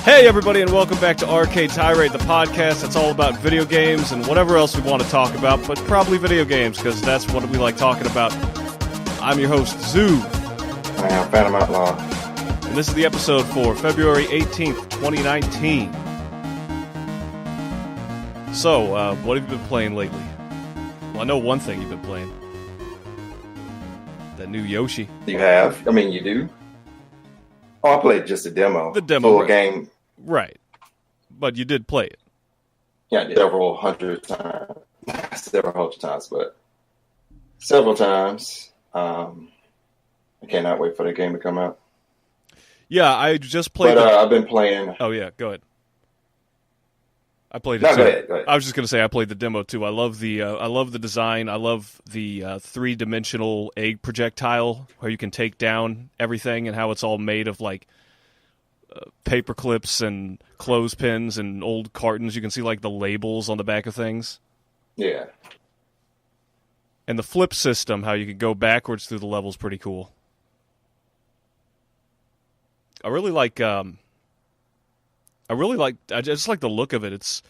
Hey everybody, and welcome back to Arcade Tirade, the podcast that's all about video games and whatever else we want to talk about, but probably video games, because that's what we like talking about. I'm your host, Zuve. I am Phantom Outlaw. And this is the episode for February 18th, 2019. So, what have you been playing lately? Well, I know one thing you've been playing. That new Yoshi. You have? I mean, you do? Oh, I played just the demo. The demo. Full right. game. Right. But you did play it. Yeah, I did several hundred times. But several times. I cannot wait for the game to come out. Yeah, I just played But I've been playing... Oh, yeah, go ahead. I played it No, too. go ahead. I was just going to say I played the demo too. I love the design. I love the three-dimensional egg projectile where you can take down everything and how it's all made of like paper clips and clothespins and old cartons. You can see like the labels on the back of things. Yeah. And the flip system, how you can go backwards through the levels, pretty cool. I just like the look of it. It's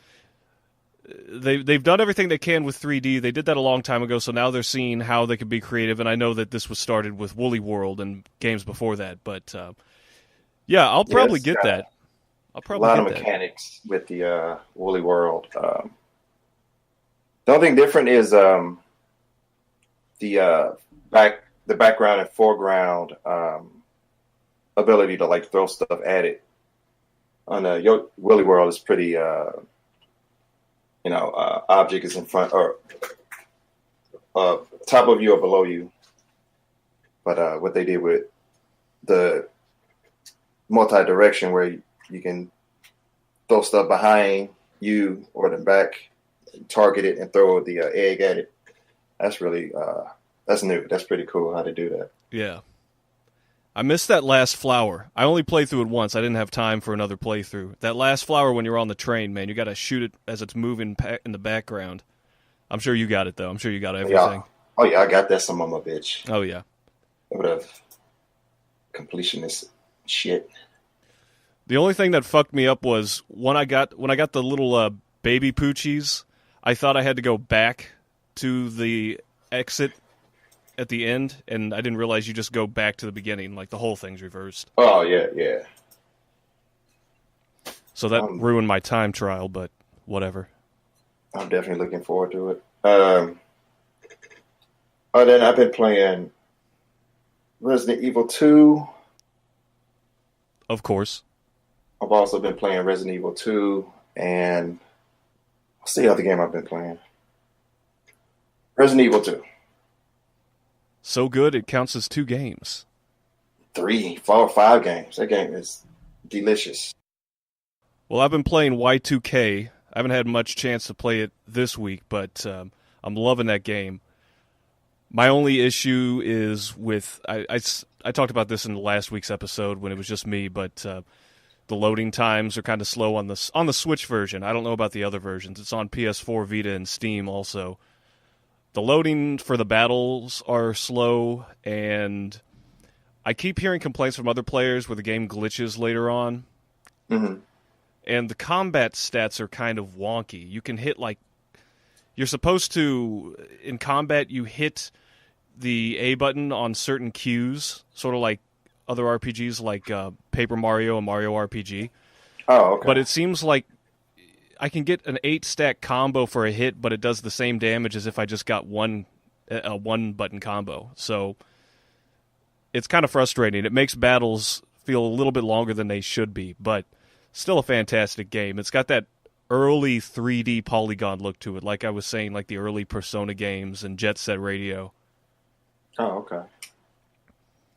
they've done everything they can with 3D. They did that a long time ago, so now they're seeing how they could be creative. And I know that this was started with Woolly World and games before that, but yeah, I'll probably get that. I'll probably get that. A lot of mechanics with the Woolly World. The only thing different is the background and foreground ability to like throw stuff at it. On the Woolly World is pretty, object is in front or top of you or below you. But what they did with the multi-direction where you can throw stuff behind you or the back, target it and throw the egg at it. That's really, that's new. That's pretty cool how to do that. Yeah. I missed that last flower. I only played through it once. I didn't have time for another playthrough. That last flower when you're on the train, man, you got to shoot it as it's moving in the background. I'm sure you got it, though. I'm sure you got everything. Yeah. Oh, yeah, I got that some of my bitch. Oh, yeah. What a completionist shit. The only thing that fucked me up was when I got the little baby Poochies, I thought I had to go back to the exit at the end, and I didn't realize you just go back to the beginning. Like, the whole thing's reversed. Oh, yeah. So that ruined my time trial, but whatever. I'm definitely looking forward to it. Then I've been playing Resident Evil 2. Of course. I've also been playing Resident Evil 2, and what's the other game I've been playing? Resident Evil 2. So good, it counts as 2 games. 3, 4, 5 games. That game is delicious. Well, I've been playing Y2K. I haven't had much chance to play it this week, but I'm loving that game. My only issue is with... I talked about this in the last week's episode when it was just me, but the loading times are kind of slow on the Switch version. I don't know about the other versions. It's on PS4, Vita, and Steam also. The loading for the battles are slow, and I keep hearing complaints from other players where the game glitches later on. Mm-hmm. And the combat stats are kind of wonky. You can hit, like... You're supposed to... In combat, you hit the A button on certain cues, sort of like other RPGs like Paper Mario and Mario RPG. Oh, okay. But it seems like I can get an 8-stack combo for a hit, but it does the same damage as if I just got a one-button combo. So it's kind of frustrating. It makes battles feel a little bit longer than they should be, but still a fantastic game. It's got that early 3D polygon look to it, like I was saying, like the early Persona games and Jet Set Radio. Oh, okay.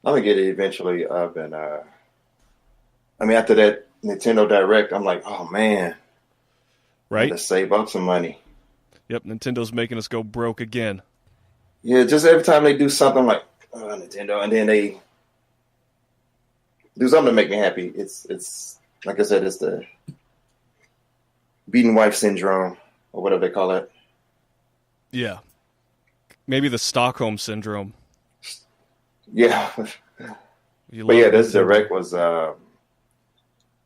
I'm going to get it eventually. After that Nintendo Direct, I'm like, oh, man. Right? To save up some money. Yep, Nintendo's making us go broke again. Yeah, just every time they do something like Nintendo, and then they do something to make me happy. It's like I said, it's the beaten wife syndrome or whatever they call it. Yeah, maybe the Stockholm syndrome. Yeah, but yeah, this Direct was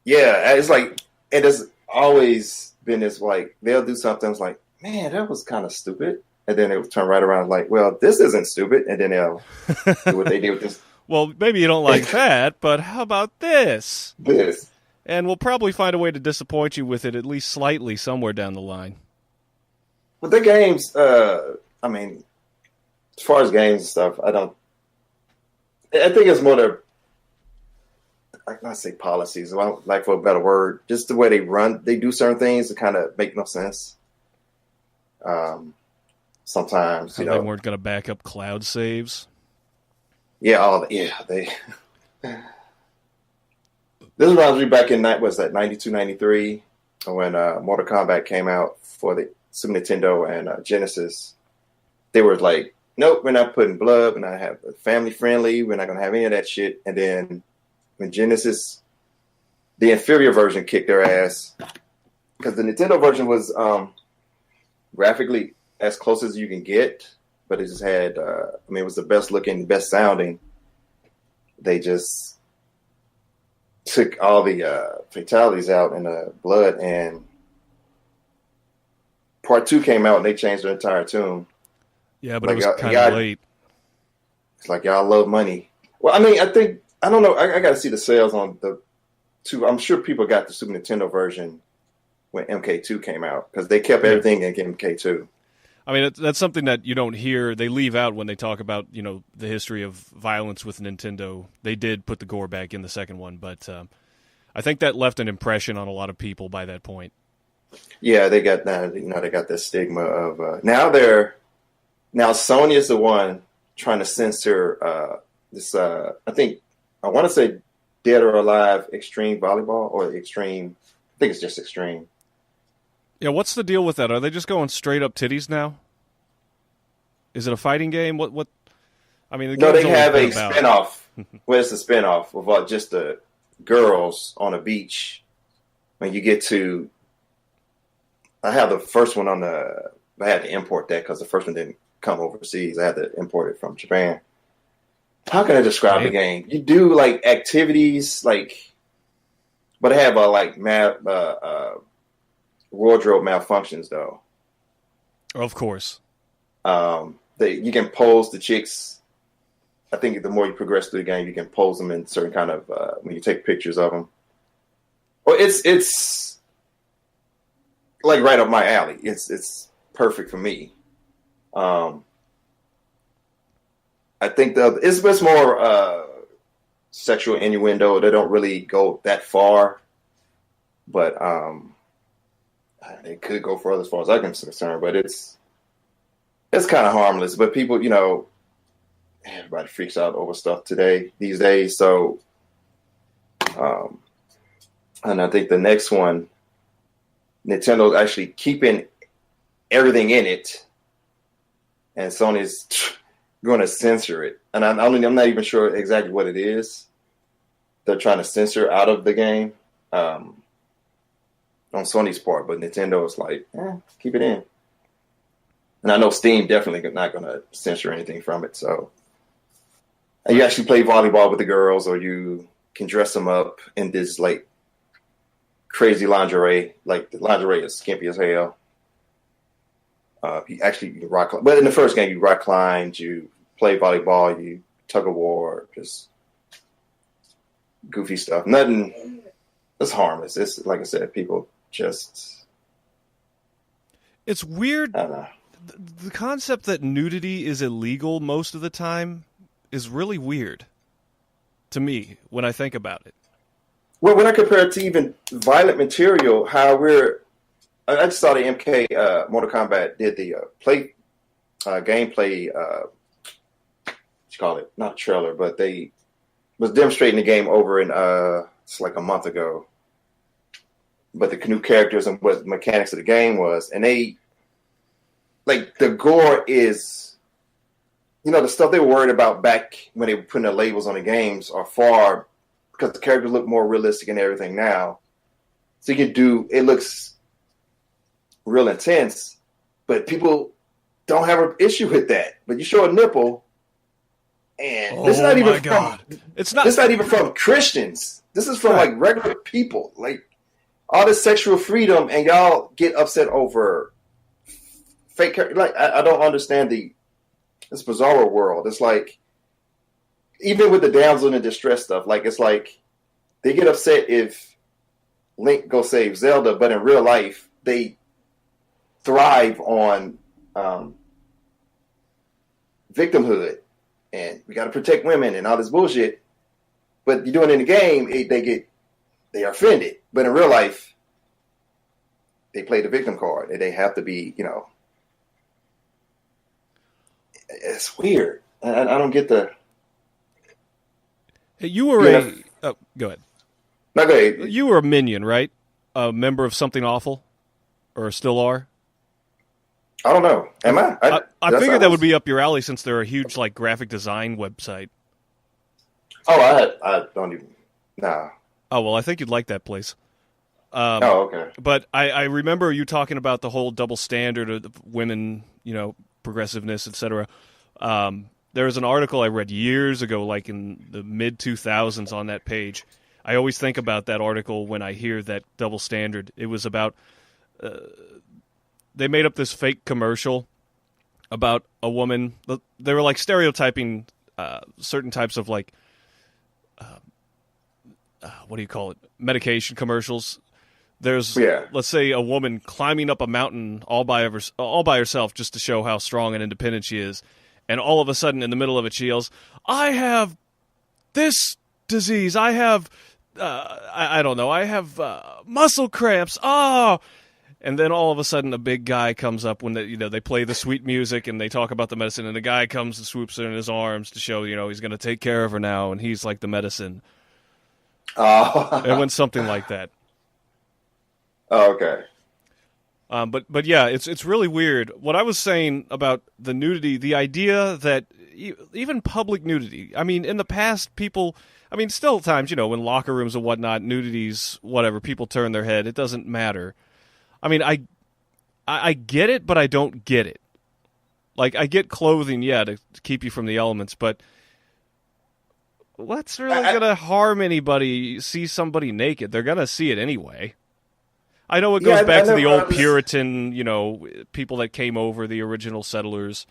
Yeah, it's like it has always been this like they'll do something it's like, man, that was kind of stupid, and then they'll turn right around like, well, this isn't stupid, and then they'll do what they did with this. Well, maybe you don't like that, but how about this? This, And we'll probably find a way to disappoint you with it at least slightly somewhere down the line. but the games, I mean, as far as games and stuff, I don't. I think it's more the I not say policies, like for a better word, just the way they run, they do certain things that kind of make no sense. Sometimes, They weren't going to back up cloud saves. Yeah, they. This reminds me back in was that 92, 93 when Mortal Kombat came out for the Super Nintendo and Genesis. They were like, nope, we're not putting blood. We're not have family friendly. We're not going to have any of that shit. And then when Genesis, the inferior version kicked their ass because the Nintendo version was graphically as close as you can get, but it just had, it was the best looking, best sounding. They just took all the fatalities out and the blood, and part 2 came out and they changed the entire tune. Yeah, but like, it was kind of late. It's like y'all love money. Well, I mean, I don't know. I got to see the sales on the 2. I'm sure people got the Super Nintendo version when MK2 came out because they kept everything in MK2. I mean, that's something that you don't hear. They leave out when they talk about, the history of violence with Nintendo. They did put the gore back in the second one, but I think that left an impression on a lot of people by that point. Yeah, they got that. They got this stigma of now Sony is the one trying to censor this. I want to say Dead or Alive Extreme Volleyball or Extreme. I think it's just Extreme. Yeah, what's the deal with that? Are they just going straight up titties now? Is it a fighting game? What? I mean, no, they have a spinoff. Well, it's a spinoff of just the girls on a beach. When you get to, I have the first one I had to import that because the first one didn't come overseas. I had to import it from Japan. How can I describe the game? You do like activities, but I have wardrobe malfunctions though. Of course. You can pose the chicks. I think the more you progress through the game, you can pose them in certain kind of when you take pictures of them. Well, it's like right up my alley. It's perfect for me. I think it's more sexual innuendo. They don't really go that far, but they could go further as far as I'm concerned. But it's kind of harmless. But people, everybody freaks out over stuff these days. So, and I think the next one, Nintendo's actually keeping everything in it, and Sony's going to censor it. And I'm not even sure exactly what it is. They're trying to censor out of the game on Sony's part, but Nintendo is like, keep it in. And I know Steam definitely not going to censor anything from it. So you actually play volleyball with the girls, or you can dress them up in this like crazy lingerie. Like the lingerie is skimpy as hell. You rock, but in the first game you rock climbed, you play volleyball, you tug of war, just goofy stuff. Nothing. It's harmless. It's like I said, people just. It's weird. I don't know. The concept that nudity is illegal most of the time is really weird to me when I think about it. Well, when I compare it to even violent material, I just saw the MK Mortal Kombat did the gameplay. What you call it? Not a trailer, but they was demonstrating the game over in it's like a month ago. But the new characters and what the mechanics of the game was, and they like the gore is, the stuff they were worried about back when they were putting their labels on the games are far because the characters look more realistic and everything now. So it looks real intense, but people don't have an issue with that. But you show a nipple And this is not even from. It's not. This is not even from Christians. This is from like regular people. Like all this sexual freedom, and y'all get upset over fake. Like I don't understand this bizarre world. It's like even with the damsel in distress stuff. Like it's like they get upset if Link go save Zelda, but in real life they thrive on victimhood. And we got to protect women and all this bullshit. But you do it in the game, they are offended. But in real life, they play the victim card, and they have to be, it's weird. I don't get the. You were oh, go ahead. No, go ahead. You were a minion, right? A member of Something Awful, or still are? I don't know. Am I? I figured that would be up your alley since they're a huge like graphic design website. Oh, I don't even. Nah. Oh well, I think you'd like that place. Okay. But I remember you talking about the whole double standard of women, progressiveness, etc. There was an article I read years ago, like in the mid 2000s, on that page. I always think about that article when I hear that double standard. It was about. They made up this fake commercial about a woman. They were like stereotyping certain types of like, what do you call it? Medication commercials. There's, let's say, a woman climbing up a mountain all by herself just to show how strong and independent she is. And all of a sudden, in the middle of it, she yells, "I have this disease. I have, I don't know. I have muscle cramps. Oh." And then all of a sudden, a big guy comes up when they play the sweet music and they talk about the medicine. And the guy comes and swoops her in his arms to show he's going to take care of her now, and he's like the medicine. Oh, it went something like that. Oh, okay. But yeah, it's really weird. What I was saying about the nudity, the idea that even public nudity. I mean, in the past, people. I mean, still times in locker rooms and whatnot, nudities, whatever. People turn their head. It doesn't matter. I mean, I get it, but I don't get it. Like, I get clothing, to keep you from the elements, but what's really going to harm anybody see somebody naked? They're going to see it anyway. I know it goes back to the old Puritan, people that came over, the original settlers,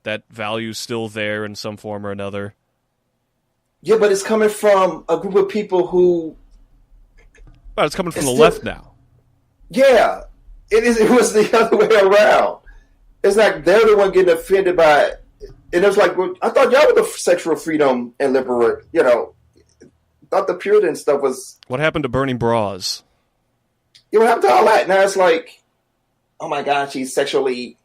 that value's still there in some form or another. Yeah, but it's coming from a group of people who... Well, it's coming from the left now. Yeah. It was the other way around. It's like they're the one getting offended by it. And it was like, well, I thought y'all were the sexual freedom and liberate, thought the Puritan stuff was... What happened to burning bras? Yeah, what happened to all that? Now it's like, oh my God, she's sexually...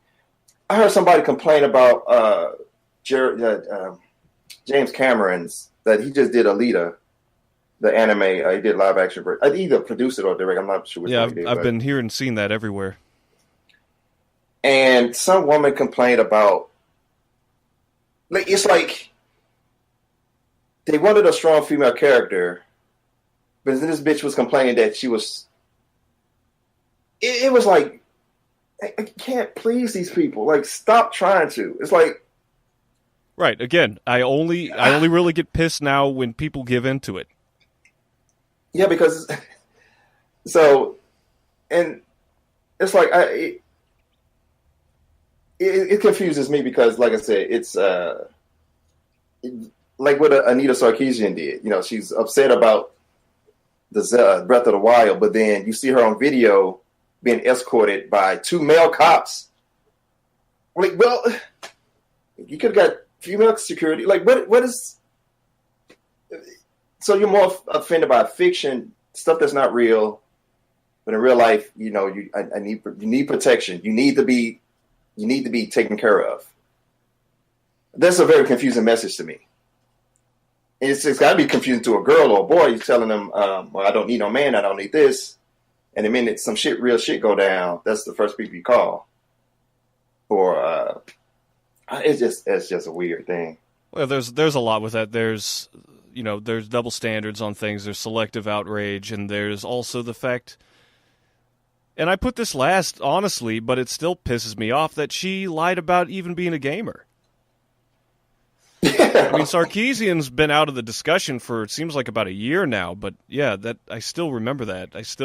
I heard somebody complain about James Cameron's, that he just did Alita. The anime, he did live action. I either produced it or direct. I'm not sure which one he did. I've been hearing and seen that everywhere. And some woman complained about, like, it's like they wanted a strong female character, but then this bitch was complaining that she was. It was like, I can't please these people. Like, stop trying to. It's like. Right. Again, I only really get pissed now when people give into it. Yeah, because so, and it's like it confuses me because, like I said, it's like what Anita Sarkeesian did. She's upset about the Breath of the Wild, but then you see her on video being escorted by 2 male cops. Like, well, you could have got female security. Like, what is? So you're more offended by fiction, stuff that's not real, but in real life, you need protection. You need to be taken care of. That's a very confusing message to me. It's got to be confusing to a girl or a boy. You're telling them, well, I don't need no man. I don't need this. And the minute some real shit go down, that's the first people you call. Or it's just a weird thing. Well, there's a lot with that. There's double standards on things. There's selective outrage, and there's also the fact, and I put this last, honestly, but it still pisses me off that she lied about even being a gamer. I mean, Sarkeesian's been out of the discussion for, it seems like, about a year now, but yeah, that I still remember that. That's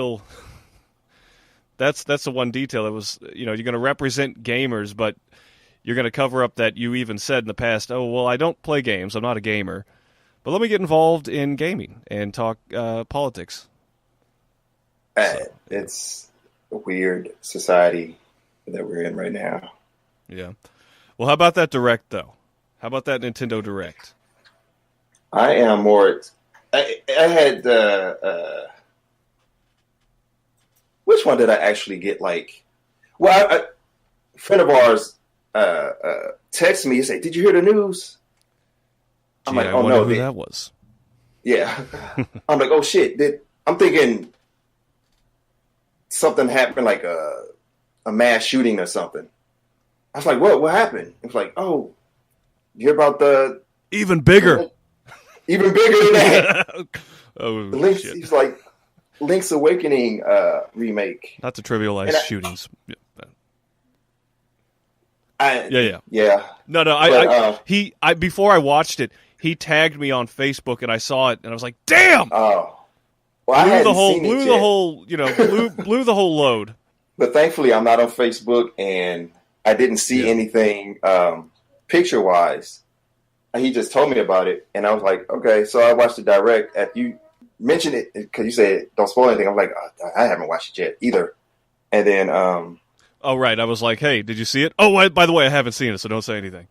the one detail that was, you're going to represent gamers, but you're going to cover up that you even said in the past, oh, well, I don't play games, I'm not a gamer, but let me get involved in gaming and talk politics. It's a weird society that we're in right now. Yeah. Well, how about that Direct, though? How about that Nintendo Direct? I am more. I had the. Which one did I actually get? Well, a friend of ours texted me and said, "Did you hear the news?" I'm like, "Oh no, who that was." Yeah, I'm like, "Oh shit!" I'm thinking something happened, like a mass shooting or something. I was like, "What happened?" It was like, "Oh, you hear about the even bigger than that?" Oh, Link's, shit. He's like Link's Awakening remake. Not to trivialize shootings. Yeah. No. Before I watched it, he tagged me on Facebook, and I saw it, and I was like, "Damn!" Oh, well, blew the whole load. But thankfully, I'm not on Facebook, and I didn't see anything picture wise. He just told me about it, and I was like, okay. So I watched the Direct. After you mentioned it, because you said don't spoil anything, I'm like, I haven't watched it yet either. And then, oh right, I was like, hey, did you see it? Oh, by the way, I haven't seen it, so don't say anything.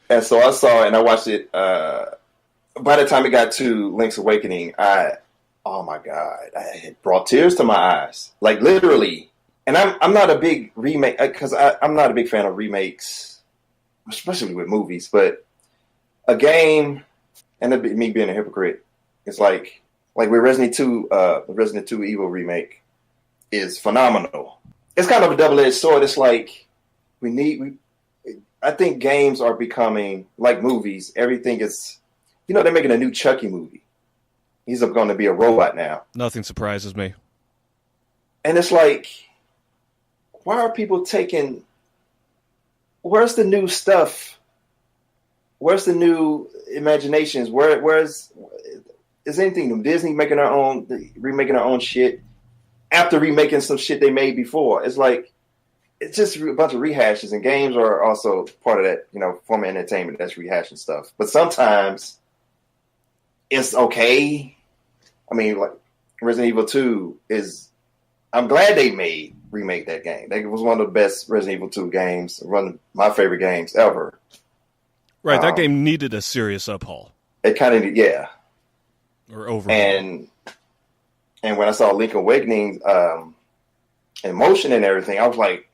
And so I saw it, and I watched it. By the time it got to Link's Awakening, oh my god, it brought tears to my eyes, like literally. And I'm not a big remake, because I'm not a big fan of remakes, especially with movies. But a game, and me being a hypocrite, it's like with Resident Evil Evil remake is phenomenal. It's kind of a double-edged sword. It's like I think games are becoming like movies. Everything is, they're making a new Chucky movie. He's going to be a robot now. Nothing surprises me. And it's like, why are people where's the new stuff? Where's the new imaginations? Is anything new? Disney remaking their own shit after remaking some shit they made before. It's like, it's just a bunch of rehashes, and games are also part of that, form of entertainment that's rehashing stuff. But sometimes it's okay. I mean, like Resident Evil 2 I'm glad they remake that game. It was one of the best Resident Evil 2 games, one of my favorite games ever. Right, that game needed a serious uphaul. It kind of, yeah. Or overhaul. And when I saw Link Awakening in motion and everything, I was like,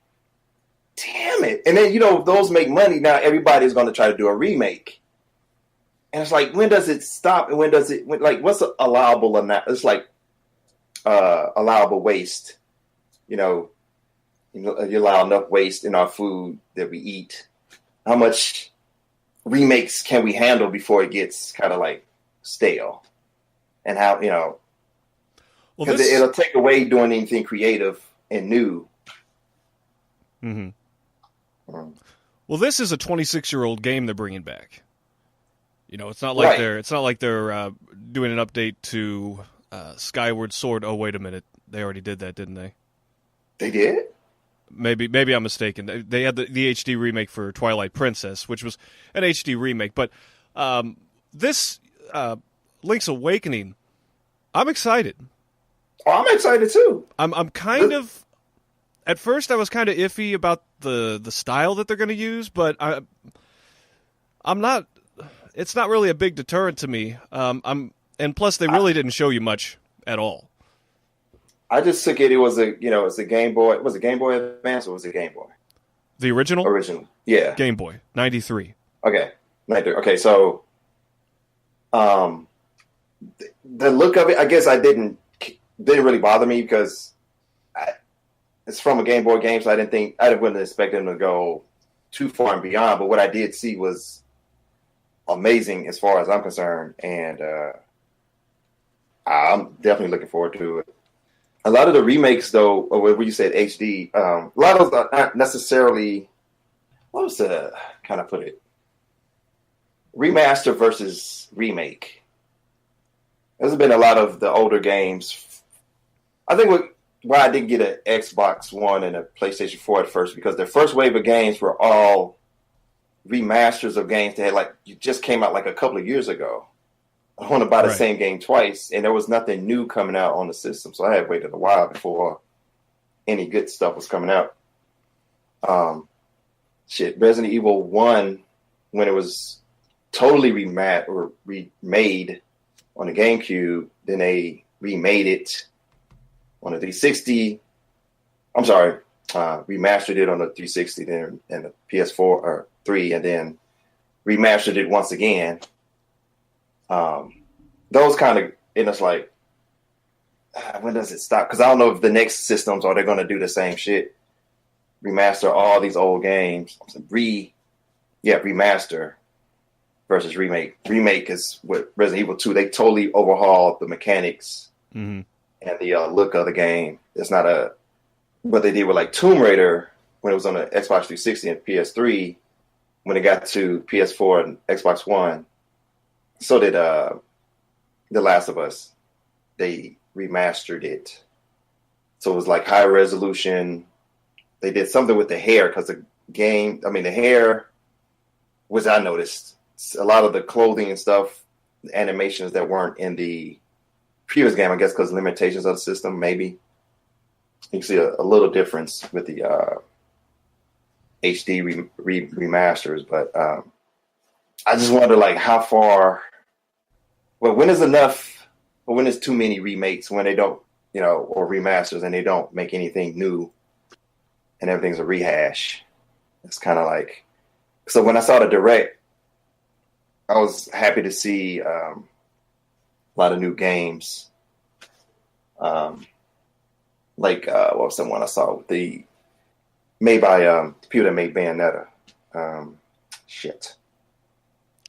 damn it. And then, those make money. Now everybody's going to try to do a remake. And it's like, when does it stop? And what's allowable or not? It's like allowable waste. You allow enough waste in our food that we eat. How much remakes can we handle before it gets kind of like stale? And how, because it'll take away doing anything creative and new. Mm-hmm. Well, this is a 26-year-old game they're bringing back. It's not like they're doing an update to Skyward Sword. Oh, wait a minute, they already did that, didn't they? They did? Maybe I'm mistaken. They had the HD remake for Twilight Princess, which was an HD remake. But this Link's Awakening, I'm excited. Oh, I'm excited too. I'm kind of. At first, I was kind of iffy about the style that they're going to use, but I'm not. It's not really a big deterrent to me. And plus, they really didn't show you much at all. I just took it. It was it's a Game Boy. Was it Game Boy Advance or was it Game Boy? The original? Original, yeah. Game Boy, 93. Okay, 93. Okay, so, the look of it, I guess didn't really bother me because it's from a Game Boy game, so I wouldn't expect them to go too far and beyond. But what I did see was amazing as far as I'm concerned, and I'm definitely looking forward to it. A lot of the remakes, though, or where you said HD, a lot of those are not necessarily. What was the kind of put it? remaster versus remake. There's been a lot of the older games. I think why I didn't get an Xbox One and a PlayStation 4 at first, because their first wave of games were all remasters of games that had just came out like a couple of years ago. I want to buy the same game twice, and there was nothing new coming out on the system, so I had waited a while before any good stuff was coming out. Resident Evil 1, when it was totally remade on the GameCube, then they remade it on the 360. I'm sorry, remastered it on the 360, then and the PS4 or 3, and then remastered it once again. Those kind of, and it's like, when does it stop? Because I don't know if the next systems are they going to do the same shit, remaster all these old games, remaster versus remake. Remake is with Resident Evil 2. They totally overhauled the mechanics and the look of the game. It's not what they did with like Tomb Raider when it was on the Xbox 360 and PS3. When it got to PS4 and Xbox One, so did The Last of Us. They remastered it, so it was like high resolution. They did something with the hair because the hair was, I noticed, a lot of the clothing and stuff, the animations that weren't in the previous game, I guess because limitations of the system, maybe. You can see a little difference with the HD remasters, but I just wonder like how far, when is enough, or when is too many remakes, when they don't, or remasters, and they don't make anything new and everything's a rehash. It's kind of like, so when I saw the Direct, I was happy to see a lot of new games. What was the one I saw? Made by the people that made Bayonetta.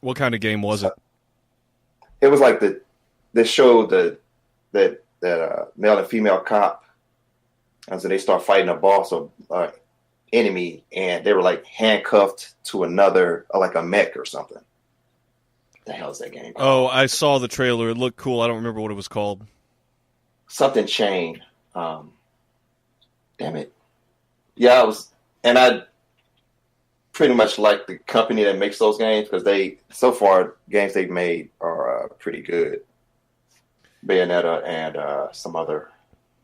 What kind of game was it? It was like they showed that male and female cop, and so they start fighting a boss or enemy, and they were like handcuffed to another, like a mech or something. What the hell is that game called? Oh, I saw the trailer. It looked cool. I don't remember what it was called. Something Chain. Damn it. Yeah, I pretty much like the company that makes those games, because so far games they've made are pretty good. Bayonetta and some other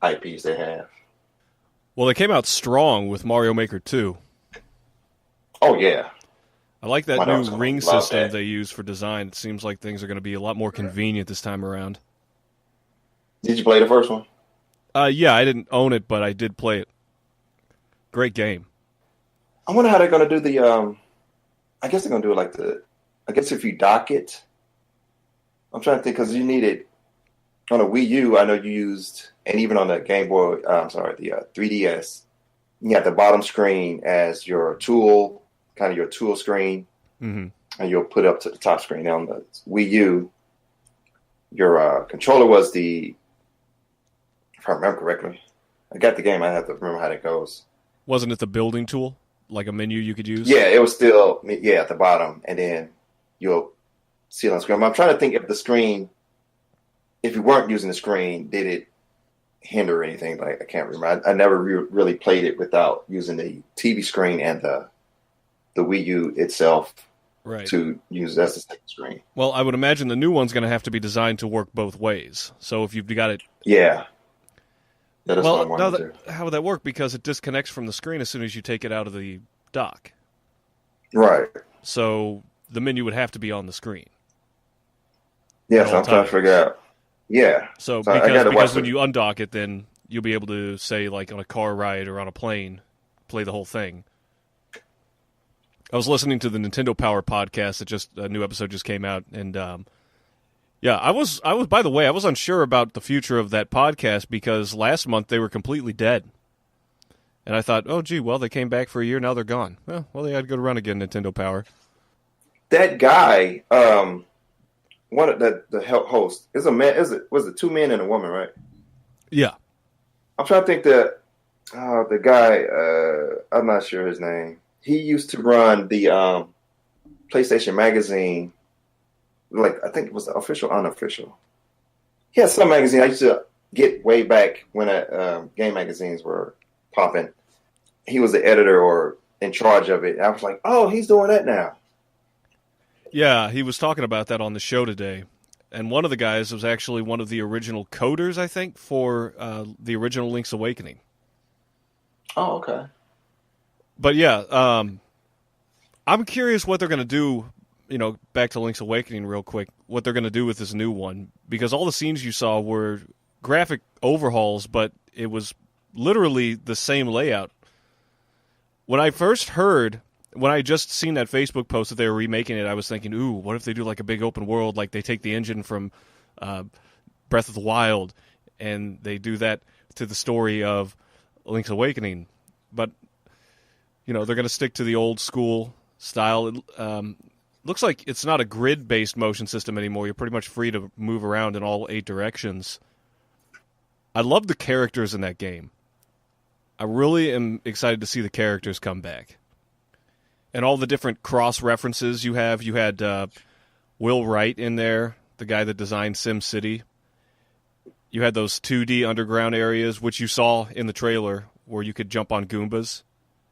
IPs they have. Well, they came out strong with Mario Maker 2. Oh yeah, I like that new ring system they use for design. It seems like things are going to be a lot more convenient this time around. Did you play the first one? Yeah, I didn't own it, but I did play it. Great game. I wonder how they're going to do I guess they're going to do it like I guess if you dock it. I'm trying to think, because you need it on a Wii U. I know you used, and even on the Game Boy, the 3DS, you have the bottom screen as your tool, kind of your tool screen, and you'll put up to the top screen. Now on the Wii U, your controller was if I remember correctly, I got the game, I have to remember how that goes. Wasn't it the building tool? Like a menu you could use? Yeah, it was still, at the bottom, and then you'll see it on the screen. I'm trying to think if the screen, if you weren't using the screen, did it hinder anything? Like, I can't remember. I never really played it without using the TV screen and the Wii U itself to use as the second screen. Well, I would imagine the new one's going to have to be designed to work both ways. So if you've got it... Yeah. Well, how would that work? Because it disconnects from the screen as soon as you take it out of the dock. Right. So the menu would have to be on the screen. Yeah, so I'm trying to figure out. Yeah. So because when you undock it, then you'll be able to, say, like on a car ride or on a plane, play the whole thing. I was listening to the Nintendo Power podcast that a new episode just came out, and yeah, I was. By the way, I was unsure about the future of that podcast because last month they were completely dead, and I thought, oh gee, well they came back for a year, now they're gone. Well, they had to go to run again. Nintendo Power. That guy, one of the host is a man. Was it two men and a woman, right? Yeah. I'm trying to think the guy. I'm not sure his name. He used to run the PlayStation Magazine like I think it was official, unofficial. He had some magazine I used to get way back when game magazines were popping. He was the editor or in charge of it. I was like, oh, he's doing that now. Yeah, he was talking about that on the show today. And one of the guys was actually one of the original coders, I think, for the original Link's Awakening. Oh, okay. But yeah, I'm curious what they're going to do, back to Link's Awakening real quick, what they're going to do with this new one. Because all the scenes you saw were graphic overhauls, but it was literally the same layout. When I just seen that Facebook post that they were remaking it, I was thinking, ooh, what if they do like a big open world, like they take the engine from Breath of the Wild and they do that to the story of Link's Awakening. But, they're going to stick to the old school style. It looks like it's not a grid-based motion system anymore. You're pretty much free to move around in all 8 directions. I love the characters in that game. I really am excited to see the characters come back. And all the different cross-references you have. You had Will Wright in there, the guy that designed SimCity. You had those 2D underground areas, which you saw in the trailer, where you could jump on Goombas,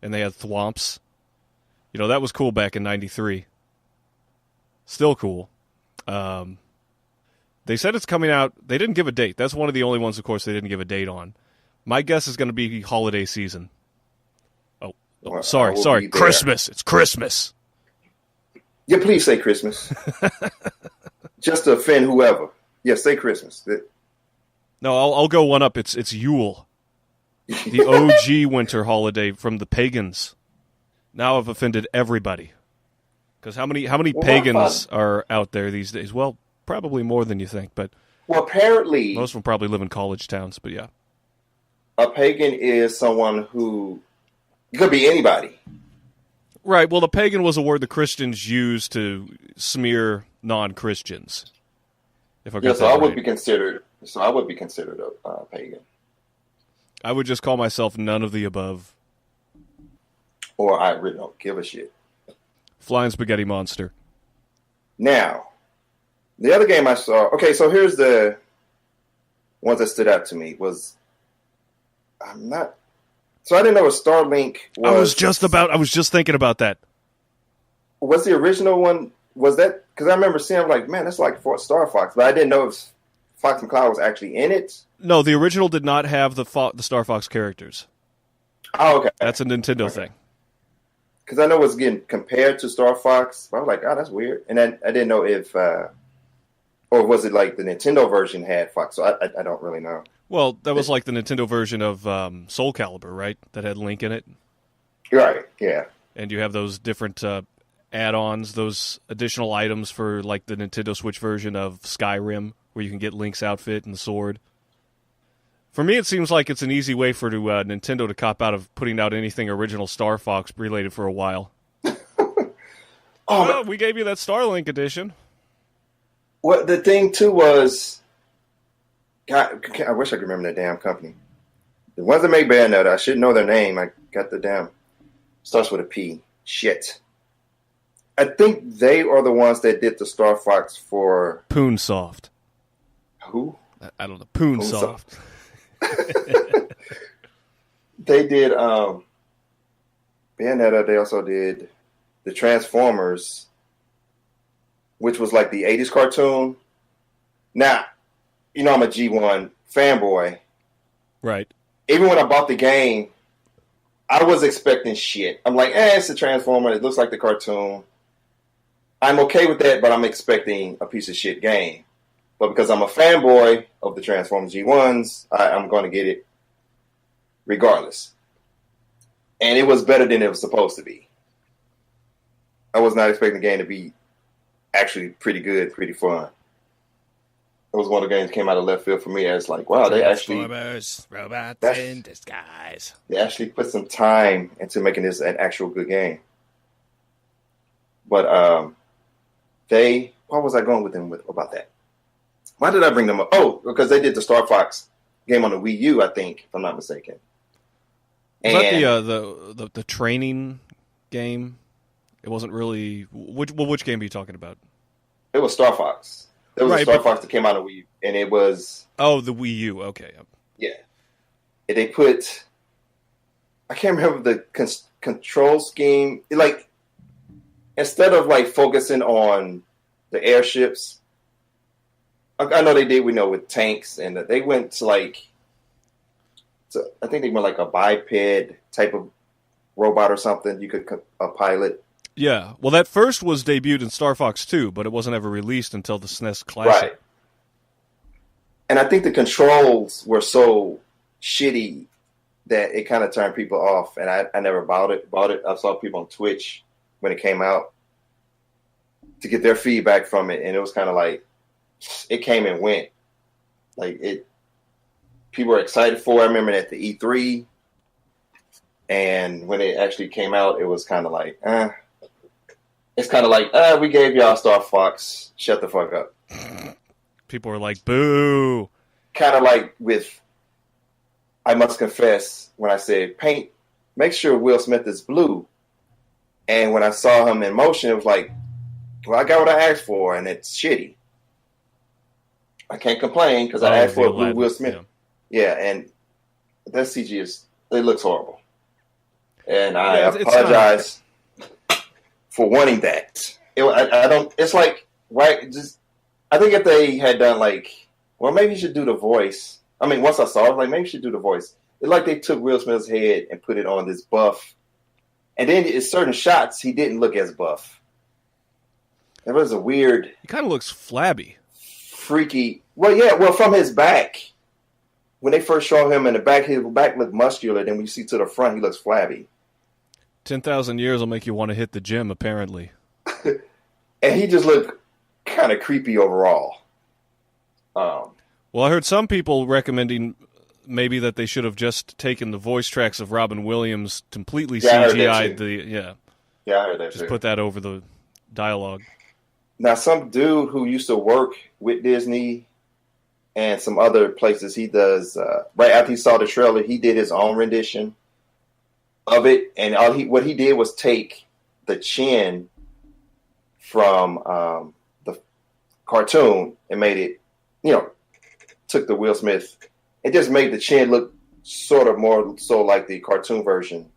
and they had thwomps. That was cool back in '93. Still cool. They said it's coming out. They didn't give a date. That's one of the only ones, of course, they didn't give a date on. My guess is going to be holiday season. Oh, sorry. Christmas. It's Christmas. Yeah, please say Christmas. Just to offend whoever. Yeah, say Christmas. No, I'll go one up. It's Yule. The OG winter holiday from the pagans. Now I've offended everybody. Because how many pagans are out there these days? Well, probably more than you think, but apparently most of them probably live in college towns, but yeah. A pagan is someone who could be anybody. Right. Well, the pagan was a word the Christians used to smear non-Christians. I would be considered a pagan. I would just call myself none of the above. Or I really don't give a shit. Flying spaghetti monster. Now, the other game I saw. Okay, so here's the ones that stood out to me. So I didn't know what Starlink was. I was just thinking about that. Was the original one, was that, because I remember seeing, I'm like, man, that's like Star Fox, but I didn't know if Fox McCloud was actually in it. No, the original did not have the Star Fox characters. Oh, okay. That's a Nintendo thing. Because I know it was getting compared to Star Fox, but I was like, oh, that's weird. And then I didn't know if, or was it like the Nintendo version had Fox, so I don't really know. Well, that was like the Nintendo version of Soul Calibur, right? That had Link in it. Right, yeah. And you have those different add-ons, those additional items for like the Nintendo Switch version of Skyrim, where you can get Link's outfit and the sword. For me, it seems like it's an easy way for Nintendo to cop out of putting out anything original Star Fox related for a while. We gave you that Starlink edition. Well, the thing, too, was... God, I wish I could remember that damn company. The ones that make Bayonetta, I should know their name. I got the damn... Starts with a P. Shit. I think they are the ones that did the Star Fox for... Poonsoft. Who? I don't know. Poonsoft. They did Bayonetta. They also did the Transformers, which was like the 80s cartoon. Now, I'm a G1 fanboy. Right. Even when I bought the game, I was expecting shit. I'm like, it's a Transformer. It looks like the cartoon. I'm okay with that, but I'm expecting a piece of shit game. But because I'm a fanboy of the Transformers G1s, I'm going to get it regardless. And it was better than it was supposed to be. I was not expecting the game to be actually pretty good, pretty fun. It was one of the games that came out of left field for me. It's like, wow, they actually... Robots in disguise. They actually put some time into making this an actual good game. But what was I going with them about that? Why did I bring them up? Oh, because they did the Star Fox game on the Wii U, I think, if I'm not mistaken. Was that the training game? It wasn't really... Which game are you talking about? It was Star Fox. There was a Star Fox that came out of Wii U, and it was the Wii U. Okay, yeah. And they put I can't remember the control scheme. Like instead of like focusing on the airships, I know they did. We know with tanks, and they went to like. I think they went like a biped type of robot or something. You could a pilot. Yeah, well, that first was debuted in Star Fox 2, but it wasn't ever released until the SNES Classic. Right. And I think the controls were so shitty that it kind of turned people off, and I never bought it. I saw people on Twitch when it came out to get their feedback from it, and it was kind of like it came and went. Like it, people were excited for it. I remember at the E3, and when it actually came out, it was kind of like, It's kind of like, we gave y'all Star Fox. Shut the fuck up. People were like, boo. Kind of like with, I must confess, when I said paint, make sure Will Smith is blue. And when I saw him in motion, it was like, well, I got what I asked for, and it's shitty. I can't complain because I asked for a blue Will Smith. Yeah, and that CG it looks horrible. And I apologize for wanting that. I don't. It's like I think if they had done like, well, maybe you should do the voice. I mean, once I saw it, like maybe you should do the voice. It's like they took Will Smith's head and put it on this buff, and then in certain shots he didn't look as buff. It was a weird. He kind of looks flabby, freaky. Well, yeah. Well, from his back, when they first show him in the back, his back looked muscular. Then when you see to the front, he looks flabby. 10,000 years will make you want to hit the gym, apparently. And he just looked kind of creepy overall. Well, I heard some people recommending maybe that they should have just taken the voice tracks of Robin Williams, completely CGI'd Yeah, I heard that just put that over the dialogue. Now, some dude who used to work with Disney and some other places, he does, right after he saw the trailer, he did his own rendition of it, and what he did was take the chin from the cartoon and made it, took the Will Smith, it just made the chin look sort of more so like the cartoon version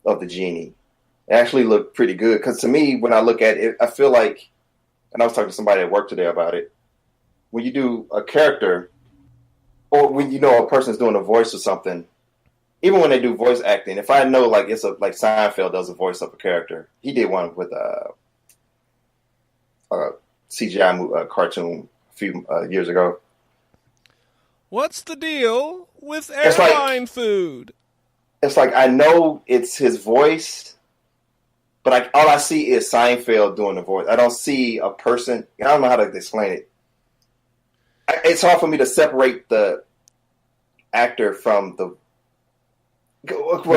of the genie. It actually looked pretty good because to me, when I look at it, I feel like, and I was talking to somebody at work today about it, when you do a character, or when a person's doing a voice or something. Even when they do voice acting, if I know like like Seinfeld does a voice of a character, he did one with a CGI cartoon a few years ago. What's the deal with airline food? It's like I know it's his voice, but all I see is Seinfeld doing the voice. I don't see a person. I don't know how to explain it. It's hard for me to separate the actor from the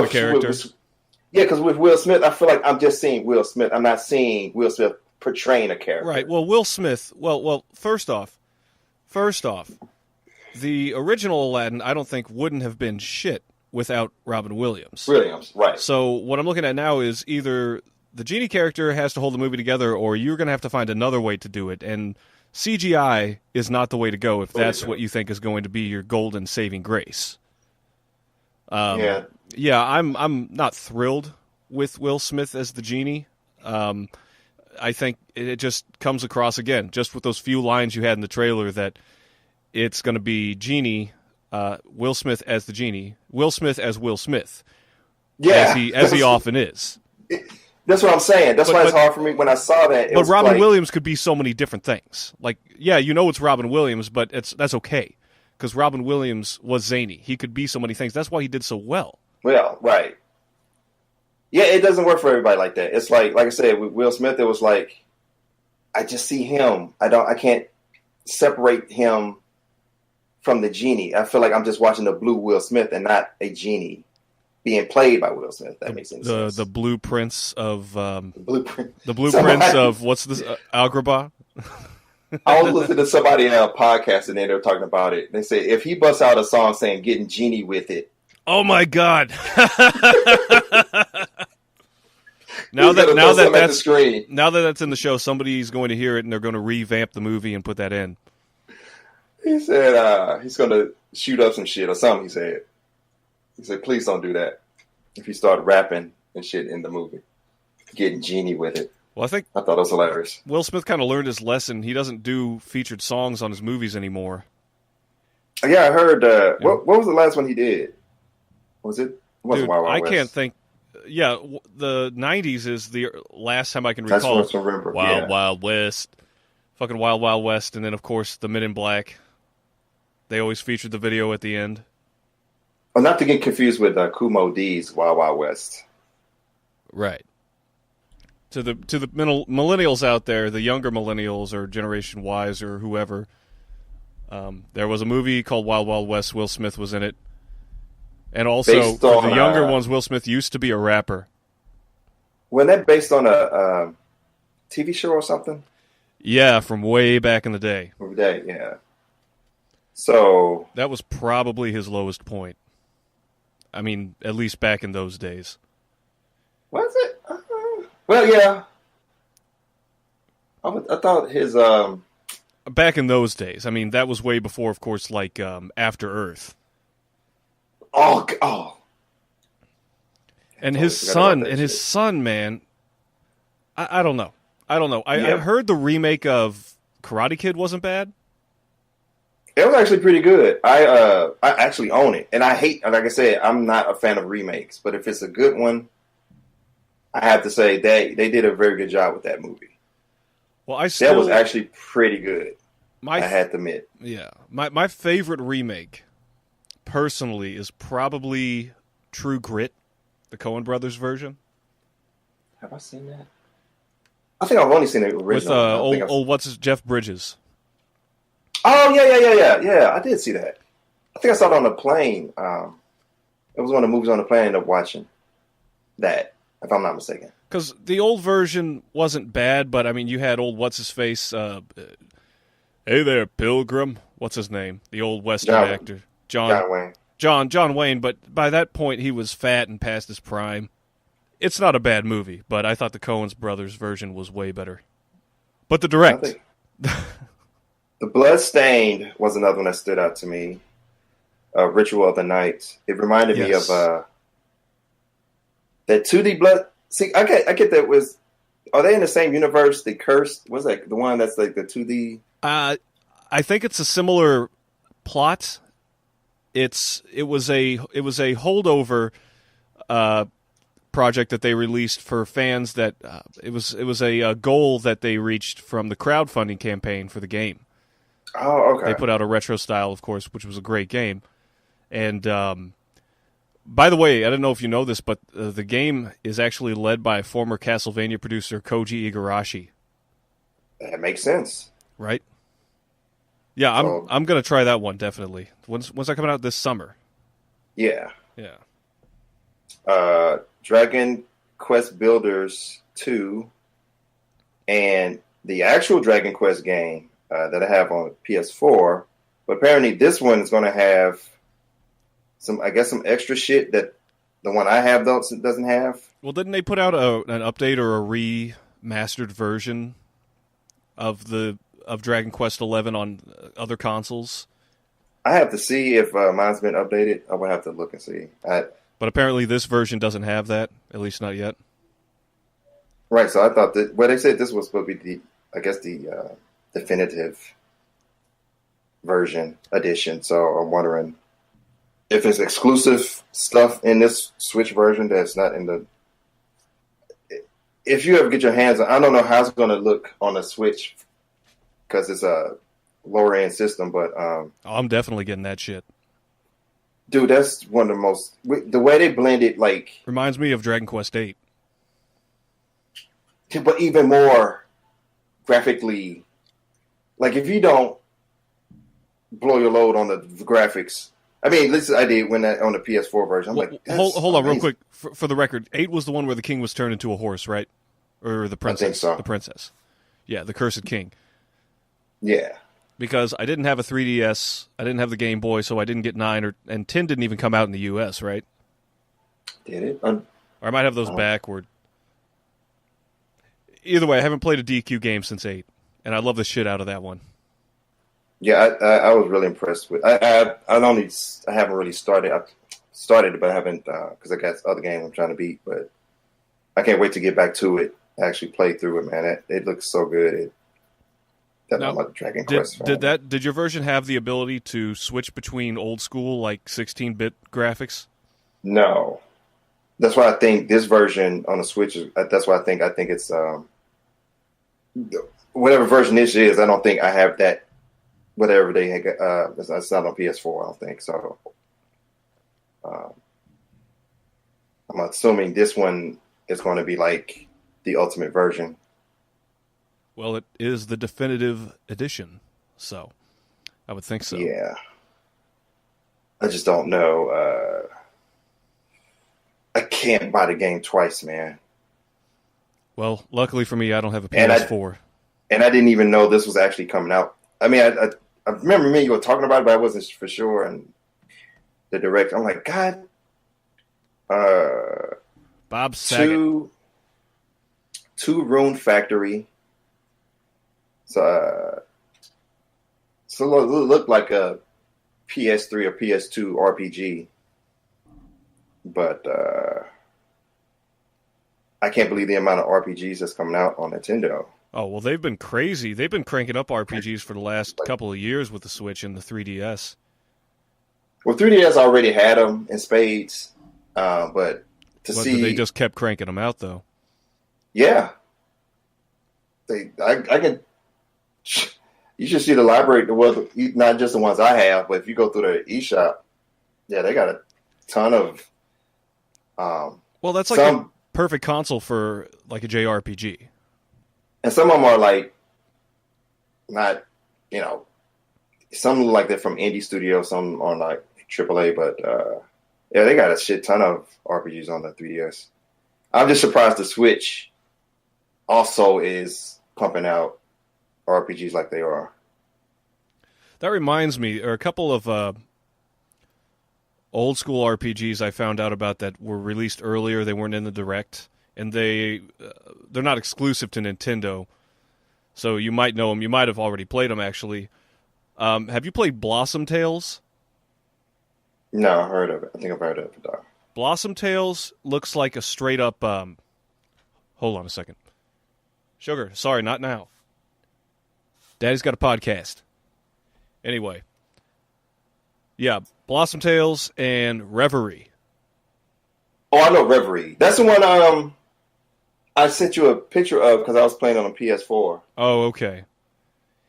character. Yeah, because with Will Smith, I feel like I'm just seeing Will Smith. I'm not seeing Will Smith portraying a character. Right. Well, Will Smith. Well. First off, the original Aladdin, I don't think wouldn't have been shit without Robin Williams. Right. So what I'm looking at now is either the genie character has to hold the movie together, or you're going to have to find another way to do it. And CGI is not the way to go if that's what you think is going to be your golden saving grace. Yeah, I'm not thrilled with Will Smith as the genie. I think it just comes across again, just with those few lines you had in the trailer, that it's going to be Genie, Will Smith as the genie, Will Smith as Will Smith, as he often is. That's what I'm saying. That's why it's hard for me when I saw that. But Robin Williams could be so many different things. Like, yeah, it's Robin Williams, but that's okay. Because Robin Williams was zany. He could be so many things. That's why he did so well. Well, right. Yeah, it doesn't work for everybody like that. It's like I said, with Will Smith, it was like, I just see him. I can't separate him from the genie. I feel like I'm just watching the blue Will Smith and not a genie being played by Will Smith. That makes any sense. The blueprints of the blueprints of what's this Agrabah? I was listening to somebody in a podcast and they were talking about it. They say if he busts out a song saying "Getting Genie with It," oh my God! now that at the screen. Now that that's in the show, somebody's going to hear it and they're going to revamp the movie and put that in. He said he's going to shoot up some shit or something. He said, please don't do that. If you start rapping and shit in the movie, getting genie with it. Well, I thought it was hilarious. Will Smith kind of learned his lesson. He doesn't do featured songs on his movies anymore. Yeah, I heard. What was the last one he did? Was it? Dude, Wild Wild West? Can't think. Yeah, the 90s is the last time I can recall. That's what I remember. Wild West. Fucking Wild Wild West. And then, of course, the Men in Black. They always featured the video at the end. Oh, not to get confused with Kumo D's Wild Wild West. Right. To the millennials out there, the younger millennials or Generation Ys or whoever, there was a movie called Wild Wild West. Will Smith was in it. And also, for the younger ones, Will Smith used to be a rapper. Wasn't that based on a TV show or something? Yeah, from way back in the day. Yeah. So that was probably his lowest point. I mean, at least back in those days. Was it? Well, yeah. I thought his back in those days. I mean, that was way before, of course, like After Earth. Oh. And his son, man. I don't know. I heard the remake of Karate Kid wasn't bad. It was actually pretty good. I actually own it, and I hate. Like I said, I'm not a fan of remakes, but if it's a good one, I have to say they did a very good job with that movie. Well, that was actually pretty good. I had to admit. Yeah, my favorite remake, personally, is probably True Grit, the Coen Brothers version. Have I seen that? I think I've only seen the original. With what's his Jeff Bridges. Oh yeah. I did see that. I think I saw it on a plane. It was one of the movies on the plane I ended up watching. That, if I'm not mistaken. Because the old version wasn't bad, but I mean, you had old what's his face. Hey there, Pilgrim. What's his name? The old Western actor, John Wayne. John Wayne. But by that point, he was fat and past his prime. It's not a bad movie, but I thought the Coen Brothers version was way better. But the direct. The Bloodstained was another one that stood out to me. Ritual of the Night. It reminded me of that 2D Blood. See, I get that was. Are they in the same universe? The Cursed. What's that? The one that's like the 2D. I think it's a similar plot. It was a holdover project that they released for fans. That it was a goal that they reached from the crowdfunding campaign for the game. Oh, okay. They put out a retro style, of course, which was a great game. And by the way, I don't know if you know this, but the game is actually led by former Castlevania producer Koji Igarashi. That makes sense, right? Yeah, I'm gonna try that one definitely. When's that coming out this summer? Yeah. Yeah. Dragon Quest Builders 2 and the actual Dragon Quest game that I have on PS4, but apparently this one is going to have some extra shit that the one I have doesn't have. Well, didn't they put out an update or a remastered version of Dragon Quest XI on other consoles? I have to see if mine's been updated. I would have to look and see. But apparently this version doesn't have that, at least not yet. Right, so I thought that. Well, they said this was supposed to be the definitive version edition. So I'm wondering if it's exclusive stuff in this Switch version that's not in the. If you ever get your hands on, I don't know how it's going to look on the Switch because it's a lower end system, but I'm definitely getting that shit. Dude, that's one of the most. The way they blend it, like reminds me of Dragon Quest VIII, but even more graphically. Like, if you don't blow your load on the graphics, I mean, listen, I did when that on the PS4 version. I'm like, hold on, real quick for the record. 8 was the one where the king was turned into a horse, right? Or the princess? I think so. The princess. Yeah, the Cursed King. Yeah. Because I didn't have a 3DS, I didn't have the Game Boy, so I didn't get 9 and 10 didn't even come out in the U.S., right? Did it? Or I might have those backward. either way, I haven't played a DQ game since 8, and I love the shit out of that one. Yeah, I was really impressed with. I haven't really started. I started, but I haven't because I got other games I'm trying to beat. But I can't wait to get back to it. Actually, play through it, man. It looks so good. I'm like Dragon Quest. Did your version have the ability to switch between old school like 16-bit graphics? No, that's why I think this version on the Switch is. That's why I think it's whatever version this is. I don't think I have that. Whatever they had, it's not on PS4. I don't think so. I'm assuming this one is going to be like the ultimate version. Well, it is the definitive edition, so I would think so. Yeah, I just don't know. I can't buy the game twice, man. Well, luckily for me, I don't have a PS4, and I didn't even know this was actually coming out. I mean, I remember me you were talking about it, but I wasn't for sure. And the direct, I'm like, God, Bob Saget. Two Rune Factory. So it looked like a PS3 or PS2 RPG, but I can't believe the amount of RPGs that's coming out on Nintendo. Oh, well, they've been crazy. They've been cranking up RPGs for the last couple of years with the Switch and the 3DS. Well, 3DS already had them in spades, but they just kept cranking them out, though. Yeah. I can... You should see the library, well, not just the ones I have, but if you go through the eShop, yeah, they got a ton of... well, that's like a perfect console for like a JRPG. And some of them are like, not, some look like they're from indie studios, some are like AAA, but yeah, they got a shit ton of RPGs on the 3DS. I'm just surprised the Switch also is pumping out RPGs like they are. That reminds me, there are a couple of old school RPGs I found out about that were released earlier. They weren't in the Direct. And they're not exclusive to Nintendo, so you might know them. You might have already played them, actually. Have you played Blossom Tales? No, I heard of it. I think I've heard of it, though. Blossom Tales looks like a straight-up... hold on a second. Sugar, sorry, not now. Daddy's got a podcast. Anyway. Yeah, Blossom Tales and Reverie. Oh, I know Reverie. That's the one I sent you a picture of because I was playing on a PS4. Oh, okay.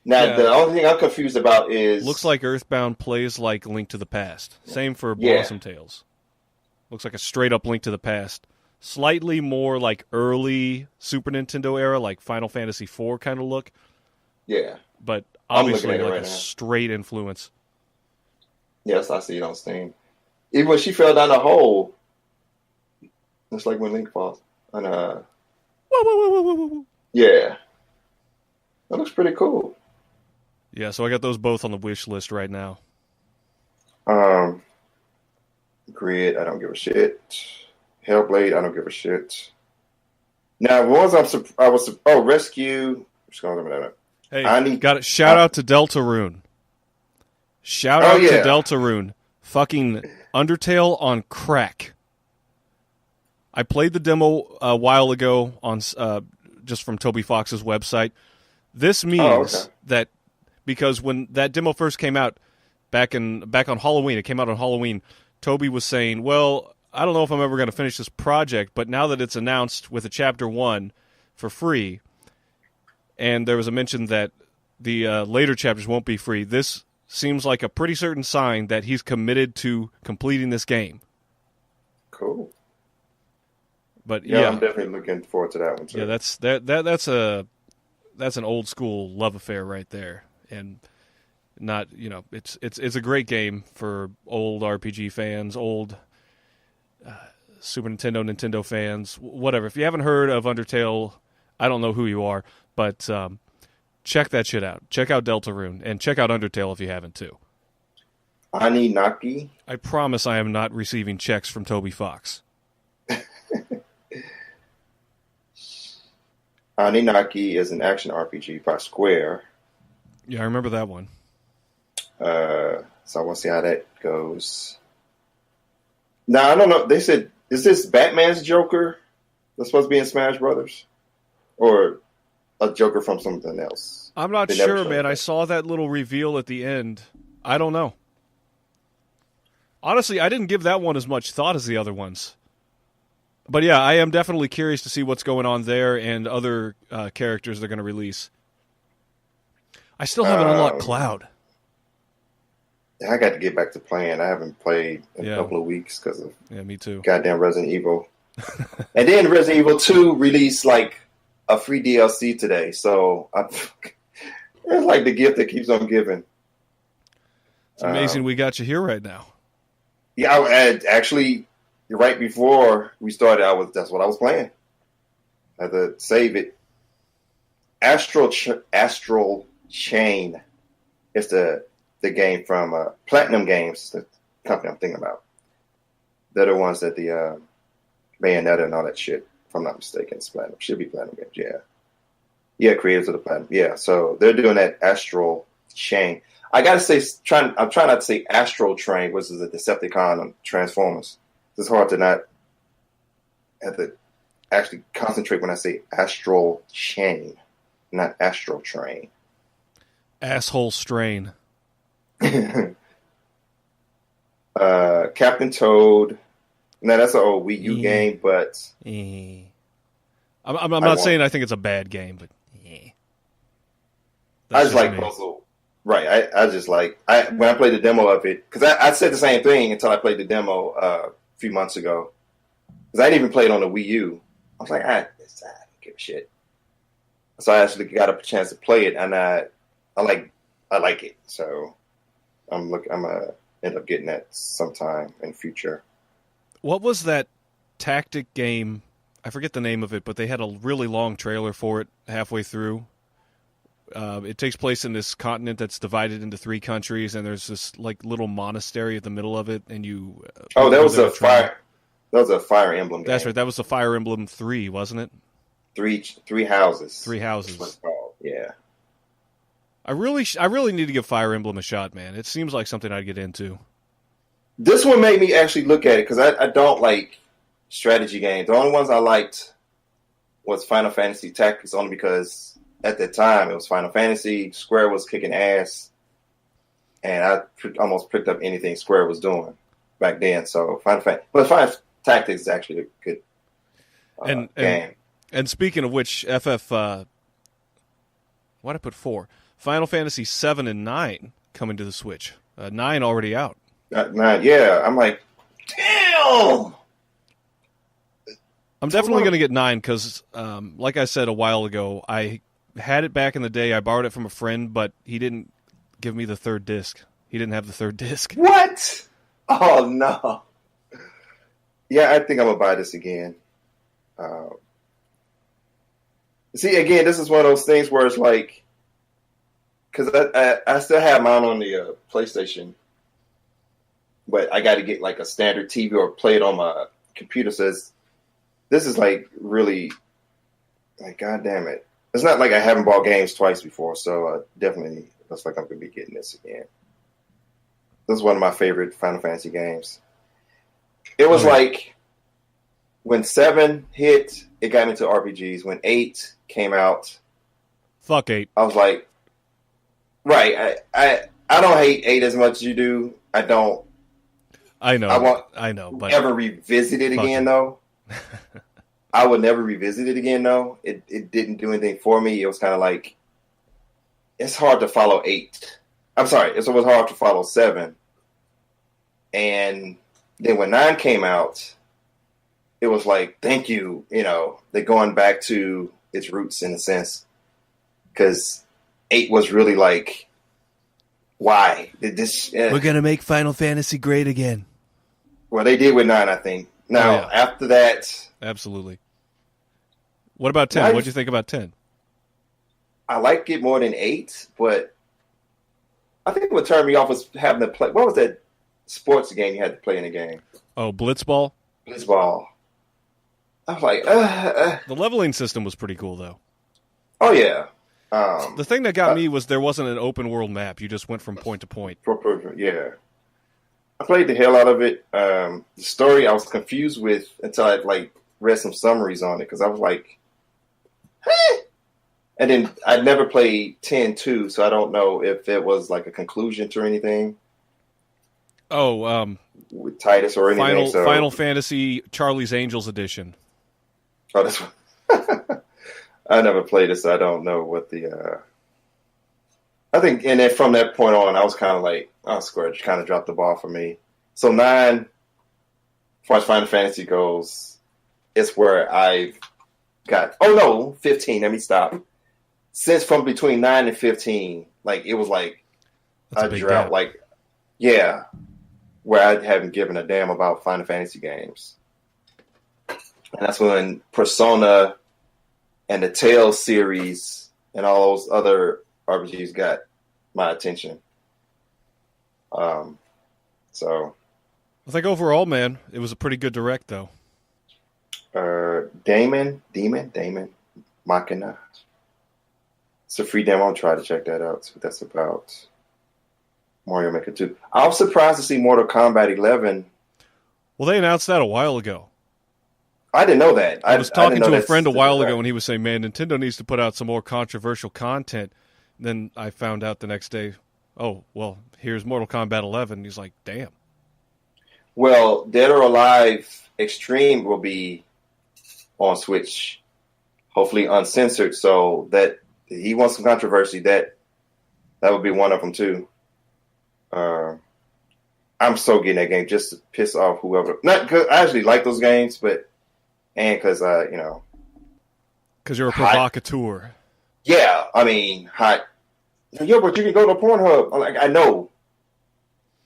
Now, The only thing I'm confused about is... Looks like Earthbound plays like Link to the Past. Same for Blossom Tales. Looks like a straight-up Link to the Past. Slightly more like early Super Nintendo era, like Final Fantasy IV kind of look. Yeah. But obviously like right a straight influence. Yes, I see it on Steam. Even when she fell down a hole... It's like when Link falls. And, yeah. That looks pretty cool. Yeah, so I got those both on the wish list right now. Grid, I don't give a shit. Hellblade, I don't give a shit. Now, the ones Rescue. Hey, got it. Shout out to Deltarune. Shout out to Deltarune. Fucking Undertale on crack. I played the demo a while ago on just from Toby Fox's website. This means that because when that demo first came out back on Halloween, it came out on Halloween, Toby was saying, well, I don't know if I'm ever going to finish this project, but now that it's announced with a Chapter 1 for free, and there was a mention that the later chapters won't be free, this seems like a pretty certain sign that he's committed to completing this game. Cool. But yeah, I'm definitely looking forward to that one too. Yeah, that's an old school love affair right there, and not it's a great game for old RPG fans, old Super Nintendo fans, whatever. If you haven't heard of Undertale, I don't know who you are, but check that shit out. Check out Deltarune and check out Undertale if you haven't too. Aninaki. I promise I am not receiving checks from Toby Fox. Aninaki is an action RPG by Square. Yeah, I remember that one. So I want to see how that goes. Now, I don't know. They said, is this Batman's Joker that's supposed to be in Smash Brothers? Or a Joker from something else? I'm not sure, man. I saw that little reveal at the end. I don't know. Honestly, I didn't give that one as much thought as the other ones. But yeah, I am definitely curious to see what's going on there and other characters they're going to release. I still haven't unlocked Cloud. I got to get back to playing. I haven't played in a couple of weeks because of me too. Goddamn Resident Evil. And then Resident Evil 2 released like a free DLC today. So it's like the gift that keeps on giving. It's amazing we got you here right now. Yeah, I actually, right before we started, that's what I was playing. I had to save it. Astral Chain is the game from Platinum Games, the company I'm thinking about. They're the ones that the Bayonetta and all that shit, if I'm not mistaken, it's Platinum. Should be Platinum Games, yeah. Yeah, creators of the Platinum. Yeah, so they're doing that Astral Chain. I gotta say, I'm trying not to say Astral Train, which is a Decepticon on Transformers. It's hard to not have to actually concentrate when I say Astral Chain, not Astral Train. Asshole Strain. Captain Toad. Now that's an old Wii U game, but I'm not saying I think it's a bad game, but I just like puzzle. Right, I just like when I played the demo of it, because I said the same thing until I played the demo a few months ago. Because I didn't even play it on the Wii U. I was like, I don't give a shit. So I actually got a chance to play it, and I like it. So I'm gonna end up getting that sometime in the future. What was that tactic game? I forget the name of it, but they had a really long trailer for it halfway through. It takes place in this continent that's divided into 3 countries, and there's this like little monastery at the middle of it, and you. That was a fire. That was a Fire Emblem game. That's right. That was the Fire Emblem 3, wasn't it? Three houses. 3 houses. That's what it's called. Yeah. I really need to give Fire Emblem a shot, man. It seems like something I'd get into. This one made me actually look at it because I don't like strategy games. The only ones I liked was Final Fantasy Tactics, only because at the time it was Final Fantasy. Square was kicking ass, and I almost picked up anything Square was doing back then. So Final Tactics is actually a good game. And speaking of which, why'd I put 4? Final Fantasy 7 and 9 coming to the Switch. 9 already out. 9, yeah. I'm like, damn! I'm definitely going to get 9 because, like I said a while ago, I had it back in the day. I borrowed it from a friend, but he didn't give me the 3rd disc. He didn't have the 3rd disc. What? Oh, no. Yeah, I think I'm going to buy this again. See, again, this is one of those things where it's like, because I still have mine on the PlayStation, but I got to get like a standard TV or play it on my computer. So this is like really, like, God damn it. It's not like I haven't bought games twice before, so definitely looks like I'm going to be getting this again. This is one of my favorite Final Fantasy games. It was like when 7 hit, it got into RPGs. When 8 came out, fuck 8. I was like, right. I don't hate 8 as much as you do. I don't. I know. I know. But ever revisit it again, though. I would never revisit it again, though. It didn't do anything for me. It was kind of like, it's hard to follow 8. I'm sorry, it was hard to follow 7. And then when 9 came out, it was like, thank you. You know, they're going back to its roots in a sense. Because 8 was really like, why? Did this? We're going to make Final Fantasy great again. Well, they did with 9, I think. Now, after that... Absolutely. What about 10? What did you think about 10? I like it more than 8, but I think what turned me off was having to play... What was that sports game you had to play in the game? Oh, Blitzball? Blitzball. I was like... The leveling system was pretty cool, though. Oh yeah. The thing that got me was there wasn't an open world map. You just went from point to point. Yeah. I played the hell out of it. The story I was confused with until I like read some summaries on it because I was like, huh? And then I'd never played 10-2, so I don't know if it was like a conclusion to anything. Oh, with Titus or anything. Final Fantasy Charlie's Angels edition. Oh, that's what I never played it, so I don't know what the. I think, and then from that point on, I was kind of like, oh, Square kind of dropped the ball for me. So 9, as far as Final Fantasy goes, it's where I've got. Oh no, 15. Let me stop. Since from between 9 and 15, like it was like a drought. Like, yeah, where I haven't given a damn about Final Fantasy games, and that's when Persona and the Tales series and all those other RPGs got my attention. So I think overall, man, it was a pretty good direct, though. Demon, Machina. It's a free demo. I'll try to check that out. See what that's about. Mario Maker 2. I was surprised to see Mortal Kombat 11. Well, they announced that a while ago. I didn't know that. I was talking to a friend a while ago, and he was saying, man, Nintendo needs to put out some more controversial content. Then I found out the next day, oh, well, here's Mortal Kombat 11. He's like, damn. Well, Dead or Alive Extreme will be on Switch, hopefully uncensored, so that he wants some controversy. That would be one of them, too. I'm so getting that game just to piss off whoever. Not because I actually like those games, but because because you're a provocateur. Yeah, I mean, hot. Yo, but you can go to Pornhub. I'm like, I know,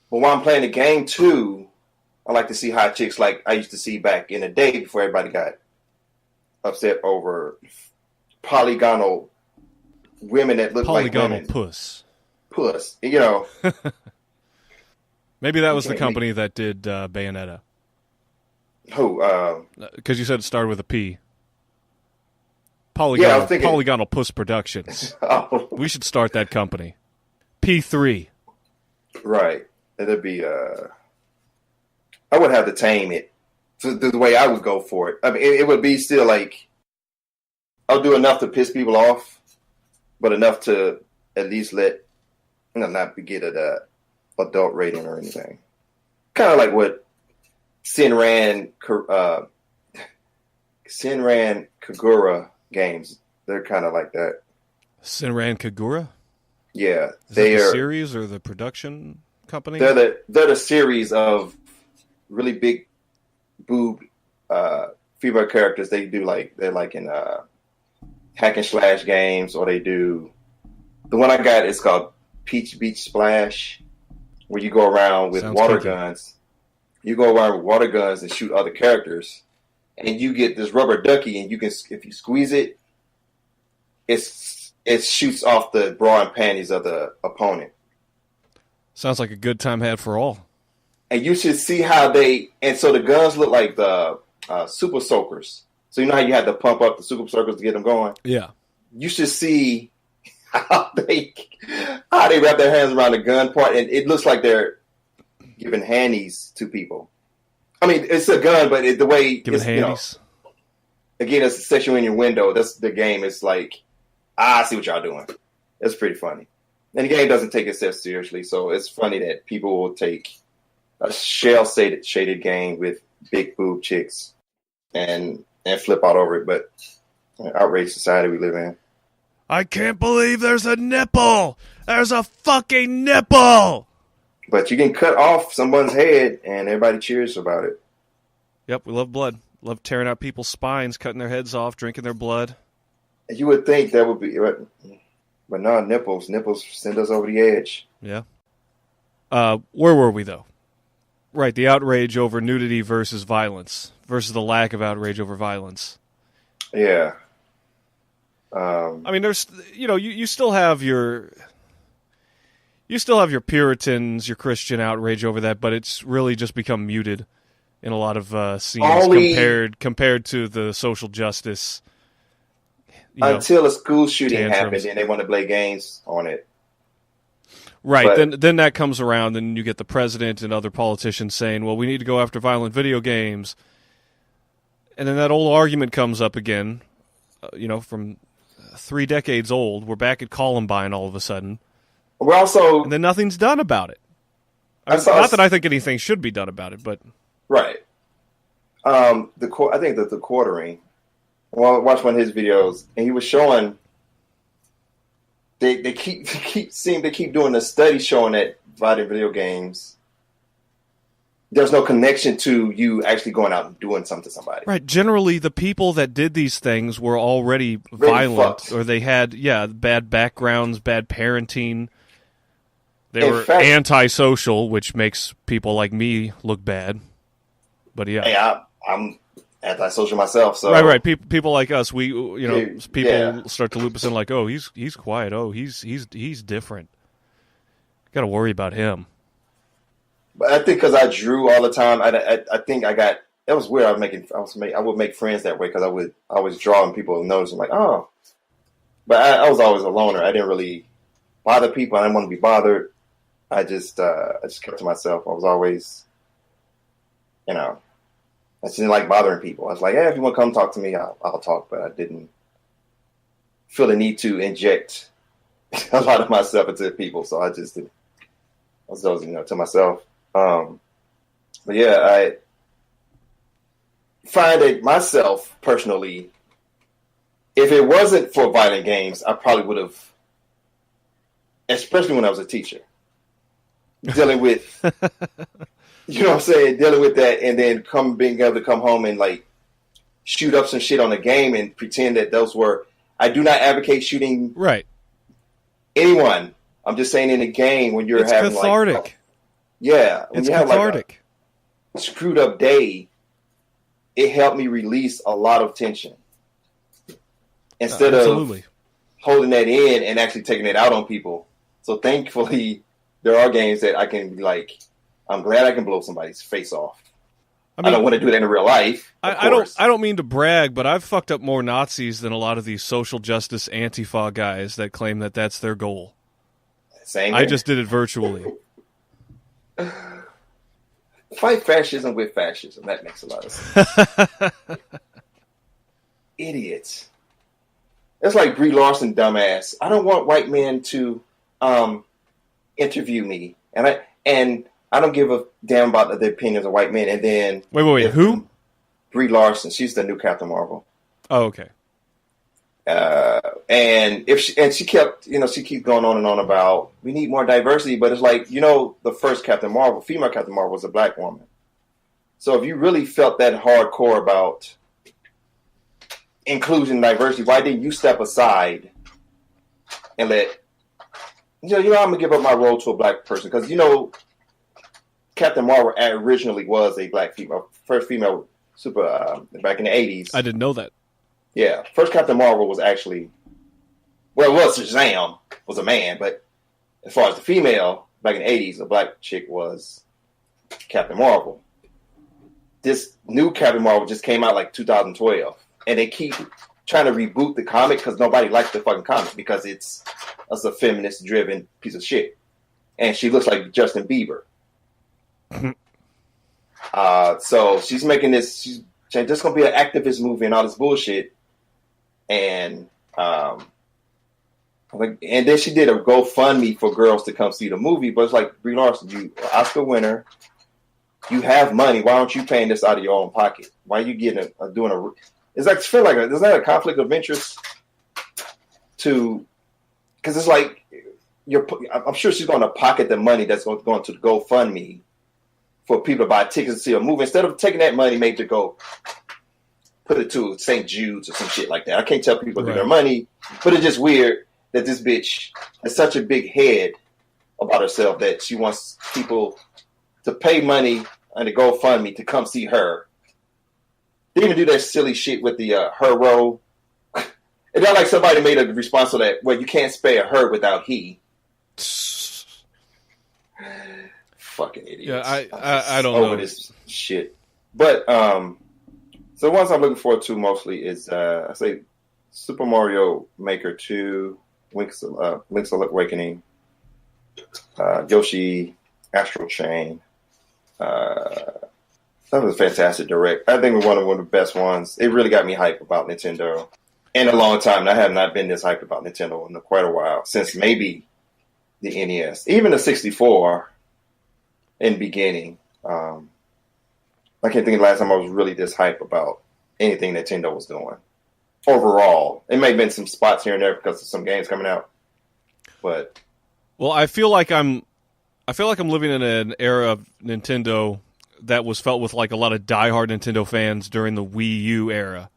but while I'm playing the game too, I like to see hot chicks like I used to see back in the day before everybody got upset over polygonal women that look like women. Puss, you know. Maybe that was the company that did Bayonetta. Who? Because you said it started with a P. Polygonal Puss Productions. Oh. We should start that company. P3. Right. It'd be. I would have to tame it. The way I would go for it. I mean, it would be still like I'll do enough to piss people off, but enough to at least let not get an adult rating or anything. Kind of like what Senran Kagura games. They're kind of like that. Senran Kagura? Yeah, they are the series or the production company. They're the series of really big boob female characters. They're like in hack and slash games, or they do the one I got is called Peach Beach Splash, where you go around with water guns. You go around with water guns and shoot other characters, and you get this rubber ducky, and you can, if you squeeze it, it shoots off the bra and panties of the opponent. Sounds like a good time had for all. And you should see how and so the guns look like the super soakers. So you know how you had to pump up the super soakers to get them going? Yeah. You should see how they wrap their hands around the gun part, and it looks like they're giving handies to people. I mean, it's a gun, but the way giving handies. Again, it's a section in your window. That's the game. It's like, I see what y'all doing. It's pretty funny. And the game doesn't take itself seriously, so it's funny that people will take a shell-shaded game with big boob chicks and flip out over it. But outraged society we live in. I can't believe there's a nipple. There's a fucking nipple. But you can cut off someone's head, and everybody cheers about it. Yep, we love blood. Love tearing out people's spines, cutting their heads off, drinking their blood. You would think that would be, but no, nipples. Nipples send us over the edge. Yeah. Where were we, though? Right, the outrage over nudity versus violence, versus the lack of outrage over violence. Yeah. I mean, there's, you still have your Puritans, your Christian outrage over that, but it's really just become muted in a lot of scenes compared to the social justice, until a school shooting tantrums. happened, and they want to play games on it. Right, then that comes around, and you get the president and other politicians saying, well, we need to go after violent video games. And then that old argument comes up again, from 3 decades old. We're back at Columbine all of a sudden. And then nothing's done about it. Not that I think anything should be done about it, but... Right. I think that the quartering, well, I watched one of his videos, and he was showing... They keep doing a study showing that violent video games, there's no connection to you actually going out and doing something to somebody. Right. Generally, the people that did these things were already violent, fucked. Or they had, bad backgrounds, bad parenting. They were antisocial, which makes people like me look bad. But yeah. Hey, I'm antisocial myself, so right. People like us, people start to loop us in like, oh, he's quiet. Oh, he's different. Got to worry about him. But I think because I drew all the time, I think I got. It was weird. I would make friends that way because I was drawing people and notice. I'm like, oh, but I was always a loner. I didn't really bother people. I didn't want to be bothered. I just kept to myself. I was always, I just didn't like bothering people. I was like, if you want to come talk to me, I'll talk. But I didn't feel the need to inject a lot of myself into people. So I just did. I was to myself. But yeah, I find it myself personally, if it wasn't for violent games, I probably would have, especially when I was a teacher, dealing with, dealing with that, and then being able to come home and like shoot up some shit on a game and pretend that those were. I do not advocate shooting anyone. I'm just saying in a game when you're having cathartic. When it's you have cathartic. Like a screwed up day, it helped me release a lot of tension instead of holding that in and actually taking it out on people. So thankfully, there are games that I can be like, I'm glad I can blow somebody's face off. I don't want to do that in real life. I don't mean to brag, but I've fucked up more Nazis than a lot of these social justice Antifa guys that claim that that's their goal. Same. I just did it virtually. Fight fascism with fascism. That makes a lot of sense. Idiots. It's like Brie Larson, dumbass. I don't want white men to interview me, and I don't give a damn about the opinions of white men. And then wait, who? Brie Larson. She's the new Captain Marvel. Oh, okay. And she kept, she keeps going on and on about we need more diversity, but it's like, the first Captain Marvel, female Captain Marvel, was a black woman. So if you really felt that hardcore about inclusion and diversity, why didn't you step aside and let, I'm gonna give up my role to a black person because Captain Marvel originally was a black female, first female super back in the 80s. I didn't know that. Yeah, first Captain Marvel was actually, it was Shazam, was a man, but as far as the female, back in the 80s, a black chick was Captain Marvel. This new Captain Marvel just came out like 2012, and they keep trying to reboot the comic because nobody likes the fucking comic because it's a feminist-driven piece of shit. And she looks like Justin Bieber. So she's making this, she's just going to be an activist movie and all this bullshit. And and then she did a GoFundMe for girls to come see the movie. But it's like, Brie Larson, you Oscar winner, you have money. Why aren't you paying this out of your own pocket? Why are you getting It's like, feel like is that a conflict of interest? Because it's like I'm sure she's going to pocket the money that's going to GoFundMe for people to buy tickets to see a movie instead of taking that money, maybe to go put it to St. Jude's or some shit like that. I can't tell people to do their money, but it's just weird that this bitch has such a big head about herself that she wants people to pay money and to GoFundMe to come see her. They even do that silly shit with the her row. It's not like somebody made a response to that. Well, you can't spell her without he. Fucking idiots. Yeah, I don't know this shit. But so ones I'm looking forward to mostly is I say Super Mario Maker 2, Link's Awakening, Yoshi Astral Chain. That was a fantastic direct. I think it was one of the best ones. It really got me hyped about Nintendo in a long time. I have not been this hyped about Nintendo in quite a while, since maybe the NES. Even the 64 in the beginning. I can't think of the last time I was really this hyped about anything Nintendo was doing. Overall. It may have been some spots here and there because of some games coming out. But well, I feel like I'm living in an era of Nintendo that was felt with like a lot of diehard Nintendo fans during the Wii U era,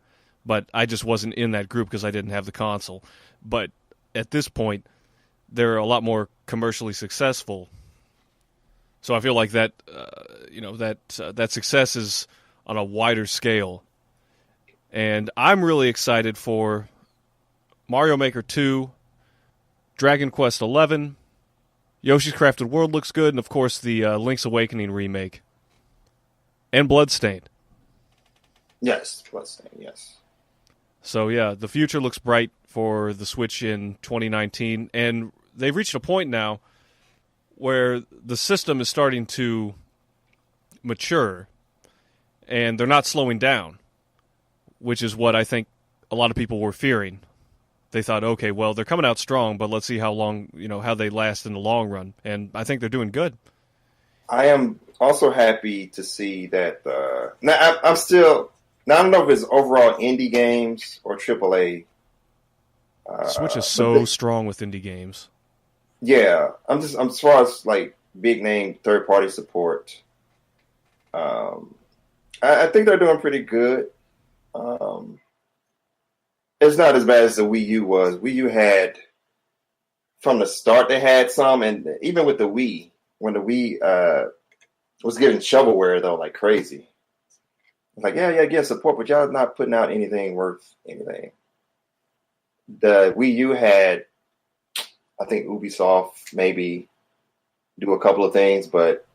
but I just wasn't in that group because I didn't have the console. But at this point, they're a lot more commercially successful, so I feel like that that success is on a wider scale, and I'm really excited for Mario Maker 2, Dragon Quest 11, Yoshi's Crafted World looks good, and of course the Link's Awakening remake. And Bloodstained. yes, Bloodstained, yes. So yeah, the future looks bright for the Switch in 2019, and they've reached a point now where the system is starting to mature, and they're not slowing down, which is what I think a lot of people were fearing. They thought, okay, well, they're coming out strong, but let's see how long, how they last in the long run, and I think they're doing good. I am also happy to see that. Now, I'm still. Now, I don't know if it's overall indie games or AAA. Switch is so strong with indie games. Yeah, I'm as far as like big name third party support. I think they're doing pretty good. It's not as bad as the Wii U was. Wii U had from the start they had some, and even with the Wii. When the Wii was getting shovelware, though, like crazy. It's like, get support, but y'all not putting out anything worth anything. The Wii U had, I think, Ubisoft maybe do a couple of things, but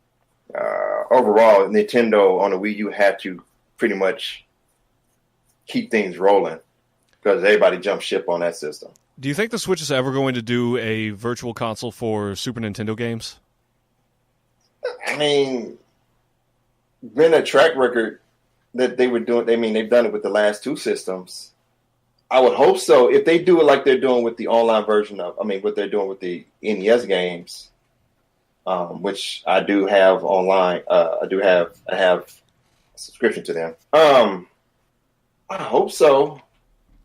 overall, Nintendo on the Wii U had to pretty much keep things rolling because everybody jumped ship on that system. Do you think the Switch is ever going to do a virtual console for Super Nintendo games? I mean, been a track record that they were doing. I mean, they've done it with the last two systems. I would hope so. If they do it like they're doing with the online version what they're doing with the NES games, which I do have online. I have a subscription to them. I hope so.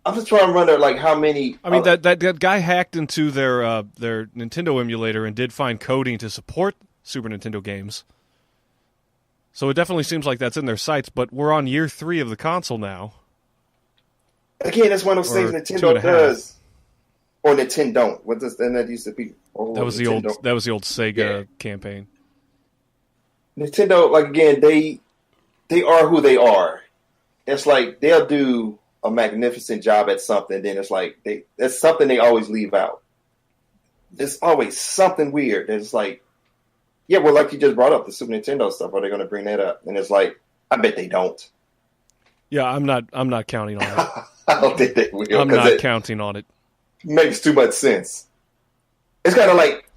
I'm just trying to wonder, like, how many. I mean, that guy hacked into their Nintendo emulator and did find coding to support Super Nintendo games. So it definitely seems like that's in their sights, but we're on year 3 of the console now. Again, that's one of those things Nintendo does. Or Nintendo don't. What does that used to be? That was the old Sega campaign. Nintendo, like, again, they are who they are. It's like they'll do a magnificent job at something, then it's like that's something they always leave out. There's always something weird. It's like, yeah, well, like you just brought up the Super Nintendo stuff. Are they going to bring that up? And it's like, I bet they don't. Yeah, I'm not counting on it. I don't think they will. I'm not counting on it. Makes too much sense. It's kind of like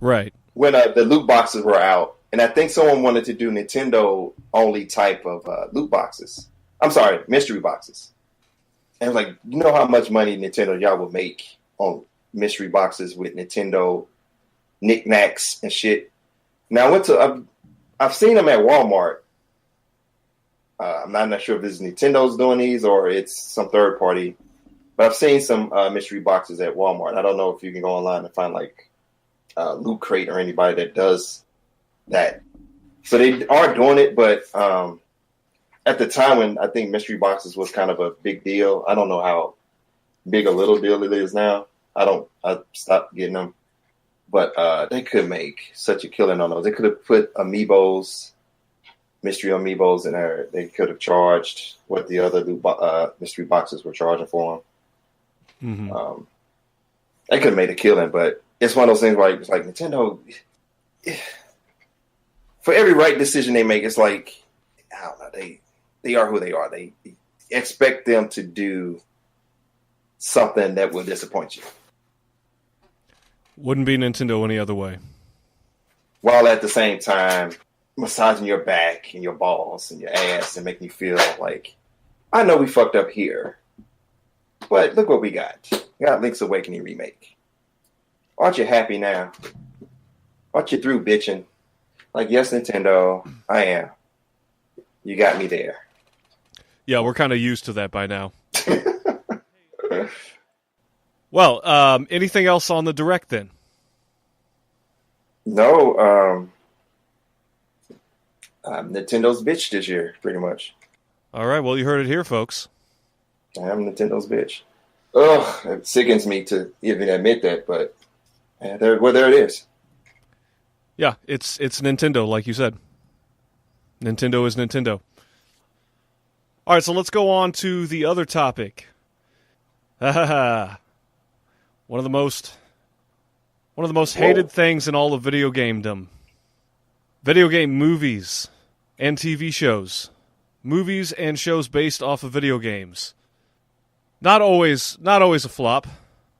right when the loot boxes were out, and I think someone wanted to do Nintendo only type of loot boxes. I'm sorry, mystery boxes. And I was like, you know how much money Nintendo y'all will make on mystery boxes with Nintendo knickknacks and shit. Now I've seen them at Walmart. I'm not sure if this is Nintendo's doing these or it's some third party, but I've seen some mystery boxes at Walmart. I don't know if you can go online and find like Loot Crate or anybody that does that. So they are doing it, but at the time when I think mystery boxes was kind of a big deal, I don't know how big a little deal it is now. I stopped getting them. But they could make such a killing on those. They could have put amiibos, mystery amiibos in there. They could have charged what the other mystery boxes were charging for them. Mm-hmm. They could have made a killing, but it's one of those things where it's like Nintendo, for every right decision they make, it's like, I don't know, they are who they are. They expect them to do something that will disappoint you. Wouldn't be Nintendo any other way. While at the same time massaging your back and your balls and your ass and making you feel like, I know we fucked up here, but look what we got. We got Link's Awakening Remake. Aren't you happy now? Aren't you through bitching? Like, yes, Nintendo, I am. You got me there. Yeah, we're kind of used to that by now. Well, anything else on the Direct then? No, Nintendo's bitch this year, pretty much. All right, well, you heard it here, folks. I am Nintendo's bitch. Ugh, it sickens me to even admit that, but there it is. Yeah, it's Nintendo, like you said. Nintendo is Nintendo. All right, so let's go on to the other topic. One of the most hated things in all of video gamedom. Video game movies and TV shows. Movies and shows based off of video games. Not always a flop,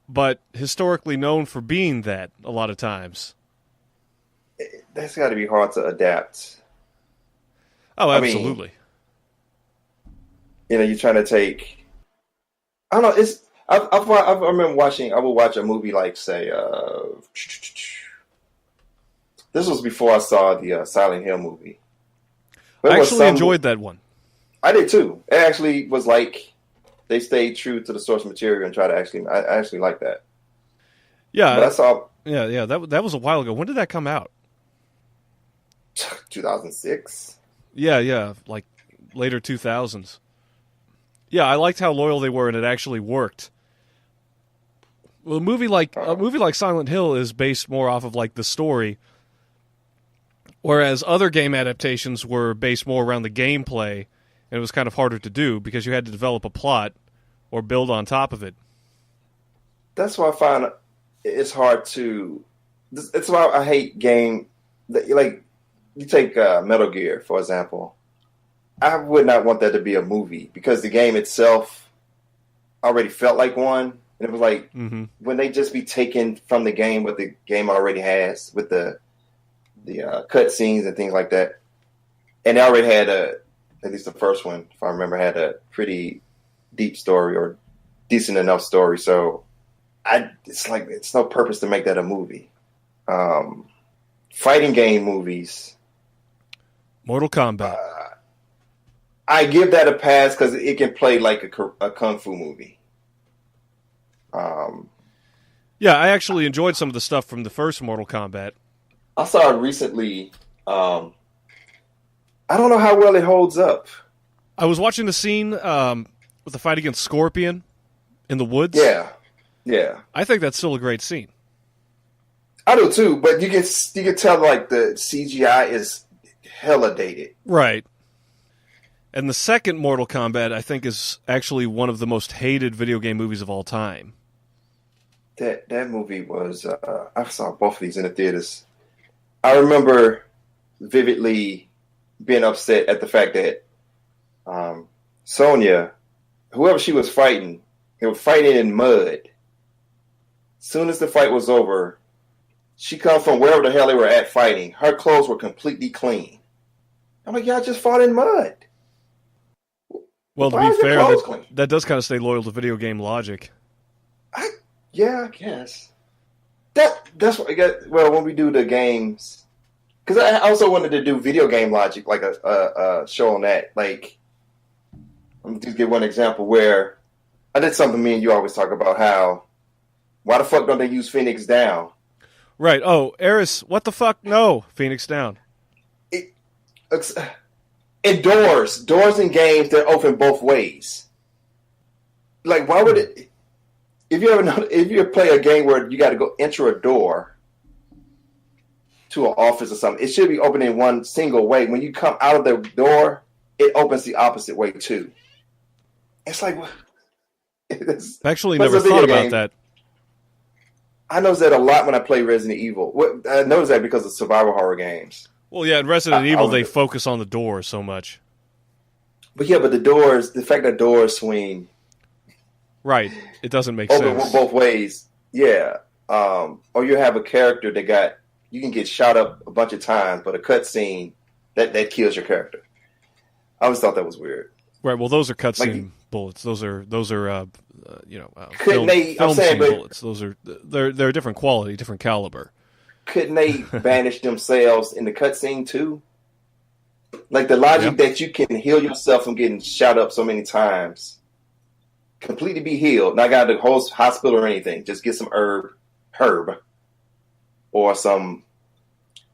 but historically known for being that a lot of times. That's got to be hard to adapt. Oh, absolutely. You're trying to take. I don't know. I remember watching. I would watch a movie like, say, this was before I saw the Silent Hill movie. But I actually enjoyed that one. I did too. It actually was like they stayed true to the source material and tried to actually. I actually like that. Yeah, but I saw. Yeah. That was a while ago. When did that come out? 2006. Yeah, like later 2000s. Yeah, I liked how loyal they were, and it actually worked. Well, a movie like Silent Hill is based more off of like the story, whereas other game adaptations were based more around the gameplay, and it was kind of harder to do because you had to develop a plot or build on top of it. That's why I find it's hard to. That's why I hate game. Like, you take Metal Gear, for example. I would not want that to be a movie because the game itself already felt like one. And it was like, when they just be taken from the game what the game already has with the cutscenes and things like that. And they already had at least the first one, if I remember, had a pretty deep story or decent enough story. So it's no purpose to make that a movie. Fighting game movies. Mortal Kombat. I give that a pass because it can play like a kung fu movie. Yeah, I actually enjoyed some of the stuff from the first Mortal Kombat. I saw it recently. I don't know how well it holds up. I was watching the scene with the fight against Scorpion in the woods. Yeah. I think that's still a great scene. I do too, but you can tell like the CGI is hella dated. Right. And the second Mortal Kombat, I think, is actually one of the most hated video game movies of all time. That movie was... I saw both of these in the theaters. I remember vividly being upset at the fact that Sonya, whoever she was fighting, they were fighting in mud. Soon as the fight was over, she comes from wherever the hell they were at fighting. Her clothes were completely clean. I'm like, y'all just fought in mud. Well, to be fair, that does kind of stay loyal to video game logic. Yeah, I guess. That's what I get. Well, when we do the games, because I also wanted to do video game logic, like a show on that. Like, let me just give one example where I did something me and you always talk about how, why the fuck don't they use Phoenix Down? Right. Oh, Eris, what the fuck? No, Phoenix Down. Doors in games, they're open both ways. Like, why would it? If you play a game where you got to go enter a door to an office or something, it should be open in one single way. When you come out of the door, it opens the opposite way too. It's like, I actually never thought about that. I notice that a lot when I play Resident Evil. I notice that because of survival horror games. Well, yeah, in Resident Evil, they focus on the door so much. But the doors, the fact that doors swing, Right. It doesn't make Over sense. both ways. Yeah. Or you have a character that you can get shot up a bunch of times, but a cutscene that kills your character. I always thought that was weird. Right. Well, those are cutscene Like, bullets. Those are couldn't they? I'm film saying, scene but bullets. Those are they're a different quality, different caliber. couldn't they banish themselves in the cutscene too? Like the logic that you can heal yourself from getting shot up so many times, completely be healed, not got the whole hospital or anything. Just get some herb, or some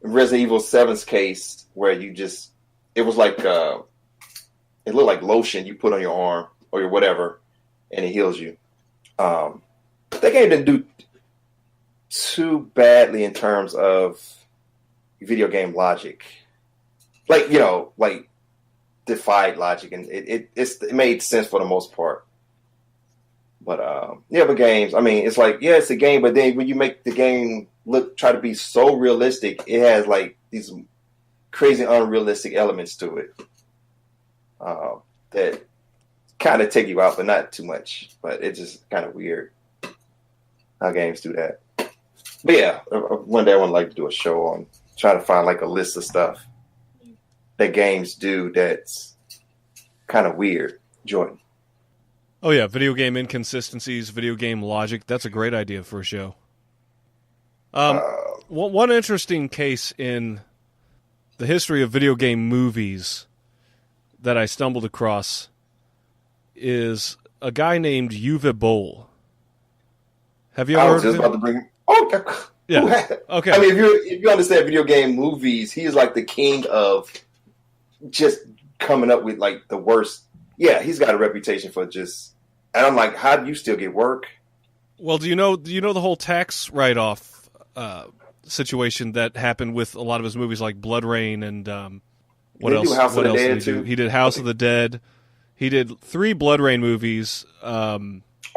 Resident Evil 7's case where it was like it looked like lotion you put on your arm or your whatever, and it heals you. That game didn't do too badly in terms of video game logic. Like, like defied logic, and it made sense for the most part. But but games, I mean, it's like, it's a game, but then when you make the game try to be so realistic, it has like these crazy unrealistic elements to it that kind of take you out, but not too much. But it's just kind of weird how games do that. But yeah, one day I would like to do a show on trying to find like a list of stuff that games do that's kind of weird. Jordan. Oh yeah, video game inconsistencies, video game logic. That's a great idea for a show. One interesting case in the history of video game movies that I stumbled across is a guy named Uwe Boll. Have you ever heard of him? About to bring him. Oh, yeah. Okay. I mean, if you understand video game movies, he is like the king of just coming up with like the worst. Yeah, he's got a reputation for just. And I'm like, how do you still get work? Well, do you know the whole tax write-off situation that happened with a lot of his movies, like Blood Rain and what else? What else did he do? He did House of the Dead. He did 3 Blood Rain movies. I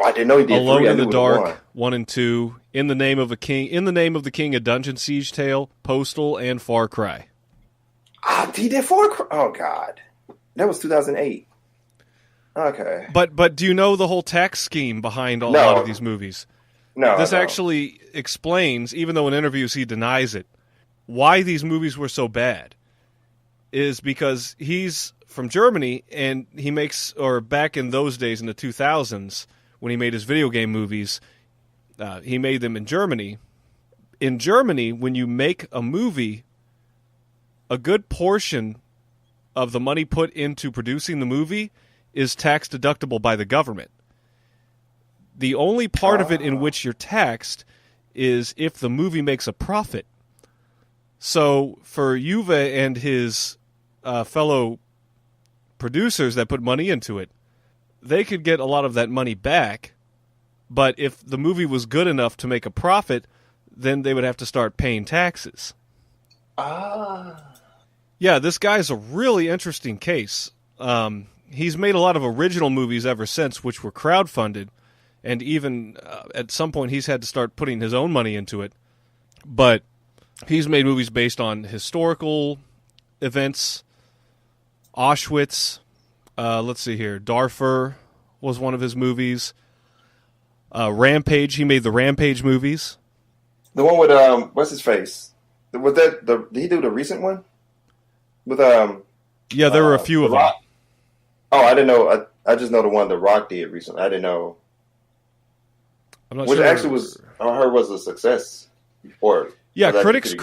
didn't know he did. Alone 3. in the Dark, 1 and 2, In the Name of the King, A Dungeon Siege Tale, Postal, and Far Cry. He did Far Cry. Oh God, that was 2008. Okay. But do you know the whole tax scheme behind a lot of these movies? No. This actually explains, even though in interviews he denies it, why these movies were so bad. Is because he's from Germany, and he makes, or back in those days in the 2000s, when he made his video game movies, he made them in Germany. In Germany, when you make a movie, a good portion of the money put into producing the movie is tax deductible by the government. The only part of it in which you're taxed is if the movie makes a profit. So for Juve and his fellow producers that put money into it, they could get a lot of that money back, but if the movie was good enough to make a profit, then they would have to start paying taxes. Yeah, this guy's a really interesting case. He's made a lot of original movies ever since, which were crowdfunded, and even at some point he's had to start putting his own money into it. But he's made movies based on historical events. Auschwitz, let's see here, Darfur was one of his movies. Rampage, he made the Rampage movies. The one with what's his face? Was that did he do the recent one? With yeah, there were a few of them. Oh, I didn't know. I just know the one The Rock did recently. I didn't know. I'm not which sure. Actually was, I heard, was a success. Or yeah, critics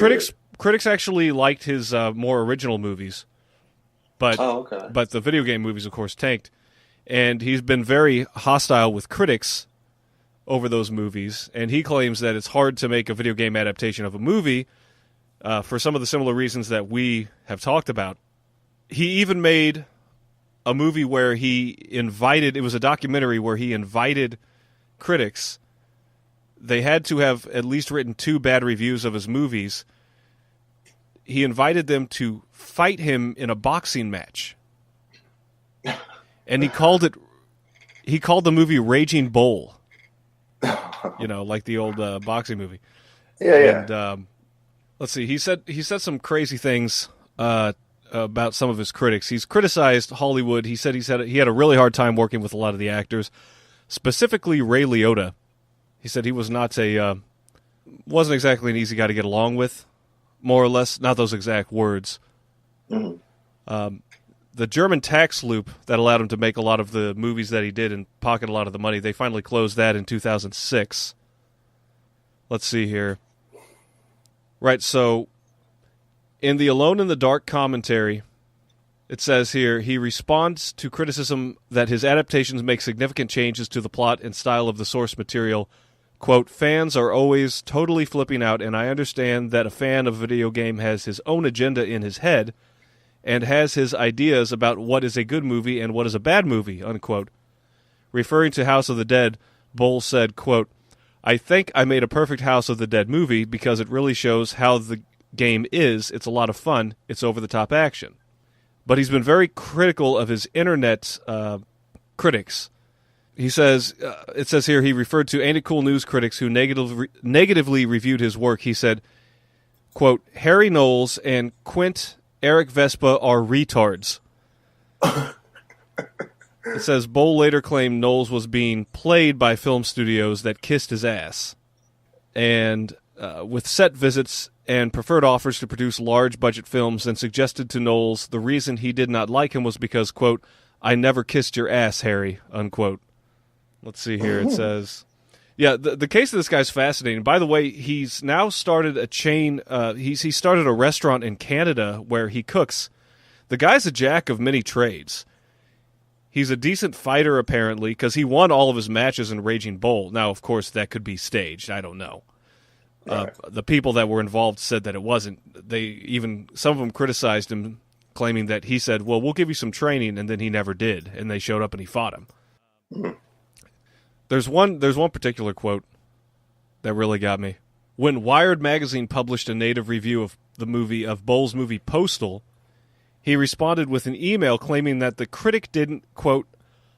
actually liked his more original movies, but but the video game movies, of course, tanked, and he's been very hostile with critics over those movies, and he claims that it's hard to make a video game adaptation of a movie for some of the similar reasons that we have talked about. He even made a movie where it was a documentary where he invited critics. They had to have at least written 2 bad reviews of his movies. He invited them to fight him in a boxing match. And he called the movie Raging Bull. Like the old boxing movie. Yeah. And let's see, he said some crazy things about some of his critics. He's criticized Hollywood. He said he had a really hard time working with a lot of the actors. specifically Ray Liotta. He said he was not wasn't exactly an easy guy to get along with, more or less, not those exact words. Mm-hmm. The German tax loop that allowed him to make a lot of the movies that he did and pocket a lot of the money, they finally closed that in 2006. Let's see here. Right, so in the Alone in the Dark commentary, it says here, he responds to criticism that his adaptations make significant changes to the plot and style of the source material. Quote, fans are always totally flipping out, and I understand that a fan of a video game has his own agenda in his head and has his ideas about what is a good movie and what is a bad movie, unquote. Referring to House of the Dead, Bowles said, quote, I think I made a perfect House of the Dead movie because it really shows how the game is. It's a lot of fun. It's over-the-top action. But he's been very critical of his internet critics. He says, it says here, he referred to Ain't It Cool News critics who negatively reviewed his work. He said, quote, Harry Knowles and Quint Eric Vespa are retards. It says, Bowl later claimed Knowles was being played by film studios that kissed his ass. And with set visits and preferred offers to produce large-budget films, and suggested to Knowles the reason he did not like him was because, quote, I never kissed your ass, Harry, unquote. Let's see here. It says, yeah, the case of this guy's fascinating. By the way, he's now started a chain. He started a restaurant in Canada where he cooks. The guy's a jack of many trades. He's a decent fighter, apparently, because he won all of his matches in Raging Bull. Now, of course, that could be staged. I don't know. Right. The people that were involved said that it wasn't. Some of them criticized him, claiming that he said, well, we'll give you some training, and then he never did, and they showed up and he fought him. Mm-hmm. There's one particular quote that really got me. When Wired magazine published a native review of Bowles' movie Postal, he responded with an email claiming that the critic didn't, quote,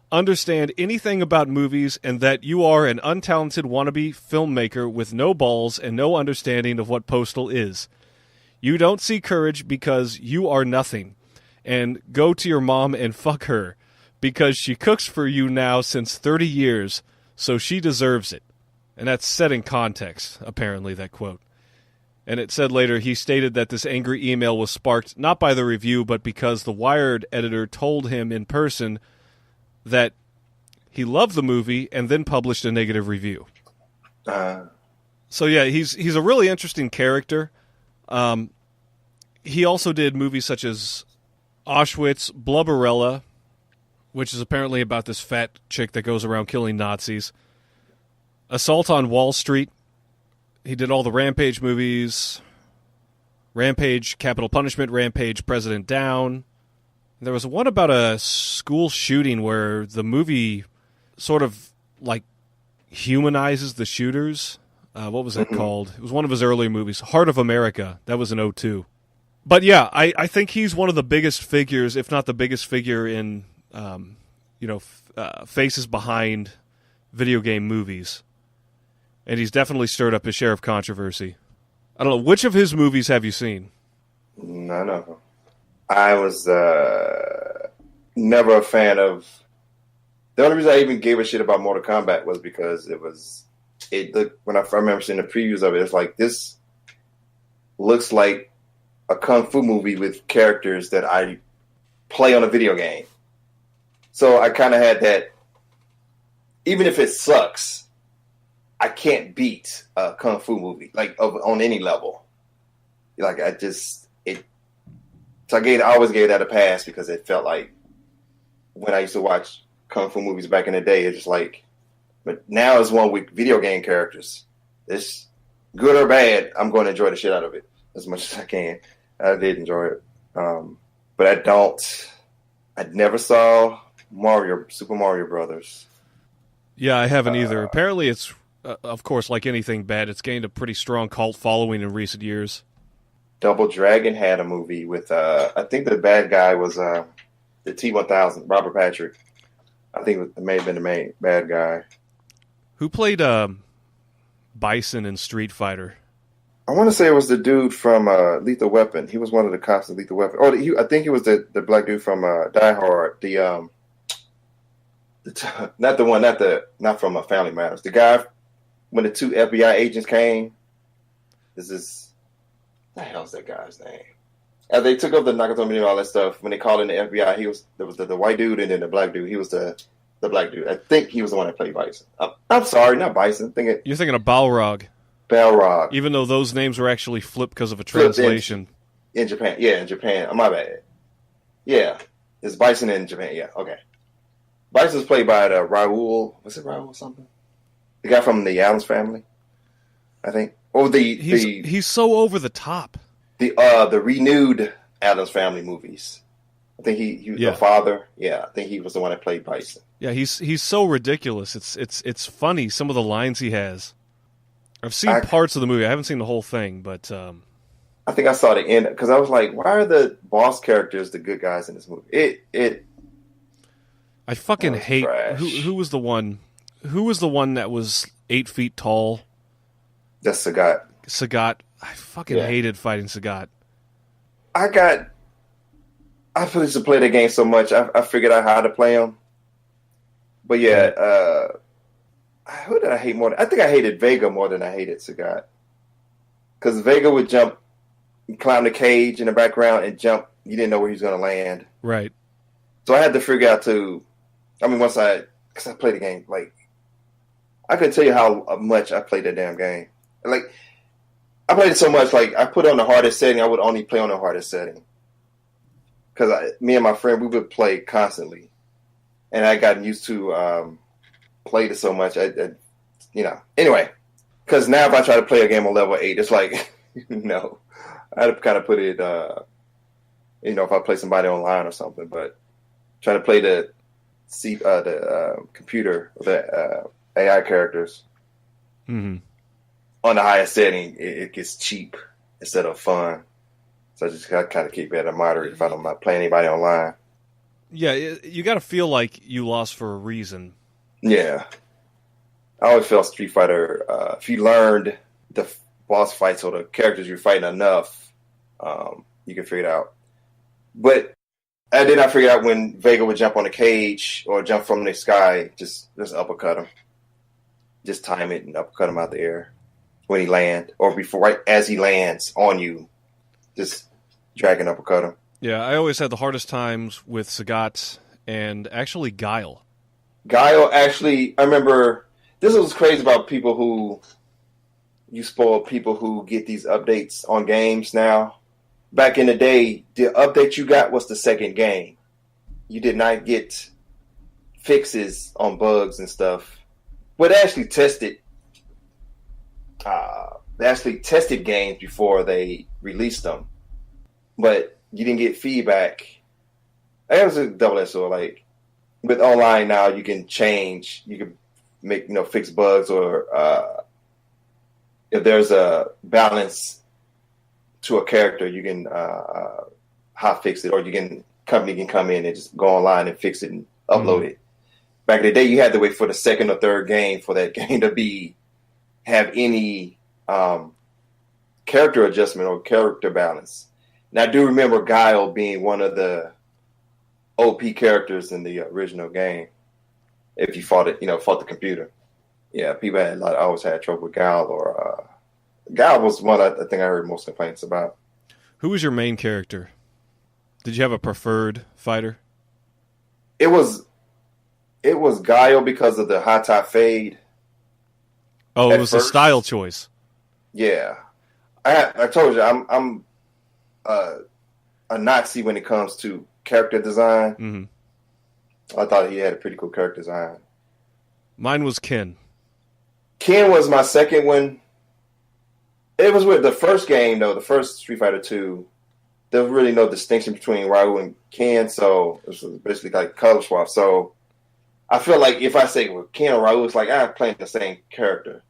understand anything about movies and that you are an untalented wannabe filmmaker with no balls and no understanding of what Postal is. You don't see courage because you are nothing. And go to your mom and fuck her because she cooks for you now since 30 years, so she deserves it. And that's set in context, apparently, that quote. And it said later, he stated that this angry email was sparked not by the review, but because the Wired editor told him in person that he loved the movie and then published a negative review. So yeah, he's a really interesting character. He also did movies such as Auschwitz, Blubberella, which is apparently about this fat chick that goes around killing Nazis. Assault on Wall Street. He did all the Rampage movies. Rampage, Capital Punishment, Rampage, President Down. There was one about a school shooting where the movie sort of like humanizes the shooters. What was that called? It was one of his earlier movies, Heart of America. That was in 2002. But yeah, I think he's one of the biggest figures, if not the biggest figure in, faces behind video game movies. And he's definitely stirred up his share of controversy. I don't know, which of his movies have you seen? None of them. I was never a fan of... The only reason I even gave a shit about Mortal Kombat was because when I remember seeing the previews of it, it's like, this looks like a kung fu movie with characters that I play on a video game. So I kind of had that, even if it sucks, I can't beat a kung fu movie, on any level. Like, so I always gave that a pass because it felt like when I used to watch kung fu movies back in the day, it's just like, but now it's one with video game characters. It's good or bad, I'm going to enjoy the shit out of it as much as I can. I did enjoy it. But I never saw Super Mario Brothers. Yeah, I haven't either. Apparently it's, of course, like anything bad, it's gained a pretty strong cult following in recent years. Double Dragon had a movie with, I think the bad guy was the T-1000, Robert Patrick. I think it may have been the main bad guy. Who played Bison in Street Fighter? I want to say it was the dude from Lethal Weapon. He was one of the cops in Lethal Weapon. I think he was the black dude from Die Hard. The Not the one, not from Family Matters. The guy when the two FBI agents came. This is what the hell's that guy's name? As they took up the Nakatomi and all that stuff, when they called in the FBI, there was the white dude and then the black dude. He was the black dude. I think he was the one that played Bison. I'm sorry, not Bison. You're thinking of Balrog. Balrog. Even though those names were actually flipped because of a translation. In Japan. Yeah, in Japan. Oh, my bad. Yeah. It's Bison in Japan. Yeah, okay. Bison's played by Raul. Was it Raul something? The guy from the Addams Family, I think. Or he's so over the top. The renewed Addams Family movies. I think he was the father. Yeah, I think he was the one that played Bison. Yeah, he's so ridiculous. It's funny, some of the lines he has. I've seen parts of the movie. I haven't seen the whole thing, but I think I saw the end because I was like, why are the boss characters the good guys in this movie? I fucking hate who was the one. Who was the one that was 8 feet tall? That's Sagat. Sagat. I fucking hated fighting Sagat. I used to play the game so much, I figured out how to play him. But yeah, who did I hate more? I think I hated Vega more than I hated Sagat. Because Vega would jump, climb the cage in the background and jump. You didn't know where he was going to land. Right. So I had to figure out because I played the game, like, I couldn't tell you how much I played that damn game. Like, I played it so much, like, I put it on the hardest setting. I would only play on the hardest setting. Because me and my friend, we would play constantly. And I gotten used to played it so much. Anyway. Because now if I try to play a game on level 8, it's like, no. I had to kind of put it, if I play somebody online or something. But trying to play the computer, the AI characters. Mm-hmm. On the highest setting, it gets cheap instead of fun. So I just got to kind of keep it at a moderate if I don't play anybody online. Yeah, you got to feel like you lost for a reason. Yeah. I always felt Street Fighter, if you learned the boss fights or the characters you're fighting enough, you can figure it out. But I did not figure out when Vega would jump on the cage or jump from the sky, just uppercut him. Just time it and uppercut him out the air when he lands, or right as he lands on you, just drag and uppercut him. Yeah, I always had the hardest times with Sagat and actually Guile. Guile, actually, I remember, this was crazy about people who, you spoil people who get these updates on games now. Back in the day, the update you got was the second game. You did not get fixes on bugs and stuff. But they actually tested games before they released them. But you didn't get feedback. It was a double-edged sword. Like, with online now, you can change. You can make, fix bugs, or if there's a balance to a character, you can hot fix it, or company can come in and just go online and fix it and upload it. Back in the day, you had to wait for the second or third game for that game to have any character adjustment or character balance. And I do remember Guile being one of the OP characters in the original game. If you fought the computer. Yeah, people always had trouble with Guile, or Guile was one I think I heard most complaints about. Who was your main character? Did you have a preferred fighter? It was Guile because of the high top fade. Oh, it was a style choice. Yeah, I told you I'm a Nazi when it comes to character design. Mm-hmm. I thought he had a pretty cool character design. Mine was Ken. Ken was my second one. It was with the first game, though, the first Street Fighter 2. There was really no distinction between Raul and Ken, so it was basically like color swap. So I feel like if I say Ken or Raul, it's like I'm playing the same character.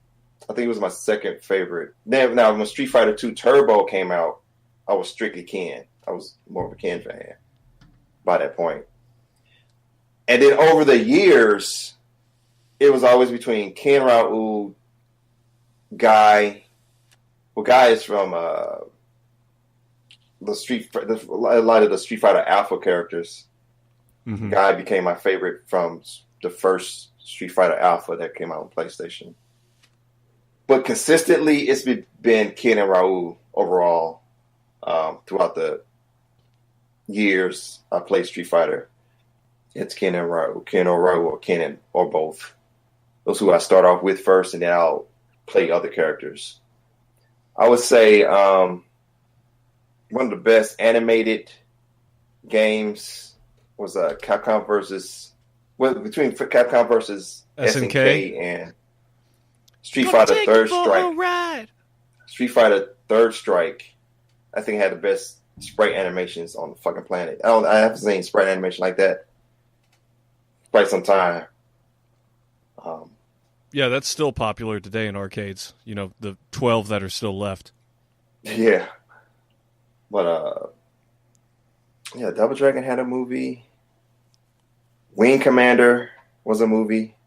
I think it was my second favorite. Now, when Street Fighter 2 Turbo came out, I was strictly Ken. I was more of a Ken fan by that point. And then over the years, it was always between Ken, Raul, Guy. Well, Guy is from a lot of the Street Fighter Alpha characters. Mm-hmm. Guy became my favorite from the first Street Fighter Alpha that came out on PlayStation. But consistently, it's been Ken and Raul overall throughout the years I played Street Fighter. It's Ken and Raul, or Ken or both. Those who I start off with first, and then I'll play other characters. I would say one of the best animated games was between Capcom versus SNK and Street Fighter Third Strike. Street Fighter Third Strike, I think, had the best sprite animations on the fucking planet. I haven't seen sprite animation like that quite some time. Yeah, that's still popular today in arcades. You know, the 12 that are still left. Yeah. But, yeah, Double Dragon had a movie. Wing Commander was a movie.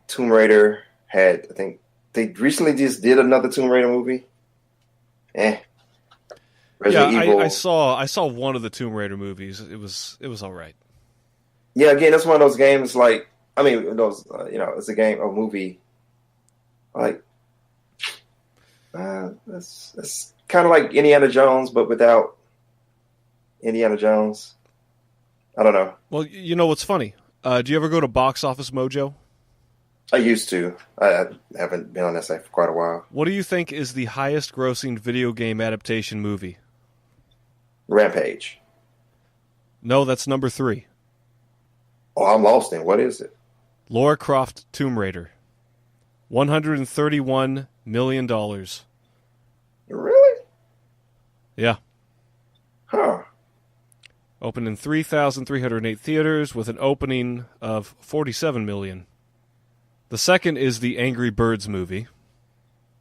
Tomb Raider had, I think, they recently just did another Tomb Raider movie. Resident Evil. I saw one of the Tomb Raider movies. It was all right. Yeah, again, that's one of those games like, I mean, those, it's a game, a movie, like, it's kind of like Indiana Jones, but without Indiana Jones. I don't know. Well, you know what's funny? Do you ever go to Box Office Mojo? I used to. I haven't been on that site for quite a while. What do you think is the highest grossing video game adaptation movie? Rampage. No, that's number 3. Oh, I'm lost in. What is it? Lara Croft Tomb Raider. $131 million. Really? Yeah. Huh. Opened in 3,308 theaters with an opening of $47 million. The second is the Angry Birds movie,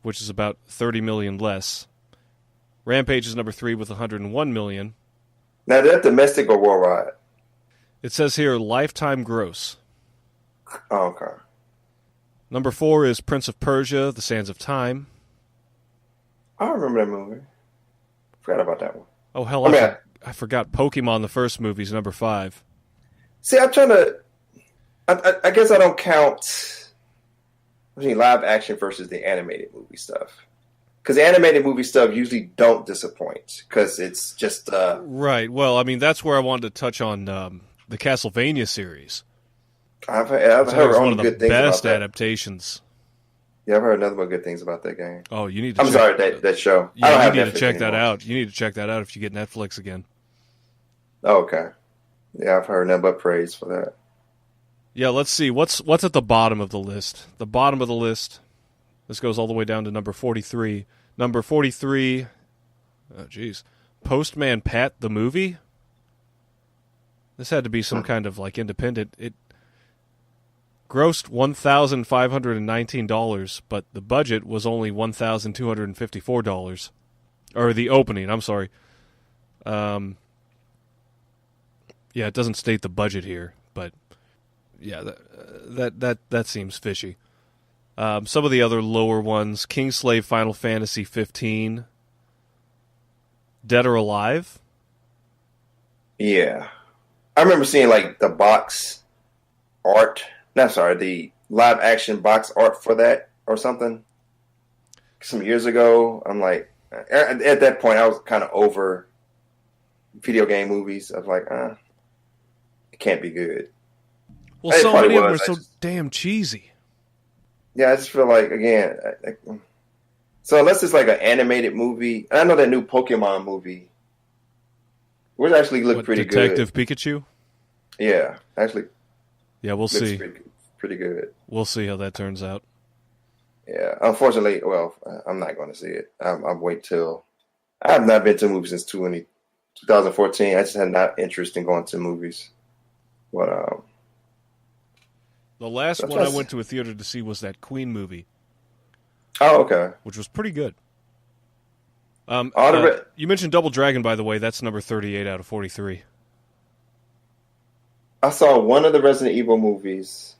which is about $30 million less. Rampage is number 3 with $101 million. Now, is that domestic or worldwide? It says here, lifetime gross. Oh, okay. Number 4 is Prince of Persia, The Sands of Time. I remember that movie. Forgot about that one. Oh, hell, I forgot Pokemon, the first movie, is number 5. See, I'm trying to... I guess I don't count between live action versus the animated movie stuff. Because the animated movie stuff usually don't disappoint. Because it's just... Right. Well, I mean, that's where I wanted to touch on the Castlevania series. I've heard one of the good things best about that. Adaptations. Yeah, I've heard nothing but good things about that game. Oh, you need to... I'm sorry, that show. Yeah, I don't have you need to Netflix check that anymore. out. You need to check that out if you get Netflix again. Oh, okay. Yeah, I've heard nothing but praise for that. Yeah, let's see. What's at the bottom of the list? The bottom of the list. This goes all the way down to number 43. Number 43... Oh, jeez. Postman Pat the movie? This had to be some kind of, like, independent... It grossed $1,519, but the budget was only $1,254. Or the opening, I'm sorry. Yeah, it doesn't state the budget here, but yeah, that seems fishy. Some of the other lower ones: Kingslave Final Fantasy 15, Dead or Alive. Yeah, I remember seeing like the box art. No, sorry, the live action box art for that or something some years ago. I'm like, at that point, I was kind of over video game movies. I was like, it can't be good. Well, so many of them are so damn cheesy. Yeah, I just feel like, again, so unless it's like an animated movie, I know that new Pokemon movie, which actually looked pretty Detective good. Pikachu? Yeah, actually. Yeah, we'll see. Pretty good. We'll see how that turns out. Yeah, unfortunately, well, I'm not going to see it. I'll wait till... I have not been to a movie since 2014. I just had not interest in going to movies. But the last one I went to a theater to see was that Queen movie. Oh, okay. Which was pretty good. You mentioned Double Dragon, by the way. That's number 38 out of 43. I saw one of the Resident Evil movies.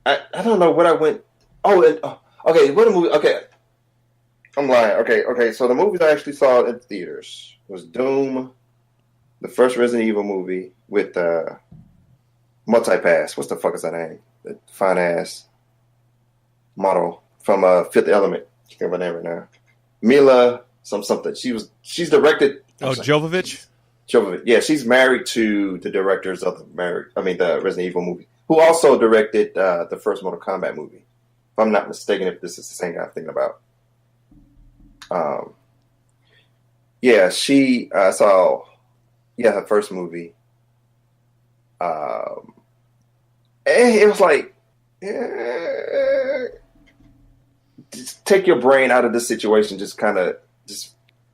I don't know what I went... okay, what a movie... Okay, I'm lying. Okay, so the movies I actually saw in theaters was Doom, the first Resident Evil movie with Multipass. What's the fuck is that name? The fine ass model from Fifth Element. I can't remember her name right now. Mila something. She's directed. Jovovich. Jovovich. Yeah, she's married to the directors of the Resident Evil movie, who also directed the first Mortal Kombat movie. If I'm not mistaken, if this is the same guy I'm thinking about. Yeah, she saw her first movie. It was like, just take your brain out of this situation. Just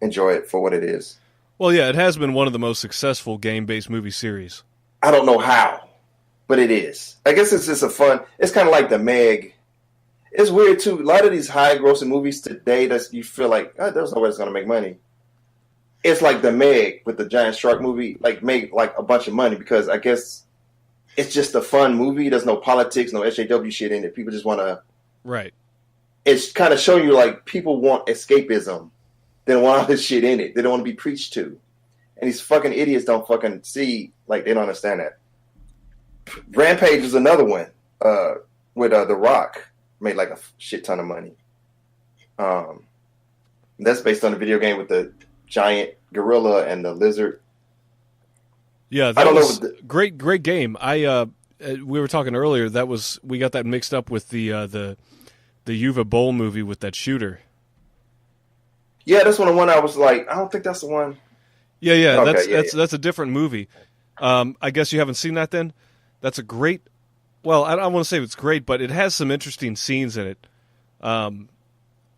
enjoy it for what it is. Well, yeah, it has been one of the most successful game-based movie series. I don't know how, but it is. I guess it's just it's kind of like the Meg. It's weird, too. A lot of these high-grossing movies today, you feel like, there's no way it's going to make money. It's like the Meg with the giant shark movie, made a bunch of money because I guess it's just a fun movie. There's no politics, no SJW shit in it. People just want to... Right. It's kind of showing you, people want escapism. They don't want all this shit in it. They don't want to be preached to. And these fucking idiots don't fucking see, they don't understand that. Rampage is another one with The Rock. Made a shit ton of money. That's based on a video game with the giant gorilla and the lizard. Yeah, that was great game. We were talking earlier. We got that mixed up with the Uwe Boll movie with that shooter. Yeah, that's one I was like, I don't think that's the one. Yeah, okay, that's a different movie. I guess you haven't seen that then? That's a great... Well, I don't want to say it's great, but it has some interesting scenes in it.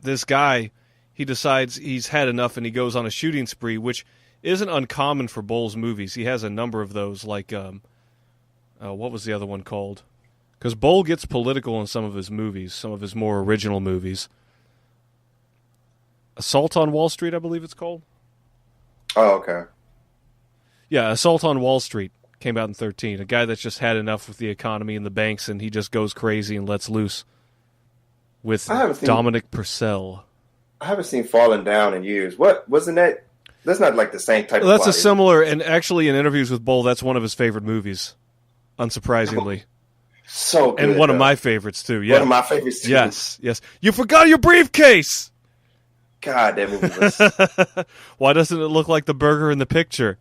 This guy, he decides he's had enough and he goes on a shooting spree, which isn't uncommon for Boll's movies. He has a number of those, what was the other one called? Because Boll gets political in some of his movies, some of his more original movies. Assault on Wall Street, I believe it's called. Oh, okay. Yeah, Assault on Wall Street came out in 2013. A guy that's just had enough with the economy and the banks, and he just goes crazy and lets loose. With Dominic Purcell. I haven't seen Falling Down in years. What wasn't that? That's not the same type. Well, that's a similar, and actually in interviews with Boll, that's one of his favorite movies. Unsurprisingly. So good, and one of my favorites too. Yeah, one of my favorites too. Yes. You forgot your briefcase. God, that movie was... Why doesn't it look like the burger in the picture?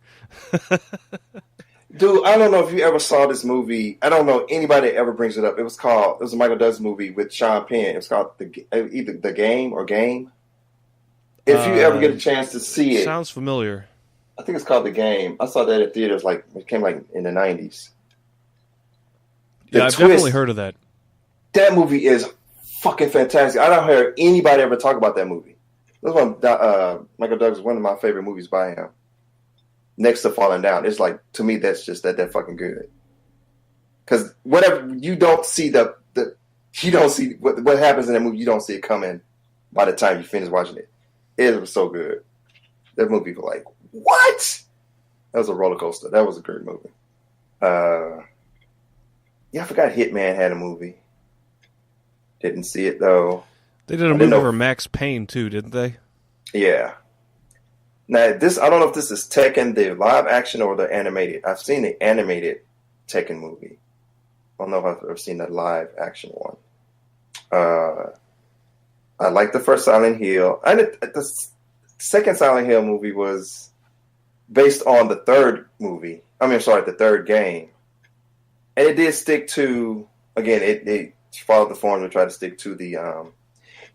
Dude, I don't know if you ever saw this movie. I don't know anybody that ever brings it up. It was a Michael Douglas movie with Sean Penn. It was called either The Game or Game. If you ever get a chance to see it. Sounds familiar. I think it's called The Game. I saw that at theaters it came in the 90s. I've definitely heard of that. That movie is fucking fantastic. I don't hear anybody ever talk about that movie. That's one Michael Douglas, one of my favorite movies by him. Next to Falling Down. It's to me, that's just that fucking good. Because whatever, you don't see you don't see what happens in that movie, you don't see it coming by the time you finish watching it. It was so good. That movie was like, what? That was a roller coaster. That was a great movie. I forgot Hitman had a movie. Didn't see it, though. They did a movie for Max Payne, too, didn't they? Yeah. Now, I don't know if this is Tekken, the live action, or the animated. I've seen the animated Tekken movie. I don't know if I've ever seen the live action one. I like the first Silent Hill. The second Silent Hill movie was based on the third movie. The third game. And it did stick to, again, it followed the form to try to stick to the...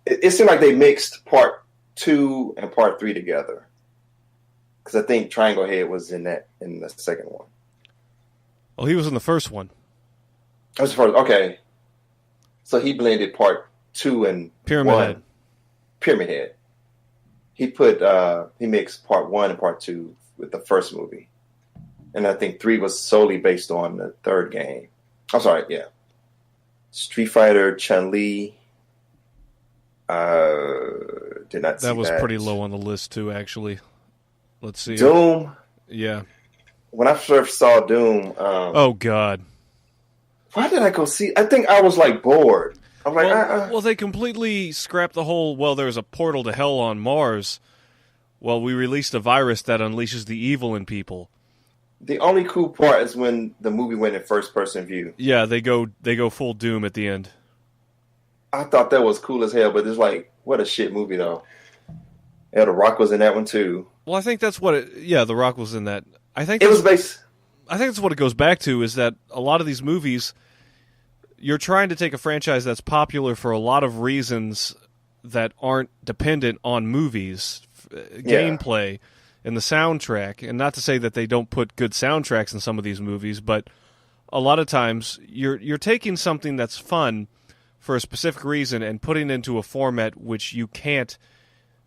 It seemed like they mixed part 2 and part 3 together. Because I think Triangle Head was in the second one. Well, he was in the first one. That was the first. Okay. So he blended part 2 and Pyramid 1. Head. Pyramid Head. He mixed part 1 and part 2 with the first movie. And I think 3 was solely based on the third game. I'm sorry, yeah. Street Fighter, Chun-Li. Did not see that. That was pretty low on the list, too, actually. Let's see. Doom. Yeah. When I first saw Doom. Oh, God. Why did I go see? I think I was bored. I'm like, well, they completely scrapped the whole, there's a portal to hell on Mars. Well, we released a virus that unleashes the evil in people. The only cool part is when the movie went in first person view. Yeah, they go full Doom at the end. I thought that was cool as hell, but it's like, what a shit movie though. Yeah, The Rock was in that one too. Well, I think that's what it. Yeah, The Rock was in that. I think it was based. I think that's what it goes back to, is that a lot of these movies, you're trying to take a franchise that's popular for a lot of reasons that aren't dependent on movies, gameplay, and the soundtrack. And not to say that they don't put good soundtracks in some of these movies, but a lot of times you're taking something that's fun for a specific reason and putting it into a format which you can't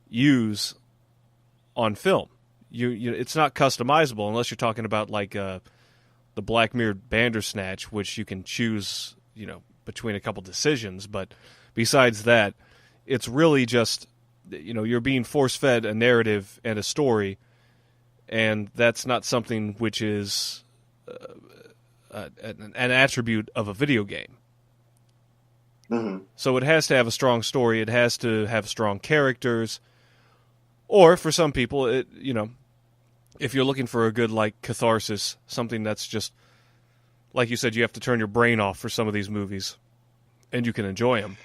use on film. You it's not customizable unless you're talking about like the Black Mirror Bandersnatch, which you can choose, between a couple decisions. But besides that, it's really just, you're being force-fed a narrative and a story, and that's not something which is an attribute of a video game. Mm-hmm. So it has to have a strong story. It has to have strong characters. Or for some people, if you're looking for a good catharsis, something that's just, like you said, you have to turn your brain off for some of these movies, and you can enjoy them.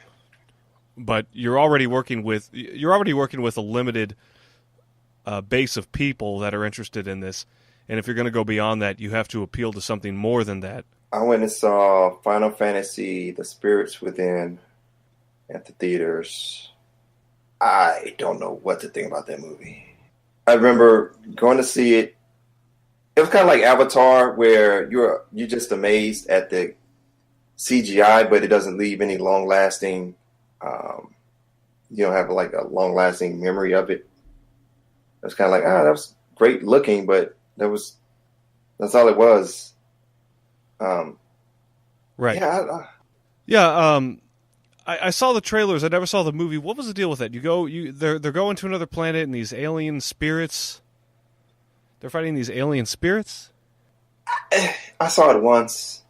But you're already working with a limited base of people that are interested in this, and if you're going to go beyond that, you have to appeal to something more than that. I went and saw Final Fantasy: The Spirits Within at the theaters. I don't know what to think about that movie. I remember going to see it. It was kind of like Avatar, where you're just amazed at the CGI, but it doesn't leave any long-lasting. You don't have a long-lasting memory of it. It's kind of like, that was great looking, but that's all it was. Right. Yeah. I saw the trailers. I never saw the movie. What was the deal with that? They're going to another planet, and these alien spirits. They're fighting these alien spirits. I saw it once.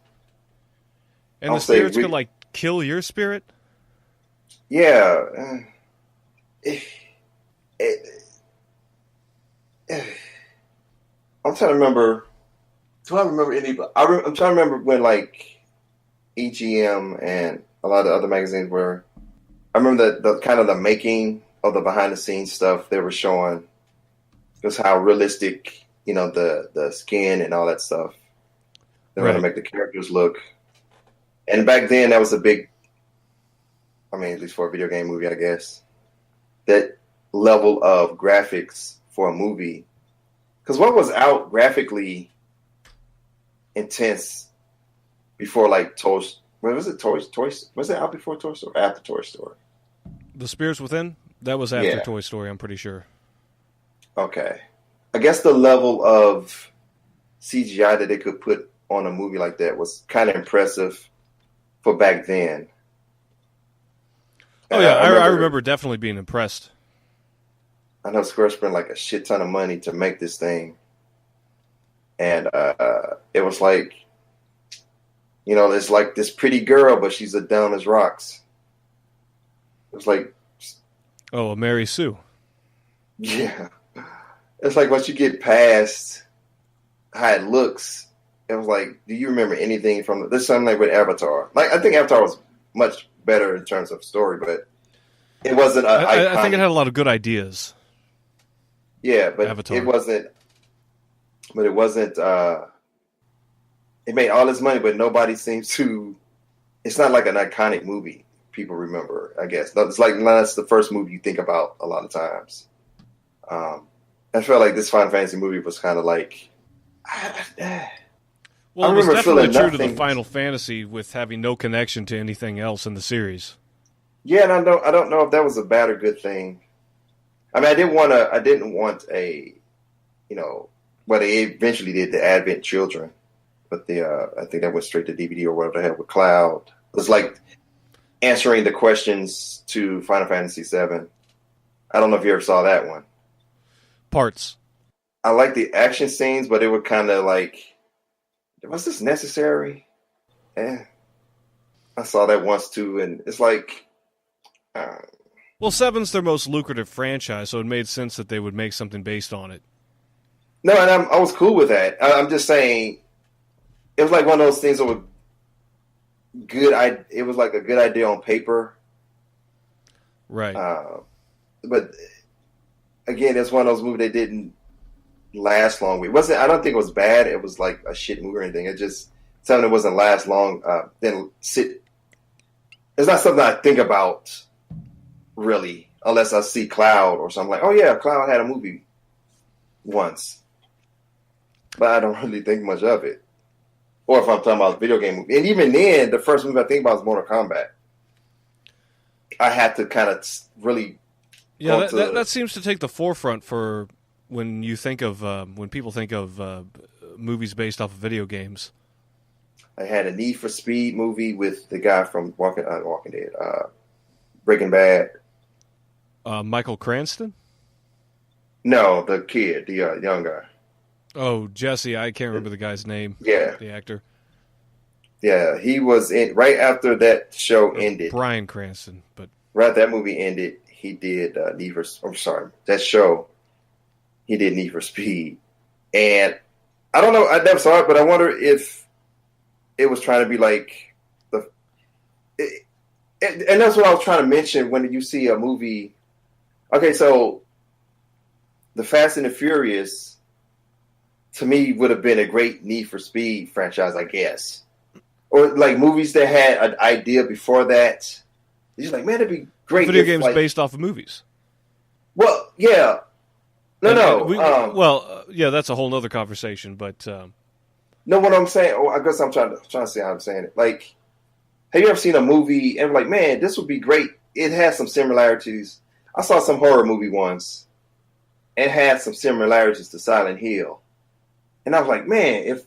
And the spirits could kill your spirit. Yeah. I'm trying to remember. Do I remember any? I'm trying to remember when EGM and a lot of other magazines were. I remember the kind of the making of the behind the scenes stuff they were showing, just how realistic, the skin and all that stuff. They were going to make the characters look. And back then, that was a big. I mean, at least for a video game movie, I guess, that level of graphics for a movie. Because what was out graphically intense before Toy? Was it Toy? Was it out before Toy Story? After Toy Story? The Spirits Within? That was after Toy Story, I'm pretty sure. Okay. I guess the level of CGI that they could put on a movie like that was kind of impressive for back then. Oh, yeah, I remember definitely being impressed. I know Square spent a shit ton of money to make this thing. And it was it's like this pretty girl, but she's as dumb as rocks. It was like... Oh, a Mary Sue. Yeah. It's like once you get past how it looks, it was like, do you remember anything from... This something with Avatar. I think Avatar was much better in terms of story, but it wasn't... I think it had a lot of good ideas. Yeah, but Avatar. It wasn't... But it wasn't... It made all this money, but nobody seems to... It's not like an iconic movie people remember, I guess. It's that's the first movie you think about a lot of times. I felt like this Final Fantasy movie was kind of like... Well, it was definitely true to the Final Fantasy with having no connection to anything else in the series. Yeah, and I don't know if that was a bad or good thing. I mean, I didn't want a, what they eventually did, the Advent Children, but I think that went straight to DVD or whatever they had with Cloud. It was like answering the questions to Final Fantasy VII. I don't know if you ever saw that one. Parts. I like the action scenes, but it were kind of like, was this necessary? I saw that once too, and it's like... Well, 7's their most lucrative franchise, so it made sense that they would make something based on it. No, and I was cool with that. I'm just saying, it was like one of those things that was good. It was like a good idea on paper, Right. But again, it's one of those movies that didn't last long. It wasn't. I don't think it was bad. It was like a shit movie or anything. It just something that wasn't last long. Then sit. It's not something I think about really, unless I see Cloud or something like, oh yeah, Cloud had a movie once, but I don't really think much of it. Or if I'm talking about a video game movie, and even then, the first movie I think about is Mortal Kombat. I had to kind of really. Yeah, that seems to take the forefront for when you think of when people think of movies based off of video games. I had a Need for Speed movie with the guy from Walking Dead, Breaking Bad. Michael Cranston? No, the kid, the young guy. Oh, Jesse. I can't remember the guy's name. Yeah, the actor. Yeah, he was in right after that show ended. Bryan Cranston, but right after that movie ended, he did Need for. I'm sorry, that show. He did Need for Speed, and I don't know. I never saw it, but I wonder if it was trying to be like and that's what I was trying to mention when you see a movie. Okay, so the Fast and the Furious, to me, would have been a great Need for Speed franchise, I guess. Or like movies that had an idea before that. You're like, man, it'd be great. Video games based off of movies. Well, yeah. Yeah, that's a whole nother conversation. But no, what I'm saying, I guess I'm trying to see how I'm saying it. Like, have you ever seen a movie and like, man, this would be great? It has some similarities. I saw some horror movie once. It had some similarities to Silent Hill, and I was like, man, if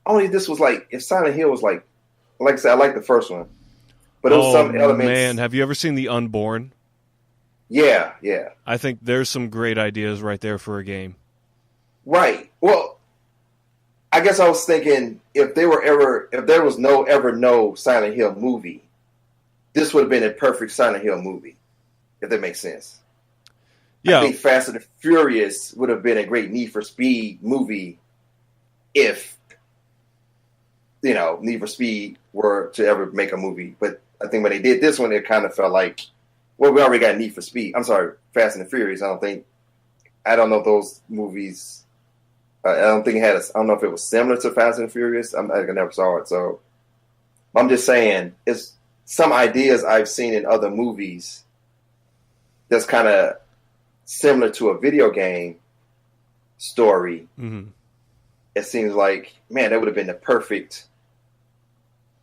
only this was like, if Silent Hill was like I said, I like the first one, but it was some elements. Man, have you ever seen The Unborn? Yeah. I think there's some great ideas right there for a game. Right. Well, I guess I was thinking if there was no Silent Hill movie, this would have been a perfect Silent Hill movie, if that makes sense. Yeah. I think Fast and the Furious would have been a great Need for Speed movie if, Need for Speed were to ever make a movie. But I think when they did this one, it kind of felt like, well, we already got Need for Speed. I'm sorry, Fast and the Furious. I don't know if those movies, I don't know if it was similar to Fast and the Furious. I never saw it. So I'm just saying, it's some ideas I've seen in other movies that's kind of similar to a video game story. Mm-hmm. It seems like, man, that would have been the perfect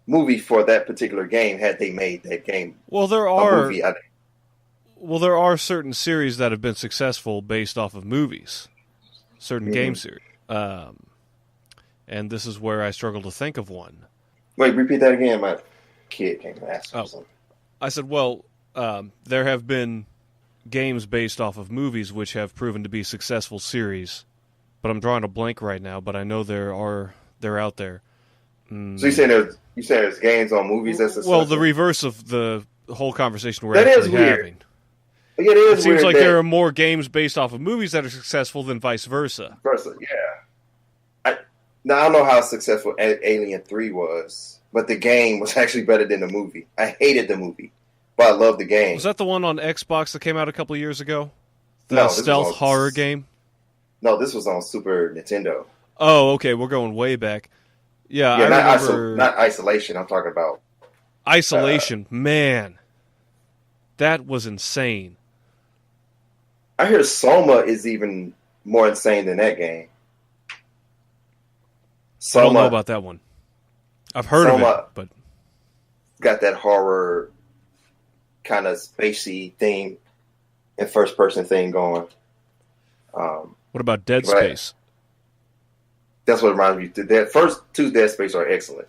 movie for that particular game had they made that game. Well, there are certain series that have been successful based off of movies, certain game series, and this is where I struggle to think of one. Wait, repeat that again. My kid came and asked me something. I said, well, there have been games based off of movies which have proven to be successful series, but I'm drawing a blank right now. But I know they're out there. So you saying there's games on movies that's successful? Well, the reverse of the whole conveison we're that actually is weird. having. Yeah, it seems weird like there are more games based off of movies that are successful than vice versa. Yeah. Now I don't know how successful Alien 3 was, but the game was actually better than the movie. I hated the movie, but I loved the game. Was that the one on Xbox that came out a couple of years ago? No, stealth horror game? No, this was on Super Nintendo. Oh, okay, we're going way back. Yeah, I remember. Not Isolation. I'm talking about Isolation. Man, that was insane. I hear Soma is even more insane than that game. I don't know about that one. I've heard of it, but got that horror kind of spacey thing and first person thing going. What about Dead Space? That's what reminds me. The first two Dead Space are excellent.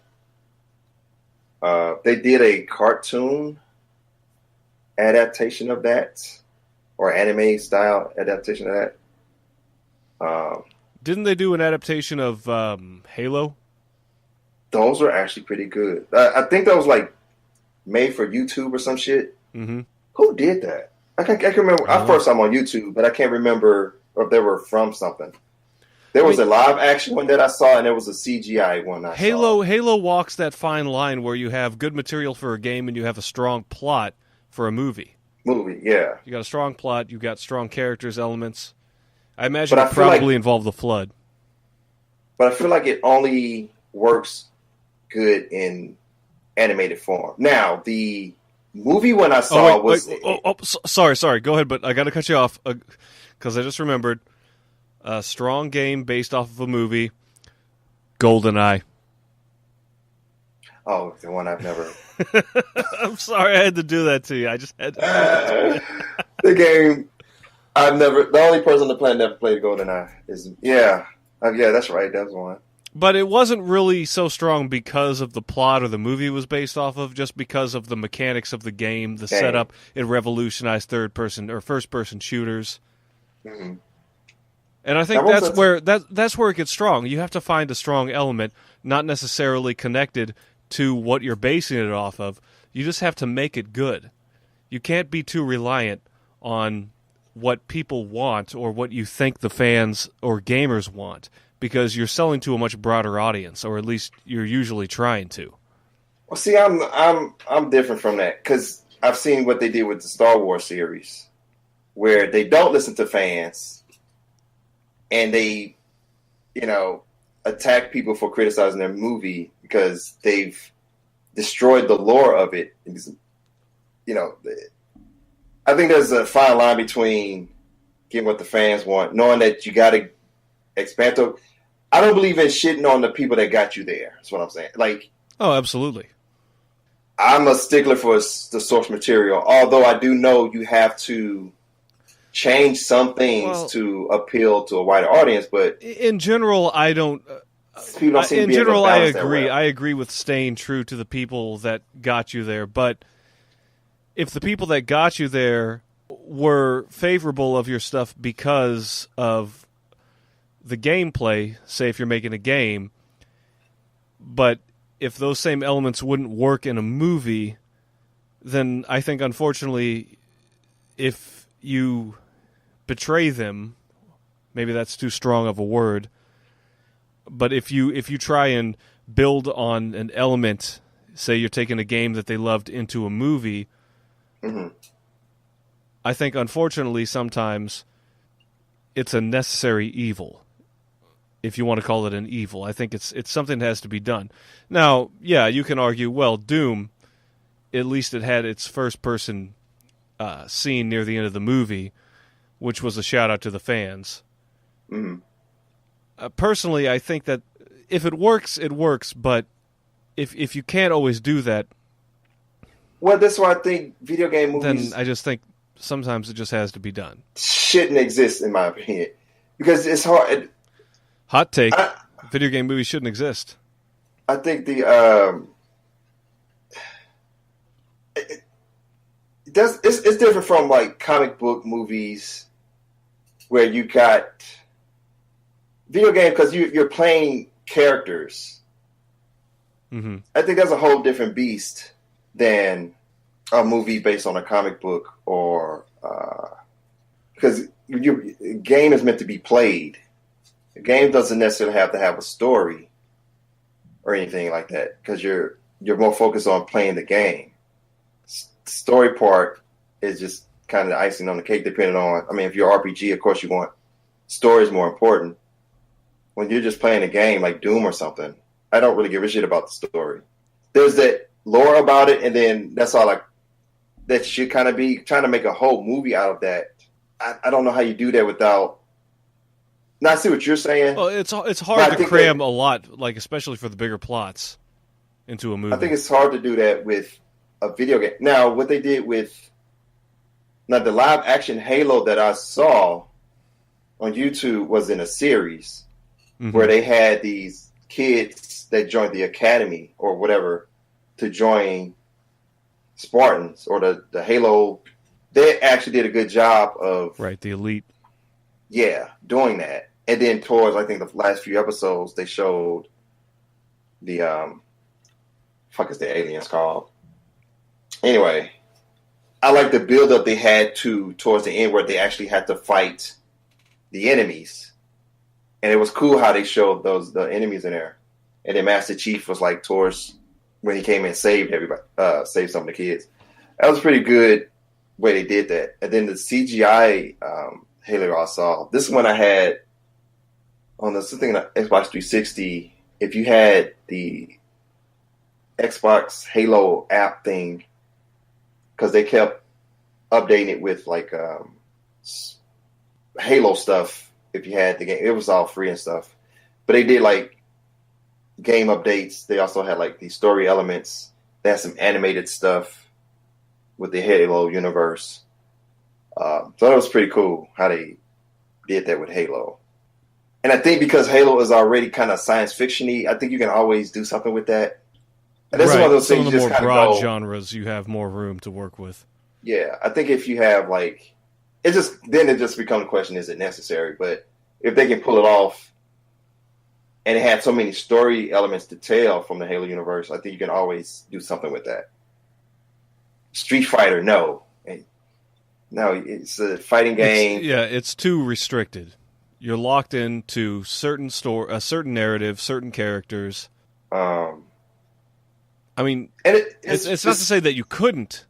They did a cartoon adaptation of that, or anime style adaptation of that. Didn't they do an adaptation of Halo? Those are actually pretty good. I think that was like made for YouTube or some shit. Mm-hmm. Who did that? I can remember. I first saw them on YouTube, but I can't remember if they were from something. There was a live action one that I saw, and there was a CGI one I saw. Halo walks that fine line where you have good material for a game and you have a strong plot for a movie. Yeah. You got a strong plot, you got strong characters, elements. I imagine But it probably involved the Flood. But I feel like it only works good in animated form. Now, the movie one I saw was... Sorry. Go ahead, but I got to cut you off because I just remembered a strong game based off of a movie, GoldenEye. Oh, the one I've never... I'm sorry I had to do that to you. I just had to. The game I've never... The only person on the planet never played GoldenEye is... Yeah. Yeah, that's right. That's one. But it wasn't really so strong because of the plot or the movie it was based off of, just because of the mechanics of the game, the setup. It revolutionized third-person or first-person shooters. Mm-hmm. And I think that's where it gets strong. You have to find a strong element, not necessarily connected to what you're basing it off of. You just have to make it good. You can't be too reliant on what people want or what you think the fans or gamers want, because you're selling to a much broader audience, or at least you're usually trying to. Well, see, I'm different from that, because I've seen what they did with the Star Wars series, where they don't listen to fans, and they, attack people for criticizing their movie because they've destroyed the lore of it. I think there's a fine line between getting what the fans want, knowing that you got to expand to. I don't believe in shitting on the people that got you there. That's what I'm saying. Oh, absolutely. I'm a stickler for the source material, although I do know you have to change some things to appeal to a wider audience. But in general, I don't. People don't seem to be able to I balance agree. that well. I agree with staying true to the people that got you there. But if the people that got you there were favorable of your stuff because of the gameplay, say if you're making a game, but if those same elements wouldn't work in a movie, then I think, unfortunately, if you betray them, maybe that's too strong of a word, but if you try and build on an element, say you're taking a game that they loved into a movie, mm-hmm. I think, unfortunately, sometimes it's a necessary evil, if you want to call it an evil. I think it's something that has to be done. Now, yeah, you can argue, well, Doom, at least it had its first-person scene near the end of the movie, which was a shout-out to the fans. Mm-hmm. Personally, I think that if it works, it works, but if you can't always do that... Well, that's why I think video game movies... Then I just think sometimes it just has to be done. Shouldn't exist, in my opinion. Because it's hard... Hot take. Video game movies shouldn't exist. I think it's different from like comic book movies where you got video game because you're playing characters. Mm-hmm. I think that's a whole different beast than a movie based on a comic book, or because your game is meant to be played. The game doesn't necessarily have to have a story or anything like that, because you're more focused on playing the game. Story part is just kind of the icing on the cake, depending on. I mean, if you're RPG, of course, you want story is more important. When you're just playing a game like Doom or something, I don't really give a shit about the story. There's that lore about it, and then that's all. Like that should kind of be trying to make a whole movie out of that. I don't know how you do that without. Now, I see what you're saying. Well, it's hard to cram a lot, like especially for the bigger plots, into a movie. I think it's hard to do that with a video game. Now, what they did with the live action Halo that I saw on YouTube was in a series where they had these kids that joined the academy or whatever to join Spartans or the Halo. They actually did a good job of the elite. Yeah, doing that. And then towards, I think, the last few episodes, they showed the, fuck is the aliens called? Anyway, I like the build-up they had towards the end where they actually had to fight the enemies. And it was cool how they showed the enemies in there. And then Master Chief was like towards when he came in and saved everybody, saved some of the kids. That was pretty good way they did that. And then the CGI Halo I saw. This one I had on the Xbox 360. If you had the Xbox Halo app thing, because they kept updating it with like Halo stuff. If you had the game, it was all free and stuff. But they did like game updates. They also had like the story elements. They had some animated stuff with the Halo universe. So that was pretty cool how they did that with Halo. And I think because Halo is already kind of science fiction-y, I think you can always do something with that. And this is one of those Some things of the you more just broad genres, you have more room to work with. Yeah, I think if you have like, it just becomes the question: is it necessary? But if they can pull it off, and it had so many story elements to tell from the Halo universe, I think you can always do something with that. Street Fighter, no, it's a fighting game. It's too restricted. You're locked into certain a certain narrative, certain characters. I mean, and it's not to say that you couldn't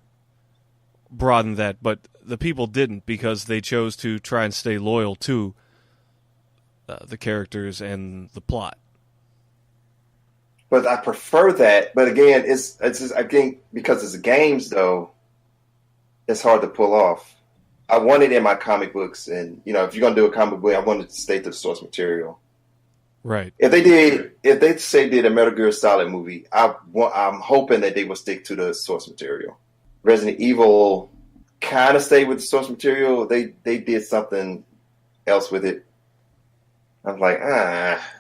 broaden that, but the people didn't because they chose to try and stay loyal to the characters and the plot. But I prefer that. But again, it's just, I think because it's games, though, it's hard to pull off. I want it in my comic books, and if you're gonna do a comic book, I want it to stay to the source material. Right. If they did a Metal Gear Solid movie, I'm hoping that they will stick to the source material. Resident Evil kind of stayed with the source material. They did something else with it. I'm like,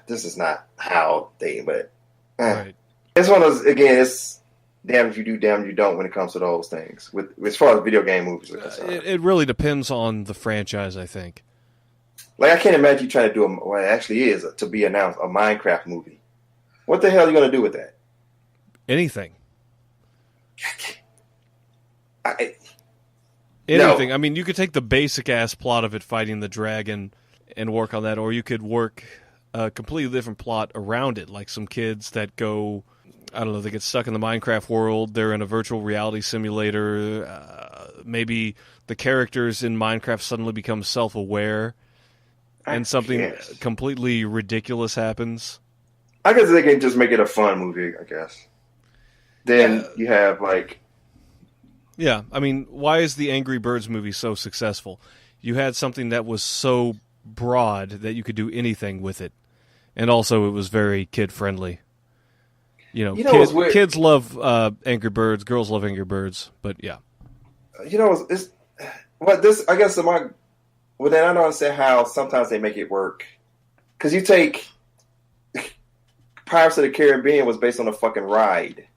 this is not how they. But right. It's one of those. Again, it's damn if you do, damn if you don't when it comes to those things. With as far as video game movies are concerned, it really depends on the franchise, I think. Like, I can't imagine you trying to do what it actually is to be announced, a Minecraft movie. What the hell are you going to do with that? Anything. Anything. No. I mean, you could take the basic-ass plot of it fighting the dragon and work on that, or you could work a completely different plot around it, like some kids that go, I don't know, they get stuck in the Minecraft world, they're in a virtual reality simulator, maybe the characters in Minecraft suddenly become self-aware, and something completely ridiculous happens. I guess they can just make it a fun movie, I guess. Then you have, like... Yeah, I mean, why is the Angry Birds movie so successful? You had something that was so broad that you could do anything with it. And also, it was very kid-friendly. Kids love Angry Birds, girls love Angry Birds, but yeah. I guess well, then I don't understand how sometimes they make it work. Because you take Pirates of the Caribbean was based on a fucking ride.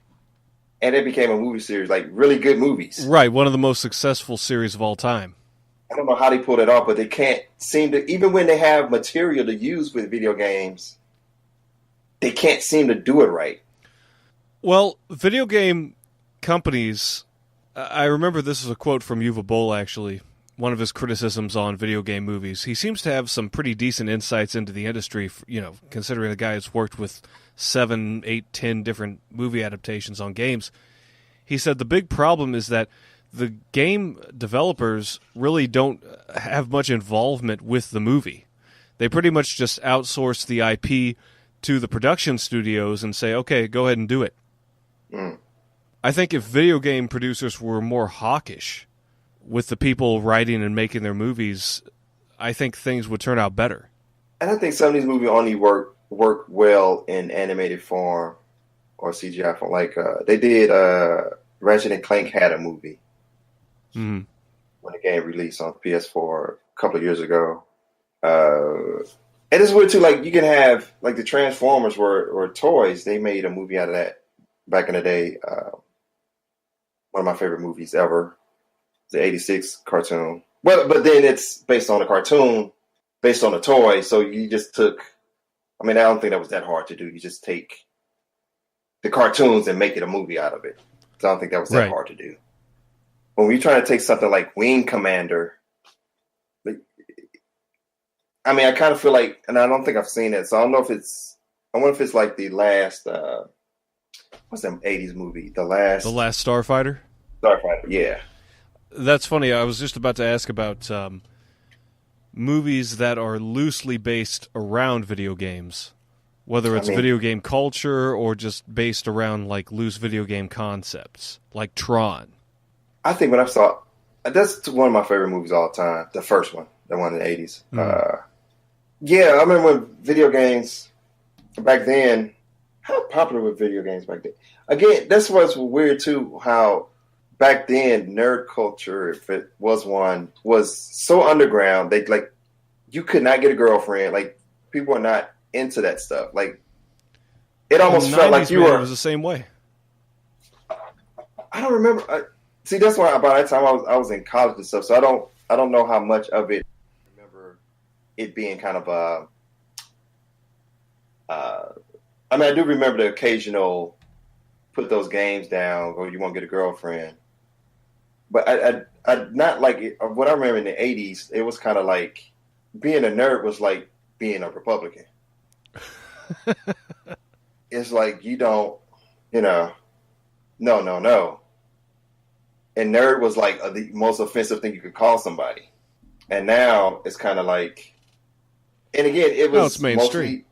And it became a movie series, like really good movies. Right, one of the most successful series of all time. I don't know how they pulled it off, but they can't seem to, even when they have material to use with video games, they can't seem to do it right. Well, video game companies, I remember this is a quote from Uwe Boll, actually, one of his criticisms on video game movies. He seems to have some pretty decent insights into the industry, considering the guy has worked with 7, 8, 10 different movie adaptations on games. He said the big problem is that the game developers really don't have much involvement with the movie. They pretty much just outsource the IP to the production studios and say, okay, go ahead and do it. Mm. I think if video game producers were more hawkish with the people writing and making their movies, I think things would turn out better. And I think some of these movies only work well in animated form or CGI form. Like they did Ratchet and Clank had a movie when the game released on PS4 a couple of years ago. And it's weird too. Like you can have like the Transformers were toys. They made a movie out of that back in the day. One of my favorite movies ever. The 86 cartoon. Well, but then it's based on a cartoon, based on a toy. So you just took, I don't think that was that hard to do. You just take the cartoons and make it a movie out of it. So I don't think that was that hard to do. When we're trying to take something like Wing Commander, I mean, I kind of feel like, and I don't think I've seen it, so I don't know if it's. I wonder if it's like the last. What's that '80s movie? The Last Starfighter. Starfighter. Yeah. That's funny. I was just about to ask about movies that are loosely based around video games, whether it's video game culture or just based around like loose video game concepts, like Tron. I think when I saw, that's one of my favorite movies of all time. The first one, the one in the '80s. Yeah, I remember when video games back then. How popular were video games back then? Again, that's what's weird too. How back then nerd culture, if it was one, was so underground. They like you could not get a girlfriend. Like people were not into that stuff. Like it almost felt like you were. It was the same way. I don't remember. See, that's why by that time I was in college and stuff. So I don't know how much of it. I remember it being kind of I mean, I do remember the occasional put those games down or you won't get a girlfriend. But I not like it. What I remember in the 80s, it was kind of like being a nerd was like being a Republican. It's like you don't, no. And nerd was like the most offensive thing you could call somebody. And now it's kind of like, and again, it was it's mainstream.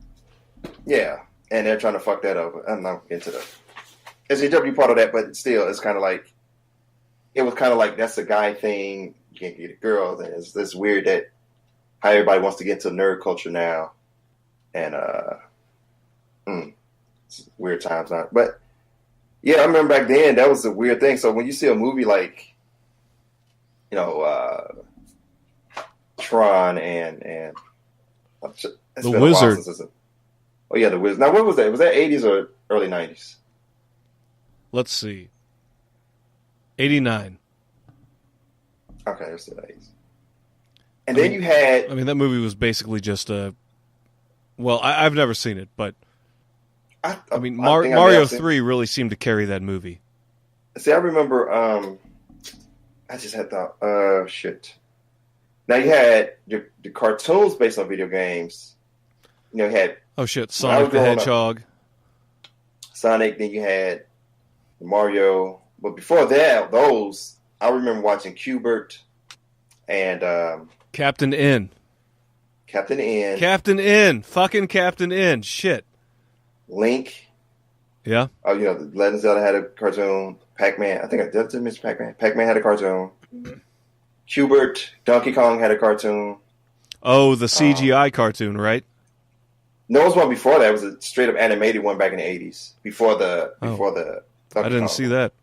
Yeah. And they're trying to fuck that up. I'm not into the SJW part of that, but still, it's kind of like, it was kind of like that's a guy thing. You can't get a girl. And it's weird that how everybody wants to get into nerd culture now. And it's weird times now. But yeah, I remember back then that was a weird thing. So when you see a movie like, Tron and The Wizard. Oh yeah, The Wizard. Now what was that? Was that 80s or early 90s? Let's see. 89. Okay, it's the 80s. And then you had... I mean, that movie was basically just a... Well, I've never seen it, but... I mean, Mario 3 really seemed to carry that movie. See, I remember... I just had thought... shit. Now you had the cartoons based on video games. You had... Oh shit, Sonic the Hedgehog. Sonic, then you had Mario. But before that, those, I remember watching Q*bert and... Captain N. Captain N. Captain N. Fucking Captain N. Shit. Link. Yeah. Oh, the Legend of Zelda had a cartoon. Pac-Man. I think I did miss Pac-Man. Pac-Man had a cartoon. Q*bert. Donkey Kong had a cartoon. Oh, the CGI cartoon, right? No, it was one before that. It was a straight up animated one back in the 80s. Before the I didn't see that.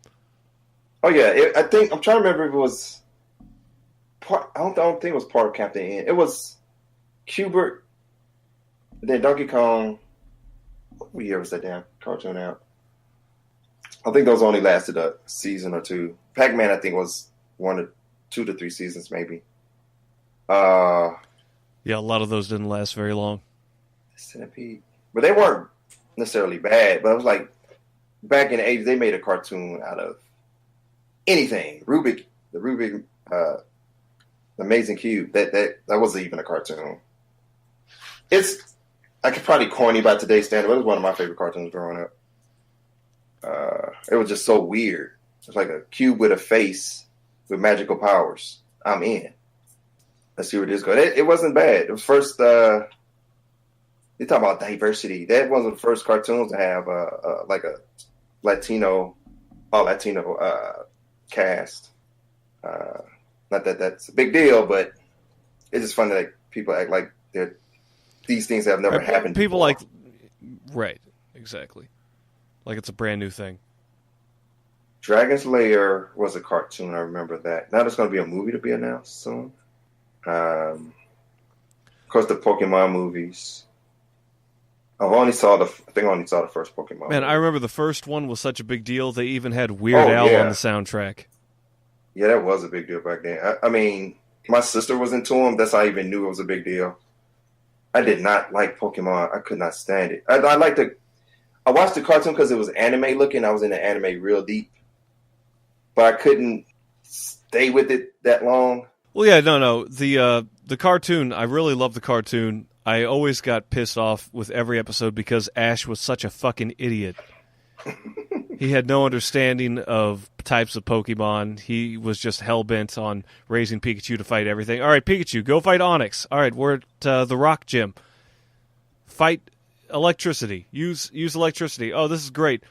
Oh yeah, I'm trying to remember if it was part. I don't think it was part of Captain N. It was Q*bert, then Donkey Kong. What year was that damn cartoon out? I think those only lasted a season or two. Pac-Man, I think, was 2 to 3 seasons, maybe. Yeah, a lot of those didn't last very long. Centipede. But they weren't necessarily bad. But it was like, back in the 80s, they made a cartoon out of anything. The Rubik Amazing Cube. That wasn't even a cartoon. I could probably corny by today's standard, but it was one of my favorite cartoons growing up. It was just so weird. It's like a cube with a face with magical powers. I'm in. Let's see where this goes. It wasn't bad. It was first. You're talking about diversity. That was the first cartoons to have like a Latino cast. Not that that's a big deal, but it's just funny that people act like these things have never happened. People before. Right, exactly. Like it's a brand new thing. Dragon's Lair was a cartoon. I remember that. Now there's going to be a movie to be announced soon. Of course, the Pokemon movies. I only saw the first Pokemon. Man, movie. I remember the first one was such a big deal. They even had Weird Al on the soundtrack. Yeah, that was a big deal back then. I mean, my sister was into them. That's how I even knew it was a big deal. I did not like Pokemon. I could not stand it. I watched the cartoon because it was anime looking. I was in the anime real deep. But I couldn't stay with it that long. Well, yeah, no. the cartoon, I really love the cartoon. I always got pissed off with every episode because Ash was such a fucking idiot. He had no understanding of types of Pokemon. He was just hell-bent on raising Pikachu to fight everything. All right, Pikachu, go fight Onix. All right, we're at the Rock Gym. Fight electricity. Use electricity. Oh, this is great.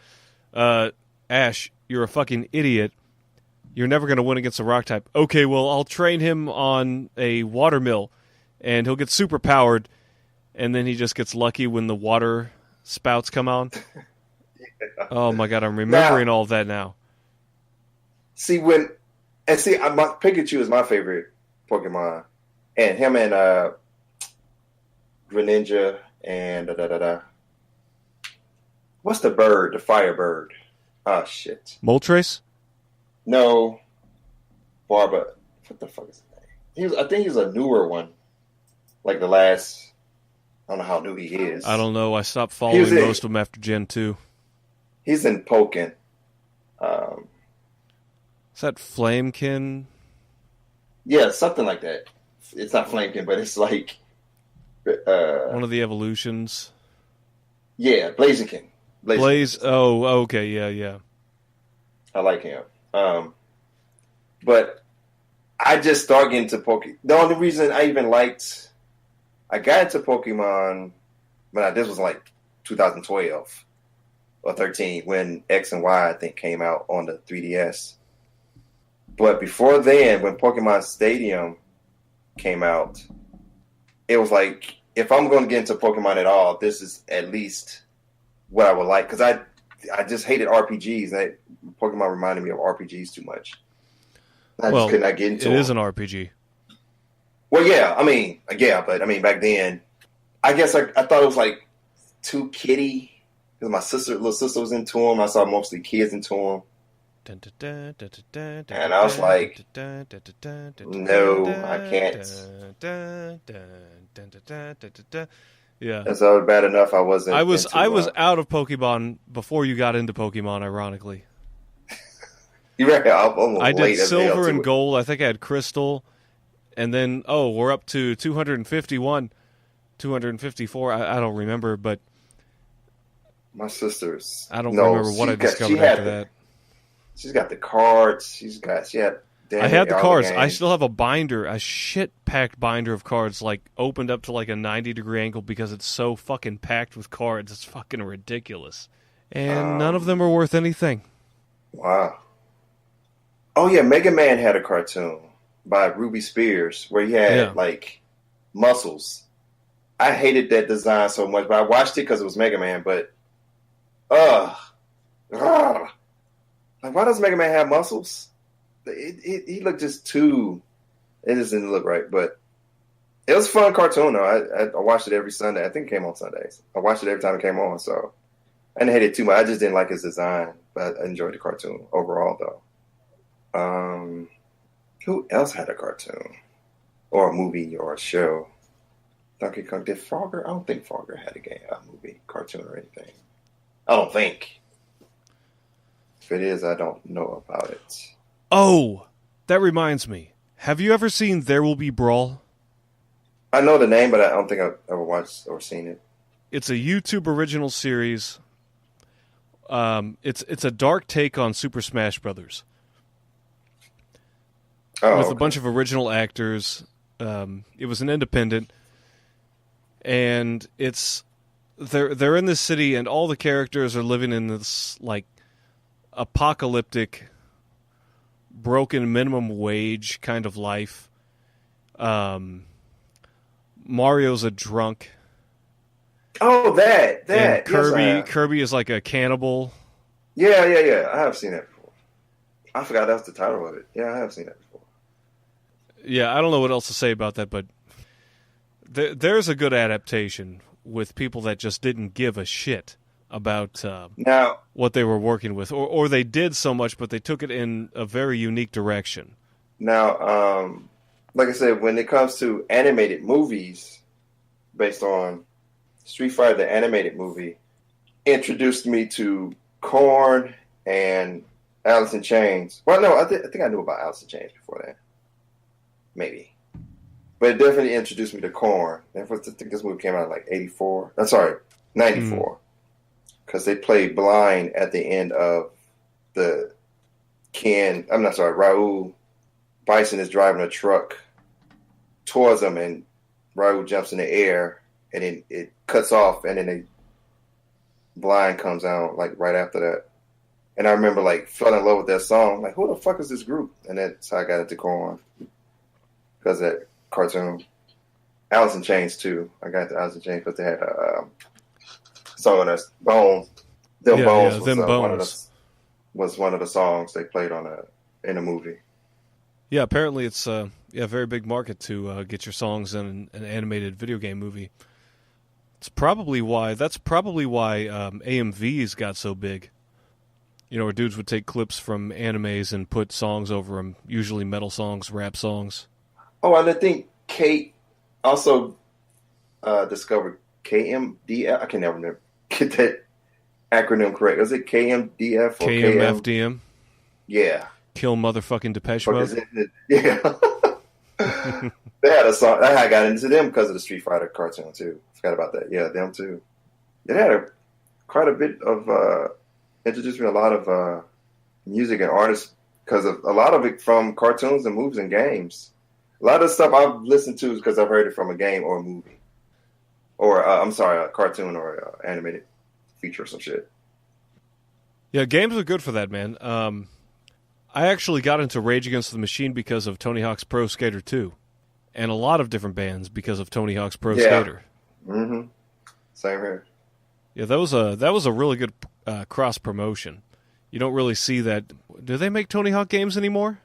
Ash, you're a fucking idiot. You're never going to win against a rock type. Okay, well, I'll train him on a water mill, and he'll get super powered, and then he just gets lucky when the water spouts come on. Oh my god, I'm remembering all of that now. Pikachu is my favorite Pokemon, and him and Greninja and what's the bird? The fire bird. Oh shit. Moltres? No. Barba. What the fuck is his name? I think he's a newer one. Like the last. I don't know how new he is. I don't know. I stopped following most of them after Gen 2. He's in Pokken. Is that Flamekin? Yeah, something like that. It's not Flamekin, but it's like one of the evolutions. Yeah, Blaziken. Blaze. Oh, okay. Yeah. I like him. But I just started getting into Pokemon. The only reason I got into Pokemon when this was like 2012 or 13 when X and Y I think came out on the 3DS. But before then, when Pokemon Stadium came out, it was like, if I'm going to get into Pokemon at all, this is at least what I would like. Because I just hated RPGs. Pokemon reminded me of RPGs too much. I just could not get into it. It is an RPG. Well, yeah. But back then, I guess I thought it was like too kiddie. Because my little sister was into them. I saw mostly kids into them. And I was like, no, I can't. Yeah, that's all bad enough. I was out of Pokemon before you got into Pokemon. Ironically, you're right. I did Silver and Gold. I think I had Crystal, and then we're up to 251, 254. I don't remember, but my sisters. I don't remember what I discovered after that. She's got the cards. I had the cards. I still have a binder, a shit-packed binder of cards, like opened up to like a 90-degree angle because it's so fucking packed with cards. It's fucking ridiculous. And none of them are worth anything. Wow. Oh yeah, Mega Man had a cartoon by Ruby Spears where he had like muscles. I hated that design so much, but I watched it because it was Mega Man. But like, why does Mega Man have muscles? He looked just too. It just didn't look right, but it was a fun cartoon though. I watched it every Sunday. I think it came on Sundays. I watched it every time it came on, so I didn't hate it too much. I just didn't like his design, but I enjoyed the cartoon overall though. Who else had a cartoon or a movie or a show? Donkey Kong. Did Frogger? I don't think Frogger had a movie, cartoon, or anything. I don't think. If it is, I don't know about it. Oh, that reminds me. Have you ever seen There Will Be Brawl? I know the name, but I don't think I've ever watched or seen it. It's a YouTube original series. It's a dark take on Super Smash Brothers. With a bunch of original actors. It was an independent. And they're in this city, and all the characters are living in this like apocalyptic, broken minimum wage kind of life. Mario's a drunk. Oh, that. And Kirby is like a cannibal. Yeah. I have seen that before. I forgot that's the title of it. Yeah, I have seen that before. Yeah, I don't know what else to say about that, but there's a good adaptation with people that just didn't give a shit about what they were working with, or they did so much, but they took it in a very unique direction. Now, like I said, when it comes to animated movies, based on Street Fighter, the animated movie, introduced me to Korn and Alice in Chains. Well, no, I think I knew about Alice in Chains before that. Maybe. But it definitely introduced me to Korn. I think this movie came out in like 84. I'm sorry, 94. Because they played Blind at the end of the Raoul Bison is driving a truck towards him, and Raoul jumps in the air, and then it cuts off, and then Blind comes out like right after that. And I remember like fell in love with that song. Like, who the fuck is this group? And that's how I got into Korn. Because of that cartoon. Alice in Chains too. I got into Alice in Chains because they had a song on us, Bones. Bones was one of the songs they played in the movie. Yeah, apparently it's a very big market to get your songs in an animated video game movie. That's probably why AMVs got so big. You know, where dudes would take clips from animes and put songs over them, usually metal songs, rap songs. Oh, and I think Kate also discovered KMDF. I can never get that acronym correct. Is it KMDF or KMFDM? Yeah. Kill motherfucking Depeche Mode? Yeah. They had a song. I got into them because of the Street Fighter cartoon, too. Forgot about that. Yeah, them, too. They had quite a bit of... introduced me to a lot of music and artists because of a lot of it from cartoons and movies and games. A lot of stuff I've listened to is because I've heard it from a game or a movie. Or, a cartoon or animated feature or some shit. Yeah, games are good for that, man. I actually got into Rage Against the Machine because of Tony Hawk's Pro Skater 2. And a lot of different bands because of Tony Hawk's Pro Skater. Mm-hmm. Same here. Yeah, that was a really good cross promotion. You don't really see that. Do they make Tony Hawk games anymore?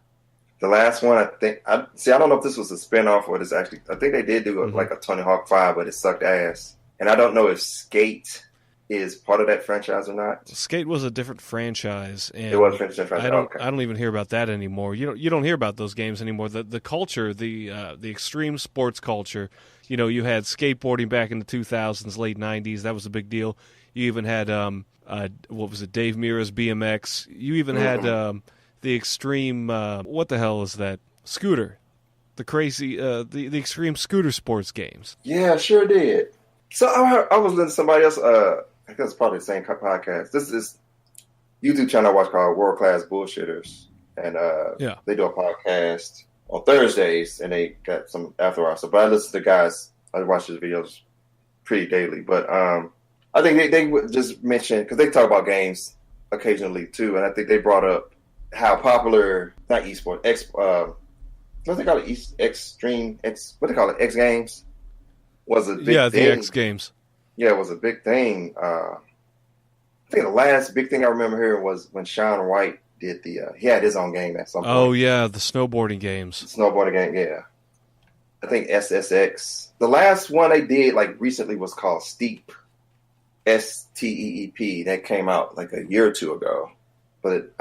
The last one, I don't know if this was a spinoff or this actually. I think they did do like a Tony Hawk 5, but it sucked ass. And I don't know if Skate is part of that franchise or not. Skate was a different franchise. And it was a different franchise. I don't even hear about that anymore. You don't hear about those games anymore. The culture, the extreme sports culture. You know, you had skateboarding back in the 2000s, late 90s. That was a big deal. You even had what was it, Dave Mirra's BMX. You even had the extreme. What the hell is that? Scooter, the crazy, the extreme scooter sports games. Yeah, sure did. So I was listening to somebody else. I guess it's probably the same podcast. This is YouTube channel I watch called World Class Bullshitters, and they do a podcast on Thursdays, and they got some after hours. So, but I listen to the guys. I watch his videos pretty daily, but I think they would just mention because they talk about games occasionally too, and I think they brought up how popular not esports what they call it X Games was a big thing. The X Games. Yeah, it was a big thing. I think the last big thing I remember hearing was when Shaun White did he had his own game at some point. Oh yeah, the snowboarding games. The snowboarding game, yeah. I think SSX. The last one they did like recently was called Steep. STEEP. That came out like a year or two ago. But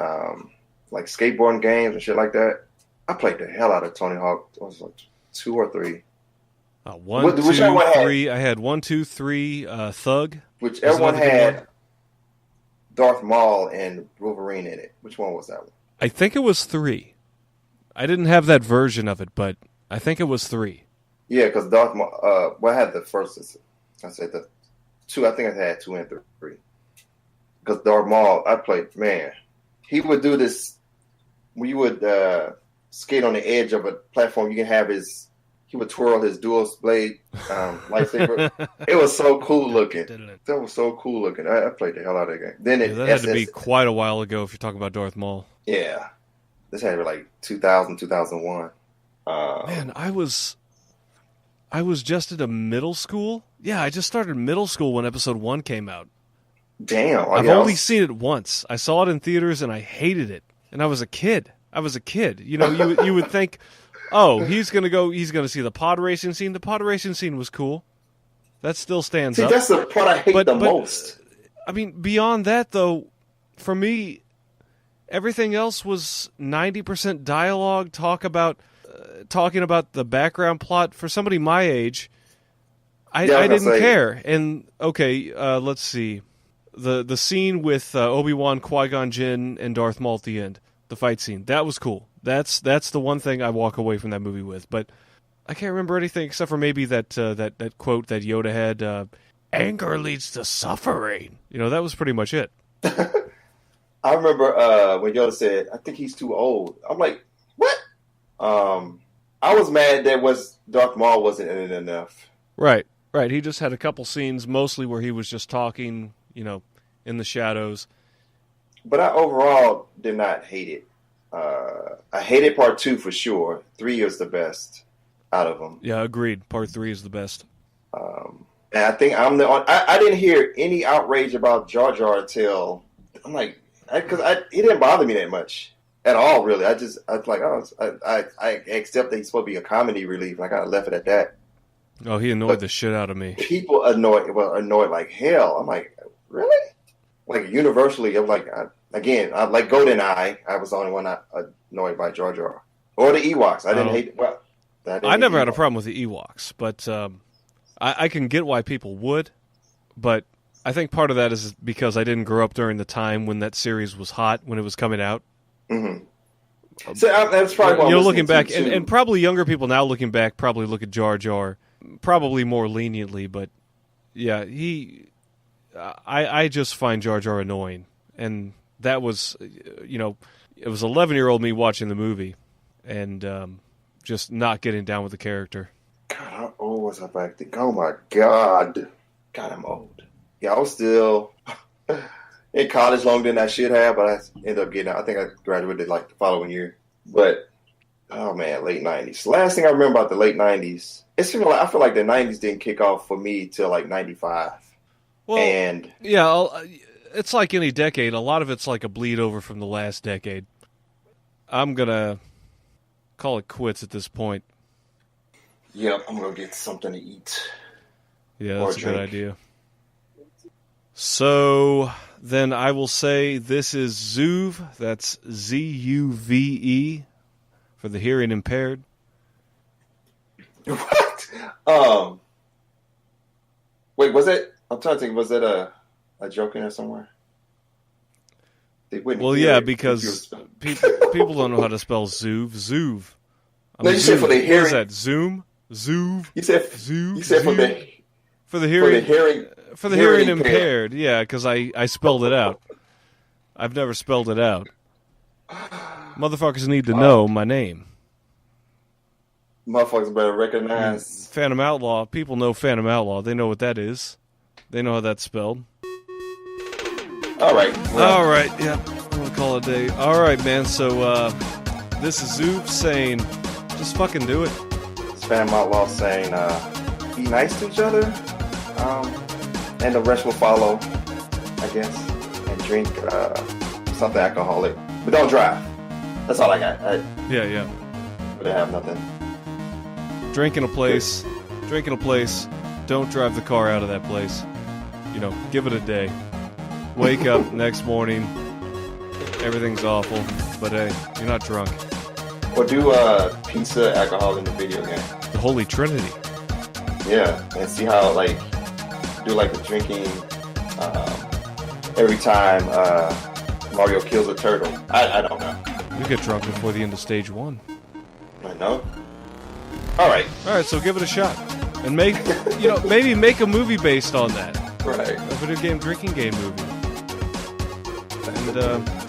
like skateboarding games and shit like that. I played the hell out of Tony Hawk. It was like 2 or 3. 1, 2, 3. I had 1, 2, 3. Thug. Whichever one had Darth Maul and Wolverine in it. Which one was that one? I think it was 3. I didn't have that version of it, but I think it was 3. Yeah, because Darth Maul. I had the first. I said the 2. I think I had 2 and 3. Because Darth Maul, I played. Man, he would do this. When you would skate on the edge of a platform, you can have his. He would twirl his dual blade lightsaber. It was so cool looking. That was so cool looking. I played the hell out of that game. Then that had to be quite a while ago if you're talking about Darth Maul. Yeah. This had to be like 2000, 2001. Man, I was just at a middle school. Yeah, I just started middle school when episode 1 came out. Damn. I've only seen it once. I saw it in theaters and I hated it. And I was a kid. You know, you would think, oh, he's gonna see the pod racing scene. The pod racing scene was cool. That still stands up. That's the part I hate the most. I mean, beyond that though, for me, everything else was 90% dialogue, talking about the background plot. For somebody my age, I didn't care. And okay, let's see, the scene with Obi-Wan, Qui-Gon Jinn, and Darth Maul at the end, the fight scene, that was cool. That's the one thing I walk away from that movie with. But I can't remember anything except for maybe that quote that Yoda had, anger leads to suffering. That was pretty much it. I remember when Yoda said, I think he's too old. I'm like, what? I was mad that Darth Maul wasn't in it enough. Right. He just had a couple scenes, mostly where he was just talking, in the shadows. But I overall did not hate it. I hated part 2 for sure. 3 is the best out of them. Yeah, agreed. Part 3 is the best. And I think I didn't hear any outrage about Jar Jar until I'm like, because he didn't bother me that much at all, really. I was like, I accept that he's supposed to be a comedy relief, and I kind of left it at that. Oh, he annoyed the shit out of me. People annoyed like hell. I'm like, really? Like universally, I'm like, like GoldenEye. I was the only one annoyed by Jar Jar or the Ewoks. I didn't hate. Well, I never had a problem with the Ewoks, but I can get why people would. But I think part of that is because I didn't grow up during the time when that series was hot, when it was coming out. Mm-hmm. So that's probably what looking back, and probably younger people now looking back probably look at Jar Jar probably more leniently. But yeah, I just find Jar Jar annoying, and that was, it was 11-year-old me watching the movie, and just not getting down with the character. God, how old was I back then? Oh my God, I'm old. Yeah, I was still in college longer than I should have, but I ended up getting out. I think I graduated like the following year. But, oh man, late 90s. Last thing I remember about the late 90s, I feel like the 90s didn't kick off for me till like 95. Well, and yeah, it's like any decade. A lot of it's like a bleed over from the last decade. I'm going to call it quits at this point. Yep, I'm going to get something to eat. Yeah, that's a good idea. So then I will say this is Zuve. That's Zuve for the hearing impaired. What? Wait, was it? I'm trying to think. Was that a joke in there somewhere? Well, yeah, because people don't know how to spell Zuve. Zuve. No, you said for the hearing. What is that? Zoom? Zuve? You said Zuve? You said Zuve? For the hearing impaired. Yeah, because I spelled it out. I've never spelled it out. Motherfuckers need to know my name. Motherfuckers better recognize Phantom Outlaw. People know Phantom Outlaw. They know what that is. They know how that's spelled. All right. Well. All right. Yeah. I'm going to call it a day. All right, man. So this is Zuve saying, just fucking do it. It's Phantom Outlaw saying, be nice to each other. And the rest will follow, I guess. And drink something alcoholic. But don't drive. That's all I got. Yeah. But I have nothing. Drink in a place. Don't drive the car out of that place. Give it a day. Wake up next morning. Everything's awful. But hey, you're not drunk. Or do pizza, alcohol in the video game. The Holy Trinity. Yeah, and see how, do the drinking every time Mario kills a turtle. I don't know. You get drunk before the end of stage 1. I know. All right, so give it a shot. And maybe make a movie based on that. Right. A video game drinking game movie. And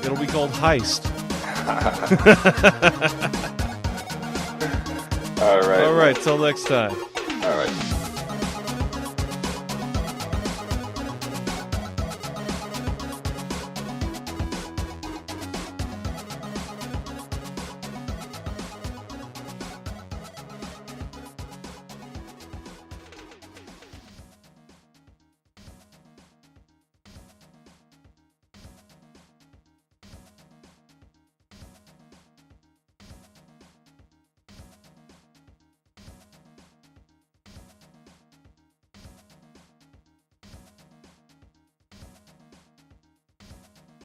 it'll be called Heist. All right. Till next time. All right.